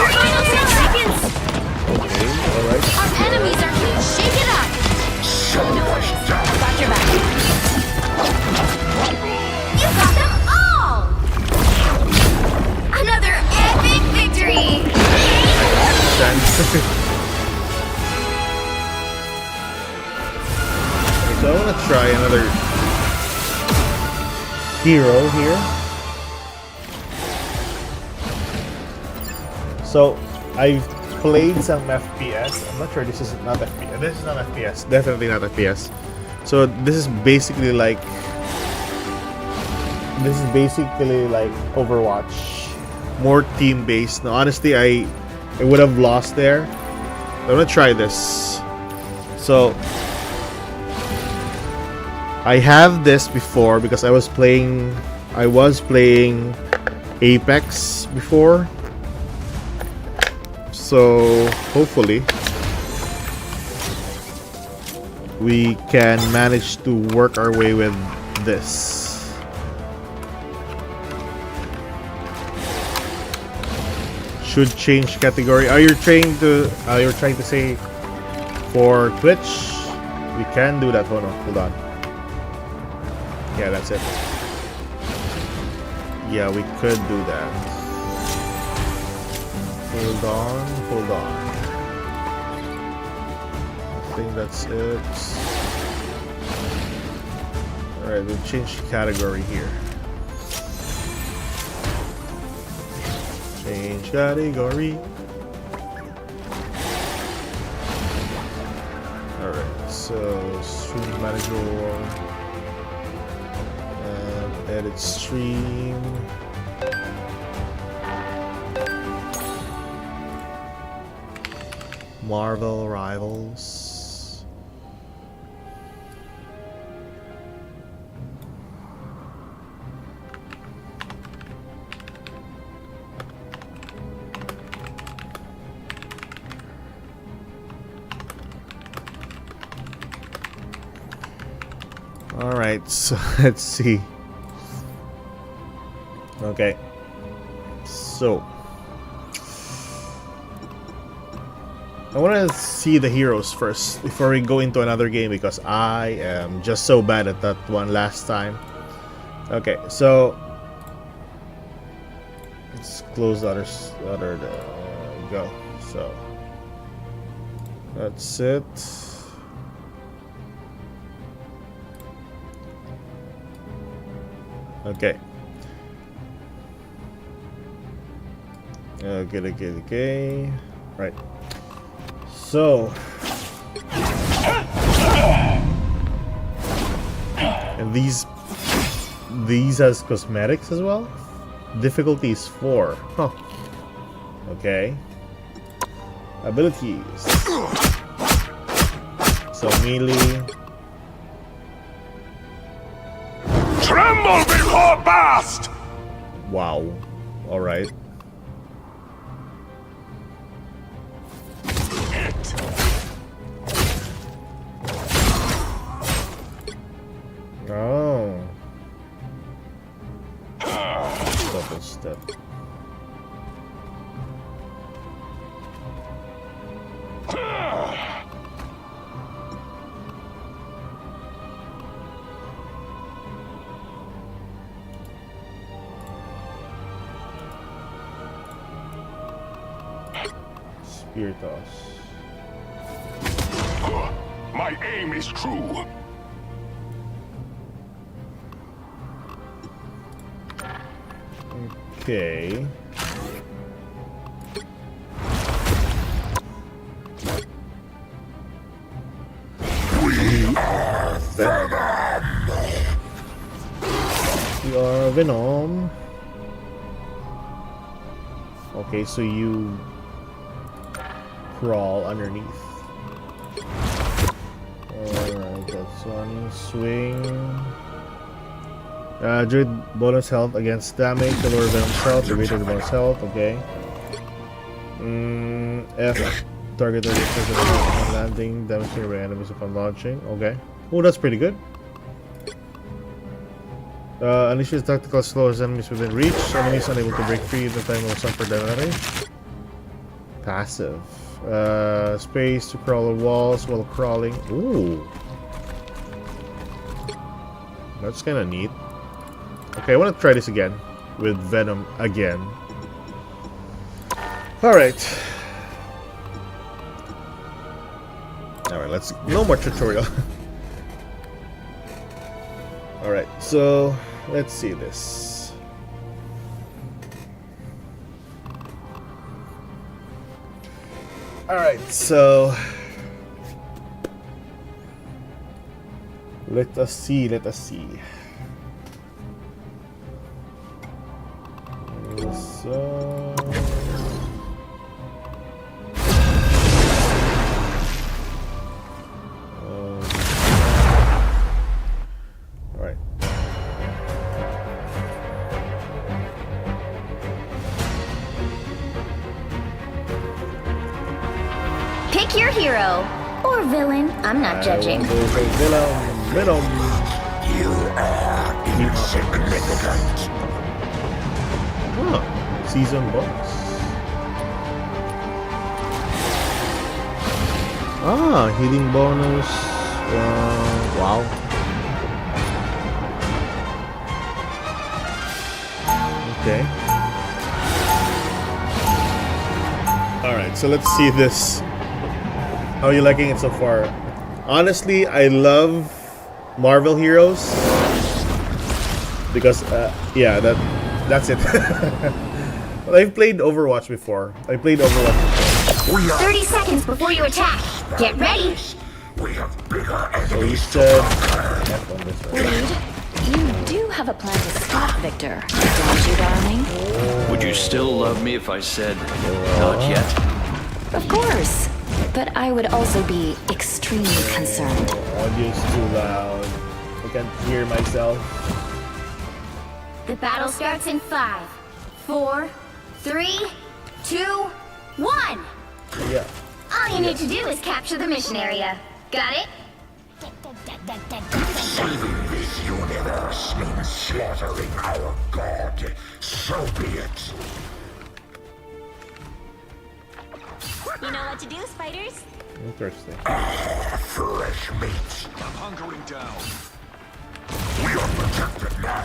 Final 10 seconds. Alright. Our enemies are here. Shake it up. No worries. Got your back. You got them all. Another epic victory. So I want to try another hero here. So I've played some FPS. I'm not sure this is not FPS. This is not FPS. Definitely not FPS. So this is basically like Overwatch, more team based. Now honestly, I would have lost there. I'm gonna try this. So I have this before because I was playing Apex before. So hopefully we can manage to work our way with this. Should change category. Are you trying to say for Twitch? We can do that. Oh no, hold on. Yeah, that's it. Yeah, we could do that. Hold on. I think that's it. Alright, we'll change category here. Change category. Alright, so stream manager and edit stream. Marvel Rivals. Alright, so let's see. Okay. So I want to see the heroes first before we go into another game because I am just so bad at that one last time. Okay, so let's close the other go. So that's it. Okay. Okay. Right. So, and these has cosmetics as well. Difficulty is 4. Huh. Okay. Abilities. So melee. Tremble before Bast! Wow. All right. Oh. Double step. Spear toss. My aim is true. Okay. We are Venom. Okay, so you crawl underneath. Alright, that's one. Swing. Druid bonus health against damage, the lower Venom's health, the greater the bonus health, okay. F, target upon landing, damage to your enemies upon launching, okay. Oh, that's pretty good. Unleashes tactical slows enemies within reach, enemies unable to break free, the time will suffer damage. Passive. Space to crawl on walls while crawling. Ooh. That's kinda neat. Okay, I want to try this again with Venom again. Alright. Alright, let's... No more tutorial. Alright, so... Let's see this. Alright, so... Let us see. So... Alright. Pick your hero or villain. I'm not judging. Venom. You are insignificant. Huh. Season boss. Healing bonus. Wow. Okay. Alright, so let's see this. How are you liking it so far? Honestly, I love Marvel heroes. Because, yeah, that's it. Well, I've played Overwatch before. 30 seconds before you attack. Get ready. We have bigger So you enemies. said F on this one. Reed, you do have a plan to stop Victor, don't you, darling? Would you still love me if I said not yet? Of course. But I would also be extremely concerned. Audio's too loud. I can't hear myself. The battle starts in 5, 4, 3, 2, 1. Yeah. All you need to do is capture the mission area. Got it? Saving slaughtering our god. So be it. You know what to do, spiders? Interesting. Fresh meat. I'm hunkering down. We are protected now.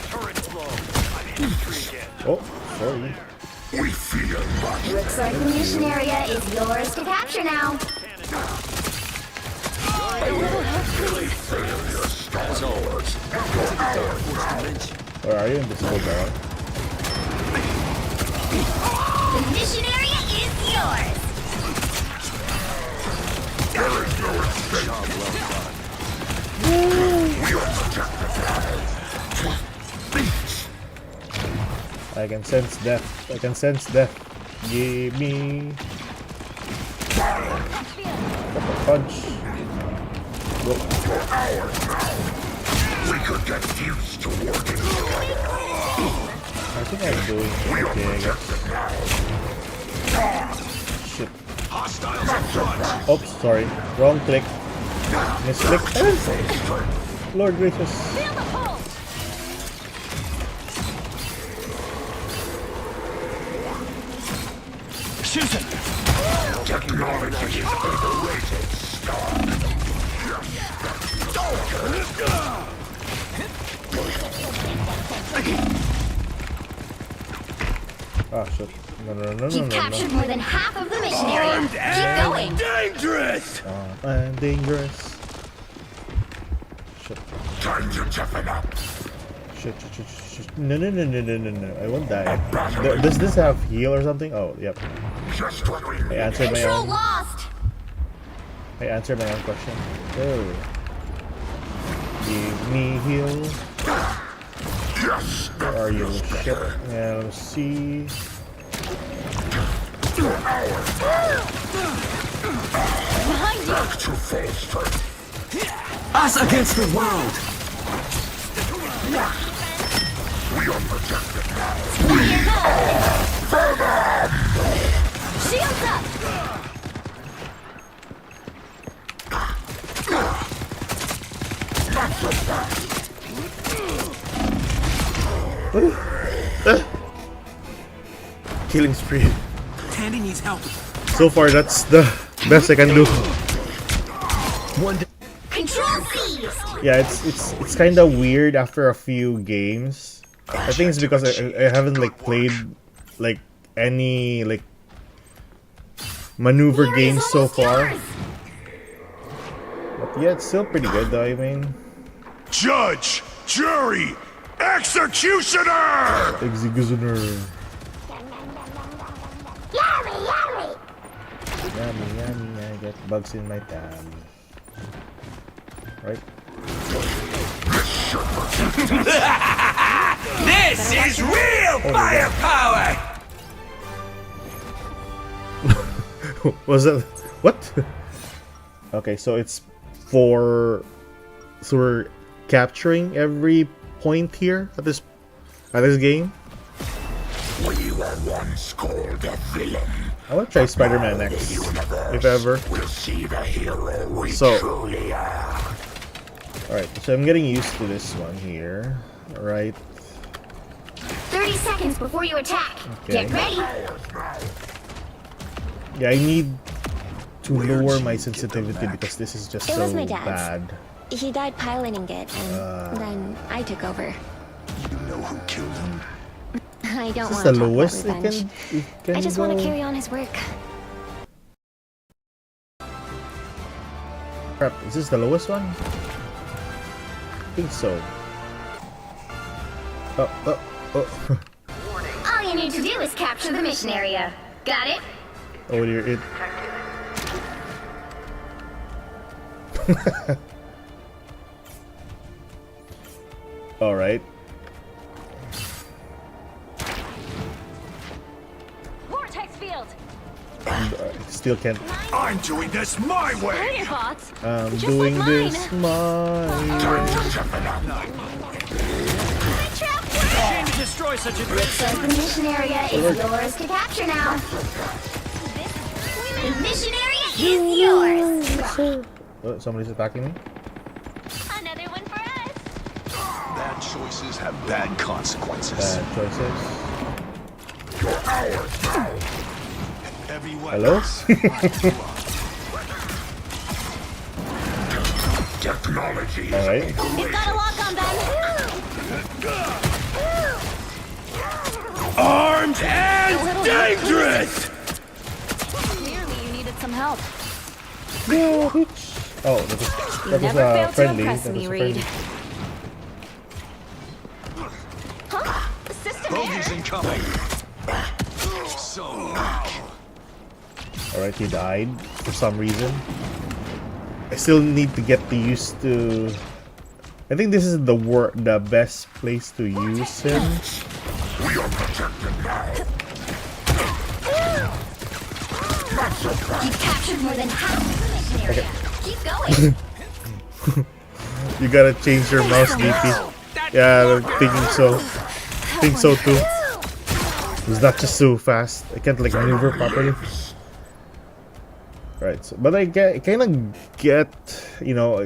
Turret low. I'm infantry again. Oh, sorry. We feel much. Looks like the mission area is yours to capture now. As always. Where are you in this whole barrel? The mission area is yours. Job well done. I can sense death. I can sense death. Give me a punch. Whoa. We could get used to working together. I think I'm doing okay, I guess. Shit. Hostiles in front. Oops, sorry. Wrong click. Misclick. Lord gracious. Feel the pulse! Susan! Technology is overrated, Star. Ah, shit. No. You've captured more than half of the mission area. Keep going. Dangerous! I'm dangerous. Shit. Time to toughen up. Shit. No. I won't die. Does this have heal or something? Oh, yep. Just what we I need. answered my Control own. lost. I answered my own question. Oh. Give me heal. Yes. Where are you? Shit. Yeah, let's see. Behind you. Back to full strength. Us against the world. We are protected now. Shields up. Killing spree. Tandy needs help. So far, that's the best I can do. Control seized. Yeah, it's kind of weird after a few games. I think it's because I haven't like played like any like maneuver games so far. But yeah, it's still pretty good though. I mean, Judge, jury, executioner! executioner. Yummy. Yummy. I get bugs in my tummy. Right? This is real firepower! Was that what? Okay, so it's so we're capturing every point here at this game. We were once called a villain. I want to try Spider-Man next, if ever. We'll see the hero we So- truly are. Alright, so I'm getting used to this one here. Alright. 30 seconds before you attack. Okay. Get ready. Yeah, I need to lower my sensitivity because this is just It so was my dad's. bad. He died piloting it, and then I took over. You know who killed him? I don't Is this want the to talk lowest about it revenge. can I just go? want to carry on his work. Crap, is this the lowest one? I think so. Oh. All you need to do is capture the mission area. Got it? Oh dear, it. Alright. Vortex field! Still can't. I'm doing this my way! Hey, bots! I'm Just doing like this my Time way. to toughen up. Shame to destroy such a great So the mission area is yours to capture now. The mission area is yours. Oh, somebody's attacking me. Another one for us! choices have bad consequences. Bad choices. You're ours now. Heavy Hello? Technology. All right. You've got a lock on them. Armed and dangerous. Clearly, you needed some help. Oh, that was friendly. impress That me, was friendly. Reed. Huh? System Bogeys error. incoming. So Alright, he died for some reason. I still need to get used to. I think this is the best place to use him. we are protected now. You've captured more than half the mission area. Keep going. You gotta change your mouse, DP. Yeah, I'm thinking so. Think so too. It's not just so fast. I can't like maneuver properly. Right, so, but I kind of get, you know,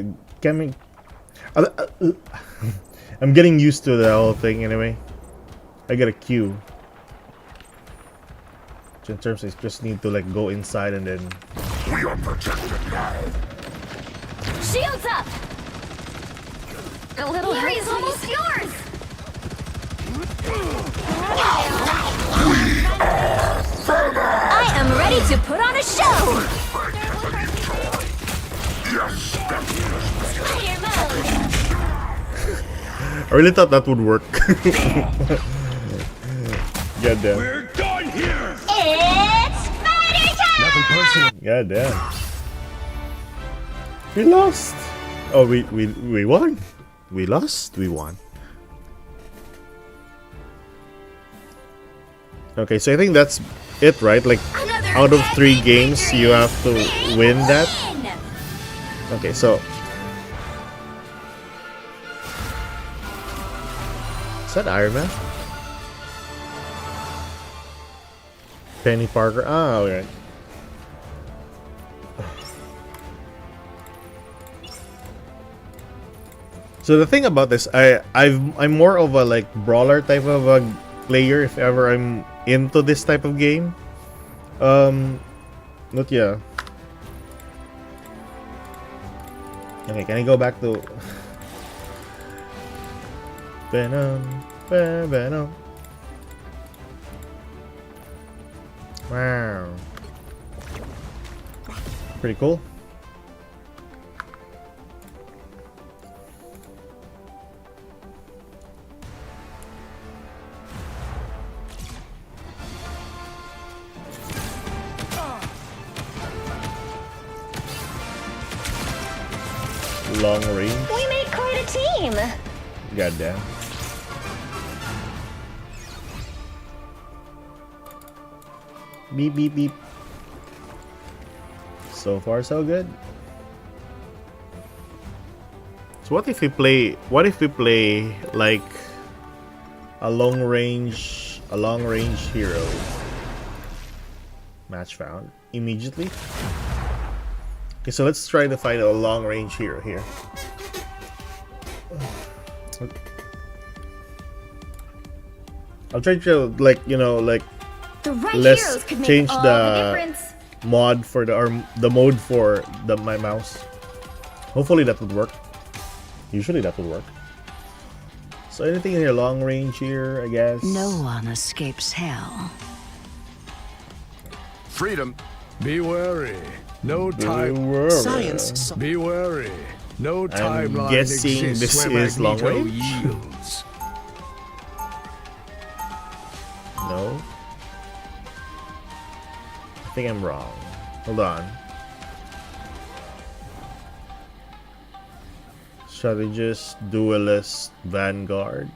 I'm getting used to the whole thing anyway. I got a queue. So in terms, I just need to like go inside and then. We are protected now. Shields up. A little The hurt, area's almost please. yours. I am ready to put on a show. Spider mode. I really thought that would work. God damn. We're done here. It's spider time. Nothing personal. God damn. We lost. Oh, we won. We lost. We won. Okay, so I think that's it, right? Like, out of 3 games, you have to win that. Okay, so is that Iron Man? Penny Parker. Ah, alright. So the thing about this, I'm more of a like brawler type of a player if ever I'm into this type of game. But yeah. Okay, can I go back to Venom? Wow. Pretty cool. Long range. We made quite a team. Goddamn. Beep beep beep. So far so good. So what if we play like a long range hero? Match found immediately. Okay, so let's try to find a long range hero here. I'll try to like, you know, like The right let's heroes could make change all the difference. mod for the mode for my mouse. Hopefully that would work. Usually that would work. So anything in your long range here, I guess. No one escapes hell. Freedom. Be wary. No Be time. wary. Science. Be wary. No timeline guessing exists this where is long Magneto range? yields. No. I think I'm wrong. Hold on. Strategist, duelist, vanguard.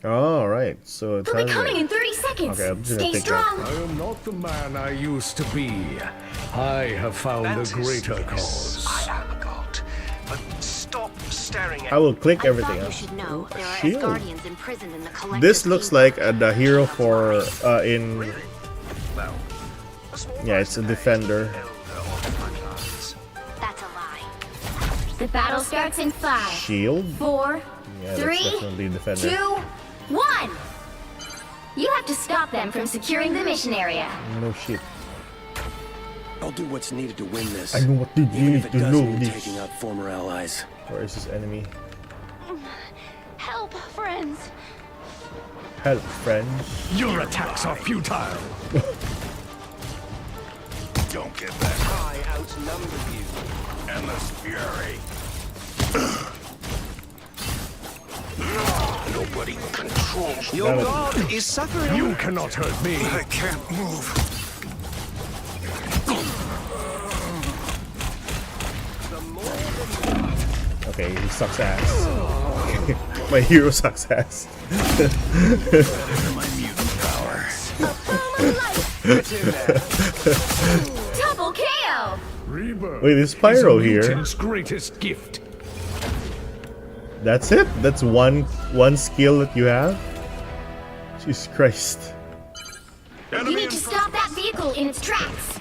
Oh, right. So it He'll be has coming a- in 30 seconds. Okay, I'm just gonna Stay take strong. that. I am not the man I used to be. I have found a greater cause. I am a god. But stop staring at I will click everything You else. should know there are Shield. Asgardians imprisoned in the collective. This looks like the hero for in. well. A small Yeah, it's a defender. That's a lie. The battle starts in 5, Shield. 4, Yeah, that's 3, definitely defender. 2, 1. You have to stop them from securing the mission area. No shit. I'll do what's needed to win this. I know what to do. Even if it does know mean this. taking out former allies. Where is this enemy? Help, friends. Help, friends. Your attacks are futile. Don't get that. I outnumber you. Endless fury. Nobody controls Your Damn it. god is suffering. You cannot hurt me. I can't move. Okay, he sucks ass. My hero sucks ass. My mutant power. Double KO. Rebirth Wait, there's Pyro is a here. mutant's greatest gift. That's it? That's one skill that you have? Jesus Christ. You need to stop that vehicle in its tracks.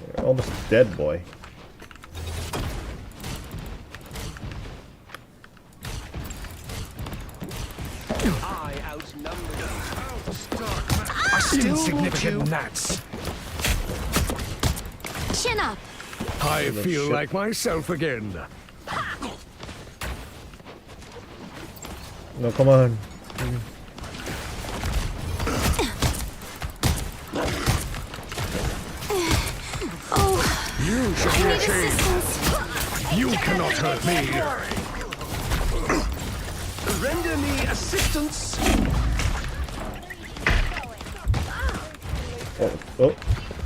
You're almost dead, boy. I outnumber you. I still insignificant gnats. Chin up. I feel like myself again. No, come on. You should be ashamed. You cannot hurt me. Render me assistance. Oh,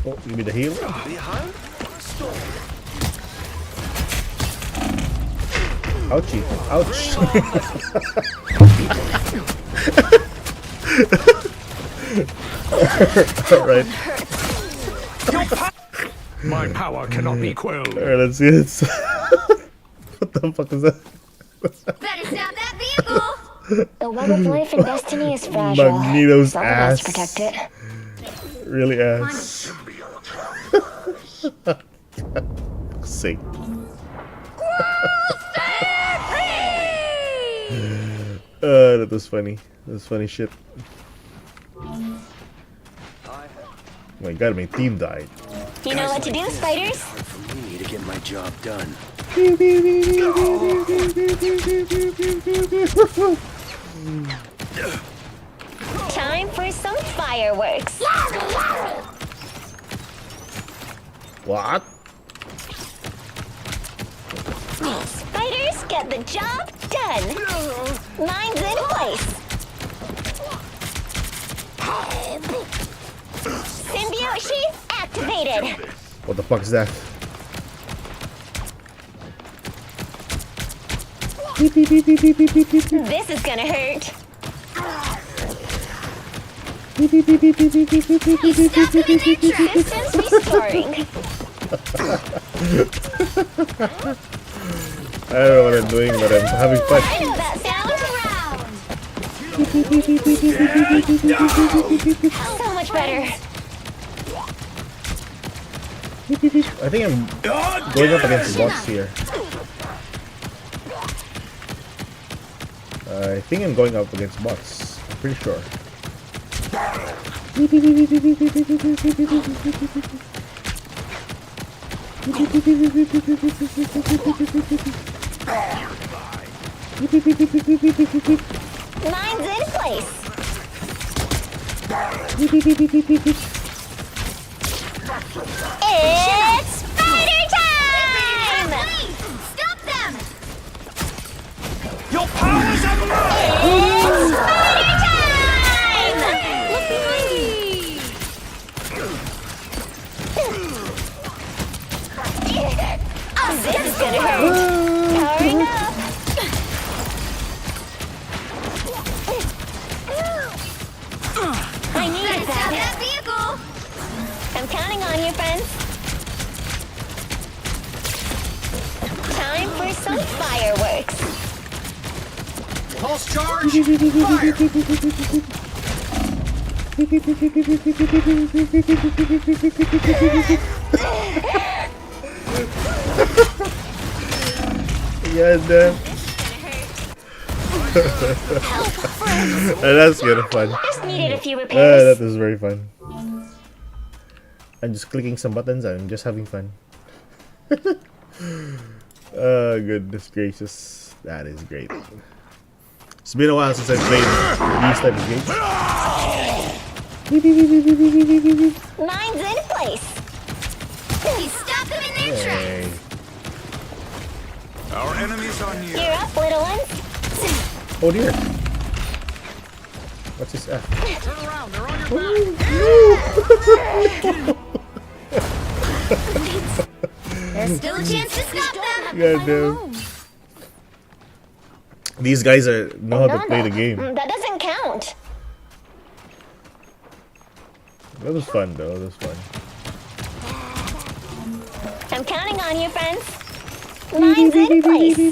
give me the heal. Behind. Ouchie. Ouch. Alright. My power cannot be quelled. Alright, let's see this. What the fuck is that? Better stop that vehicle. The web of life and destiny is fragile. Magneto's Some of us ass. protect it. Really ass. Sake. That was funny. That was funny shit. Oh my god, my team died. You know what to do, spiders? Hard for me to get my job done. Time for some fireworks. What? Spiders get the job done. Mine's in place. Symbiote activated. What the fuck is that? This is gonna hurt. Distance restoring. I don't know what I'm doing, but I'm having fun. I know that sound. So much better. I think I'm going up against bots here. I think I'm going up against bots. I'm pretty sure. Mine's in place. It's spider time! Stop them. Your powers of It's spider time! Look behind you. Oh, this is gonna hurt. Powering up. I needed Stop that. that vehicle. I'm counting on you, friends. Time for some fireworks. pulse charge. Fire. Yeah, damn. That's kind of fun. Just needed a few repairs. That is very fun. I'm just clicking some buttons. I'm just having fun. Oh, goodness gracious. That is great. It's been a while since I played these type of games. Mine's in place. You stop them in their tracks. Our enemies are near. You're up, little ones. Oh dear. What's this F? Turn around, they're on your back. There's still a chance to stop them. God damn. These guys know how to play the game. That doesn't count. That was fun though. That was fun. I'm counting on you, friends. Mine's in place. They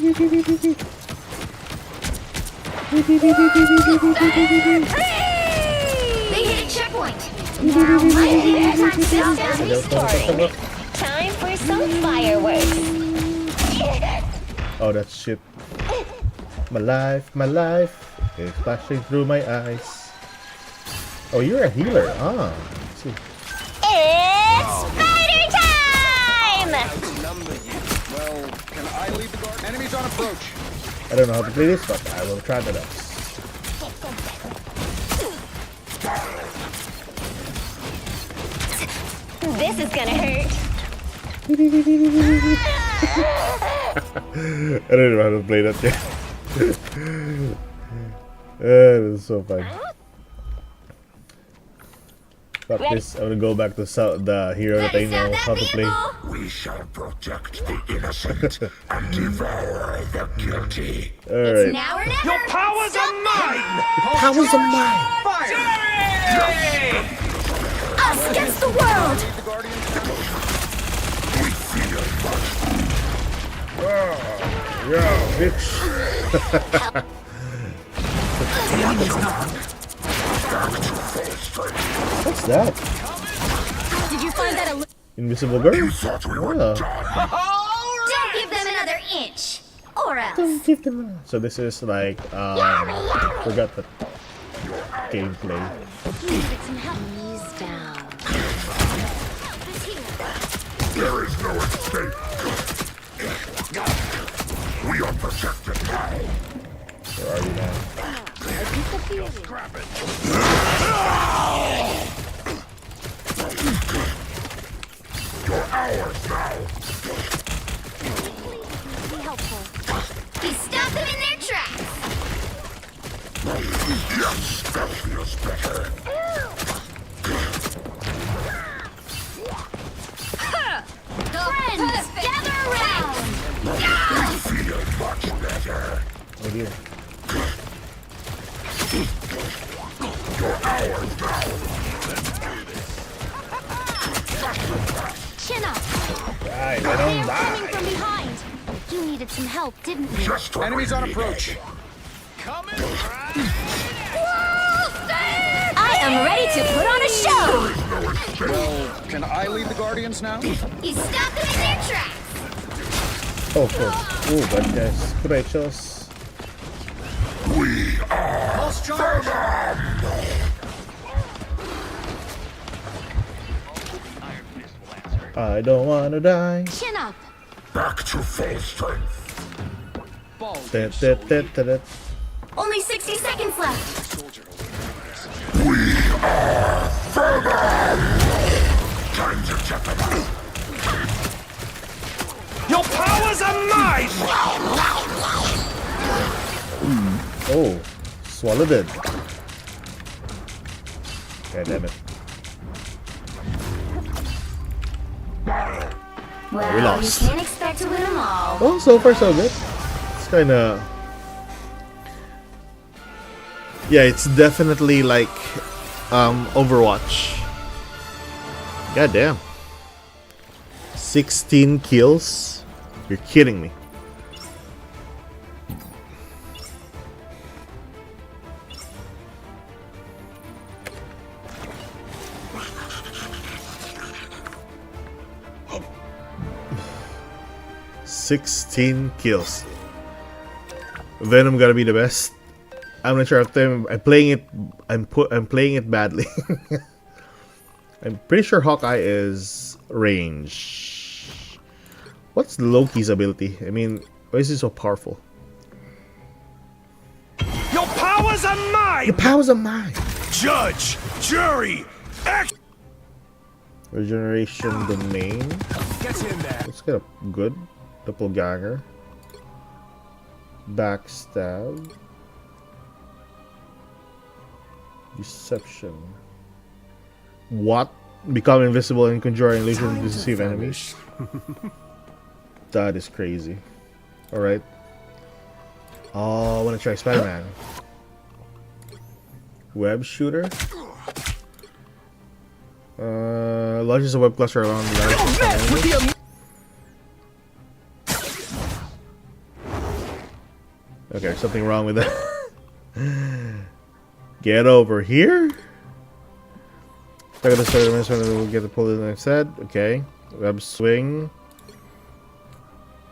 hit a checkpoint. Now might be their time to stop restoring. Time for some fireworks. Oh, that shit. My life is flashing through my eyes. Oh, you're a healer. Ah, let's see. It's spider time! Well, can I lead the guard? Enemies on approach. I don't know how to play this, but I will try my best. This is gonna hurt. I don't know how to play that yet. That is so fun. Fuck this, I'm gonna go back to the hero that I know how to play. We shall protect the innocent and devour the guilty. Alright. Now or never. Your powers are mine! Powers are mine! Us against the world! Yeah, bitch. What's that? Did you find that Invisible girl? You thought we were Oh. done. Don't give them another inch! Or else. Don't give them. So this is like forgot the gameplay. Ease down. There is no escape. We are protected now. Where are you now? Scrap it. You're ours now. Be helpful. You stop them in their tracks! Yes, that feels better. Friends, gather around! I feel much better. Oh dear. You're ours now. Chin up! Die, I don't Coming die. from behind! You needed some help, didn't you? Just what Enemies we on needed. approach. I am ready to put on a show! Well, can I lead the Guardians now? You stop them in their tracks! Oh, of course. Oh, but guys, precious. We are Pulse charge. I don't wanna die. Chin up! back to full strength. Only 60 seconds left! We are Venom. Time to check them out. Your powers are mine! Oh, swallowed it. God damn it. Well, we lost. You can't expect to win them all. Well, so far so good. It's kinda... Yeah, it's definitely like Overwatch. God damn. 16 kills? You're kidding me. "16 kills. Venom gotta be the best. I'm not sure if I'm playing it. I'm playing it badly. I'm pretty sure Hawkeye is range. What's Loki's ability? I mean, why is he so powerful? Your powers are mine! Your powers are mine! Judge, jury, act! Regeneration domain. Get in there. Let's get a good doppelganger. Backstab. Deception. What? Become invisible and conjure an illusion to deceive enemies? That is crazy. Alright. Oh, I want to try Spider-Man. Web shooter. Launches a web cluster around the Okay, something wrong with that. Get over here. Target the Spider-Man so we'll get the pull in the next head. Okay. Web swing.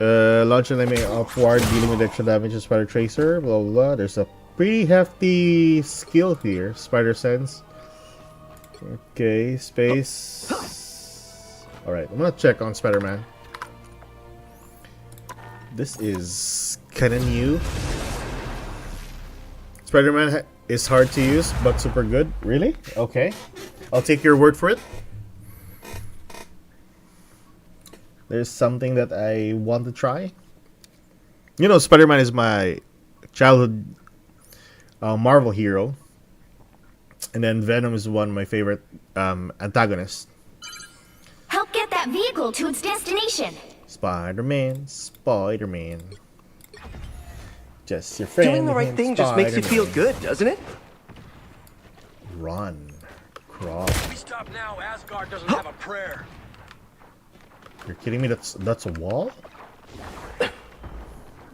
Launch an enemy upward, dealing with extra damage to Spider Tracer. Blah blah blah. There's a pretty hefty skill here. Spider Sense. Okay, space. Alright, I'm gonna check on Spider-Man. This is kinda new. Spider-Man is hard to use, but super good. Really? Okay. I'll take your word for it. There's something that I want to try. You know, Spider-Man is my childhood Marvel hero. And then Venom is one of my favorite antagonists. Help get that vehicle to its destination. Spider-Man, Spider-Man. Just your friend. Doing the right thing just makes you feel good, doesn't it? Run. Crawl. We stop now. Asgard doesn't have a prayer. You're kidding me? That's a wall?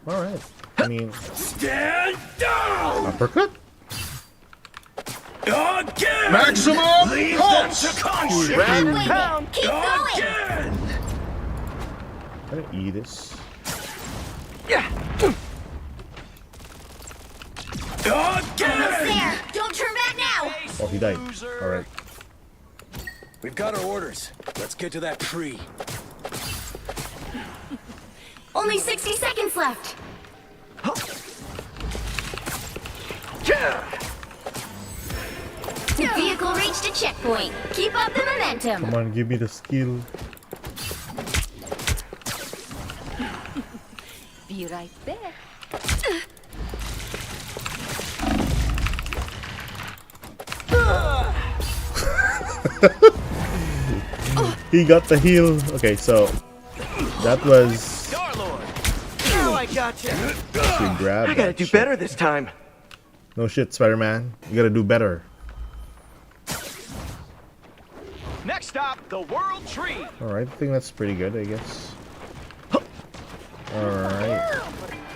Alright. I mean... Stand down! Uppercut? Again! Maximum Leave pulse! them to conscience! Keep going! Again! Can I eat this? Yeah! Almost Again! there! Don't turn back now! Oh, he died. Alright. We've got our orders. Let's get to that tree. Only 60 seconds left. The vehicle reached a checkpoint. Keep up the momentum. Come on, give me the skill. Be right there. He got the heal. Okay, so that was. Oh, I gotcha. You grab I gotta that do shit. better this time. No shit, Spider-Man. You gotta do better. Next stop, the World Tree. Alright, I think that's pretty good, I guess. Alright.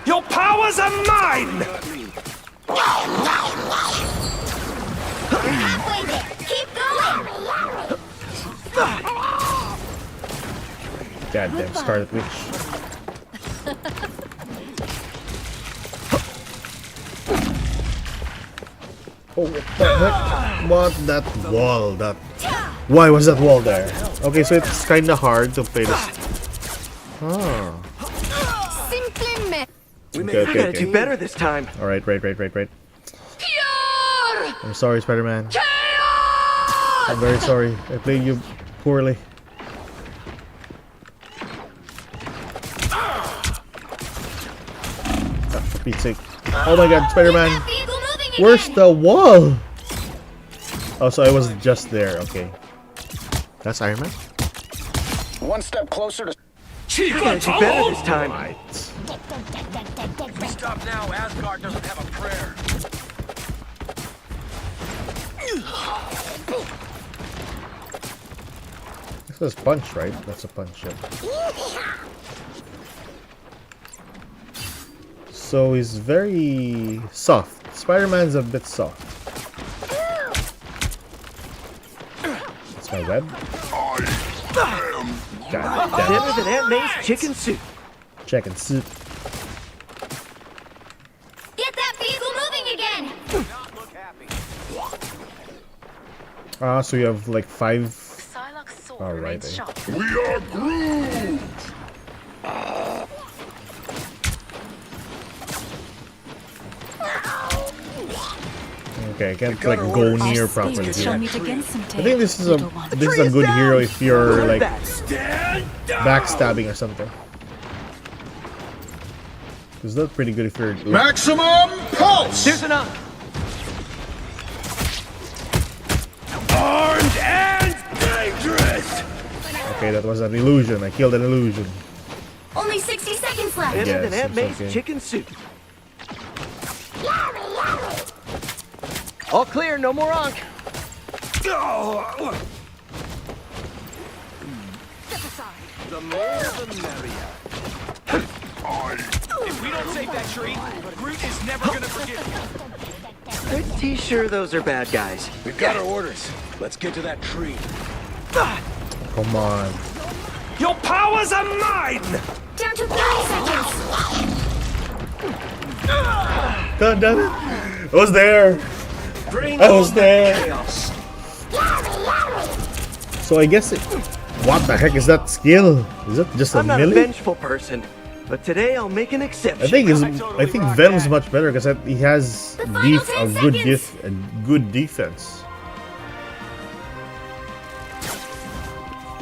Your powers are mine. You're halfway there. Keep going. Goddamn Scarlet Witch. Oh, what the heck? What? That wall, that... Why was that wall there? Okay, so it's kinda hard to play this... Oh. I gotta do better this time. Alright, right. I'm sorry, Spider-Man. I'm very sorry. I played you poorly. For Pete's sake. Oh my god, Spider-Man! Where's the wall? Oh, so I was just there. Okay. That's Iron Man? One step closer to... I gotta do better this time. Right. We stop now. Asgard doesn't have a prayer. This is punch, right? That's a punch, yeah. So he's very soft. Spider-Man's a bit soft. That's my web. God damn Better than Aunt May's chicken soup. Chicken soup. So you have like 5. Alright. We are Groot! Okay, I can't like go near properly. I think this is a good hero if you're like backstabbing or something. It's not pretty good if you're like, Maximum pulse! Here's enough. Armed and dangerous! okay, that was an illusion. I killed an illusion. Only 60 seconds left. Yes, And an Aunt it's May's okay. chicken soup. All clear, no more onk. The more the merrier. If we don't save that tree, Groot is never gonna forgive you. Pretty sure those are bad guys. We've got our orders. Let's get to that tree. Come on. Your powers are mine! Down to 30 seconds. God damn it! I was there. I was there. So I guess it. What the heck is that skill? Is that just a I'm not a melee? vengeful person, but today I'll make an exception. I think Venom's much better because he has a good defense.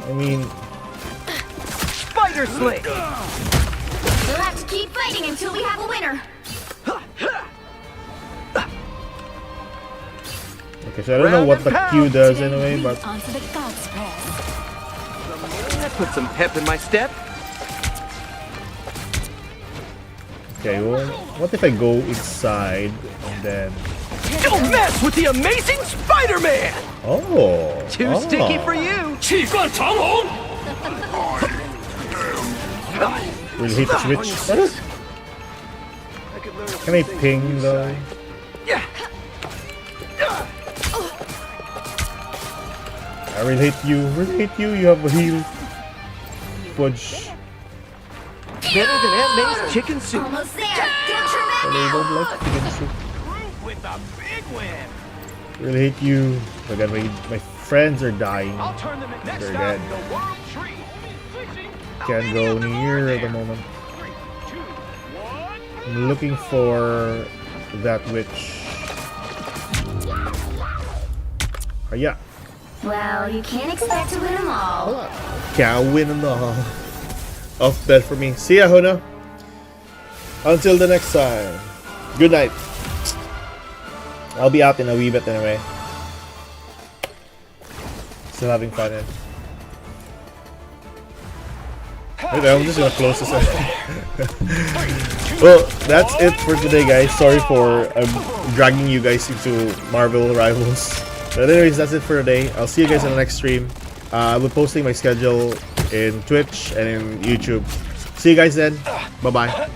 I mean, Spider Sling! We'll have to keep fighting until we have a winner. okay, so I don't know what the Q does anyway, but Onto the God's press. That put some pep in my step. okay, well, what if I go inside and then? Don't mess with the amazing Spider-Man! Oh, Too sticky for you! Really hate the switch. What? Can I ping though? I really hate you. Really hate you. You have a heal. Fudge. Better than Aunt May's chicken soup. Almost there. Don't turn back I now. don't like chicken soup. With a big win. Really hate you. Again, my friends are dying. I'll turn them in next They're time. dead. The world tree. Can't go near at the moment. I'm looking for that witch. Oh, yeah. Well, you can't expect to win them all. Can't win them all. Off bed for me. See ya, Huna. Until the next time. Good night. I'll be out in a wee bit anyway. Still having fun. Wait, I'm just gonna close this up. Well, that's it for today, guys. Sorry for dragging you guys into Marvel Rivals. But anyways, that's it for today. I'll see you guys in the next stream. I'll be posting my schedule in Twitch and in YouTube. See you guys then. Bye-bye.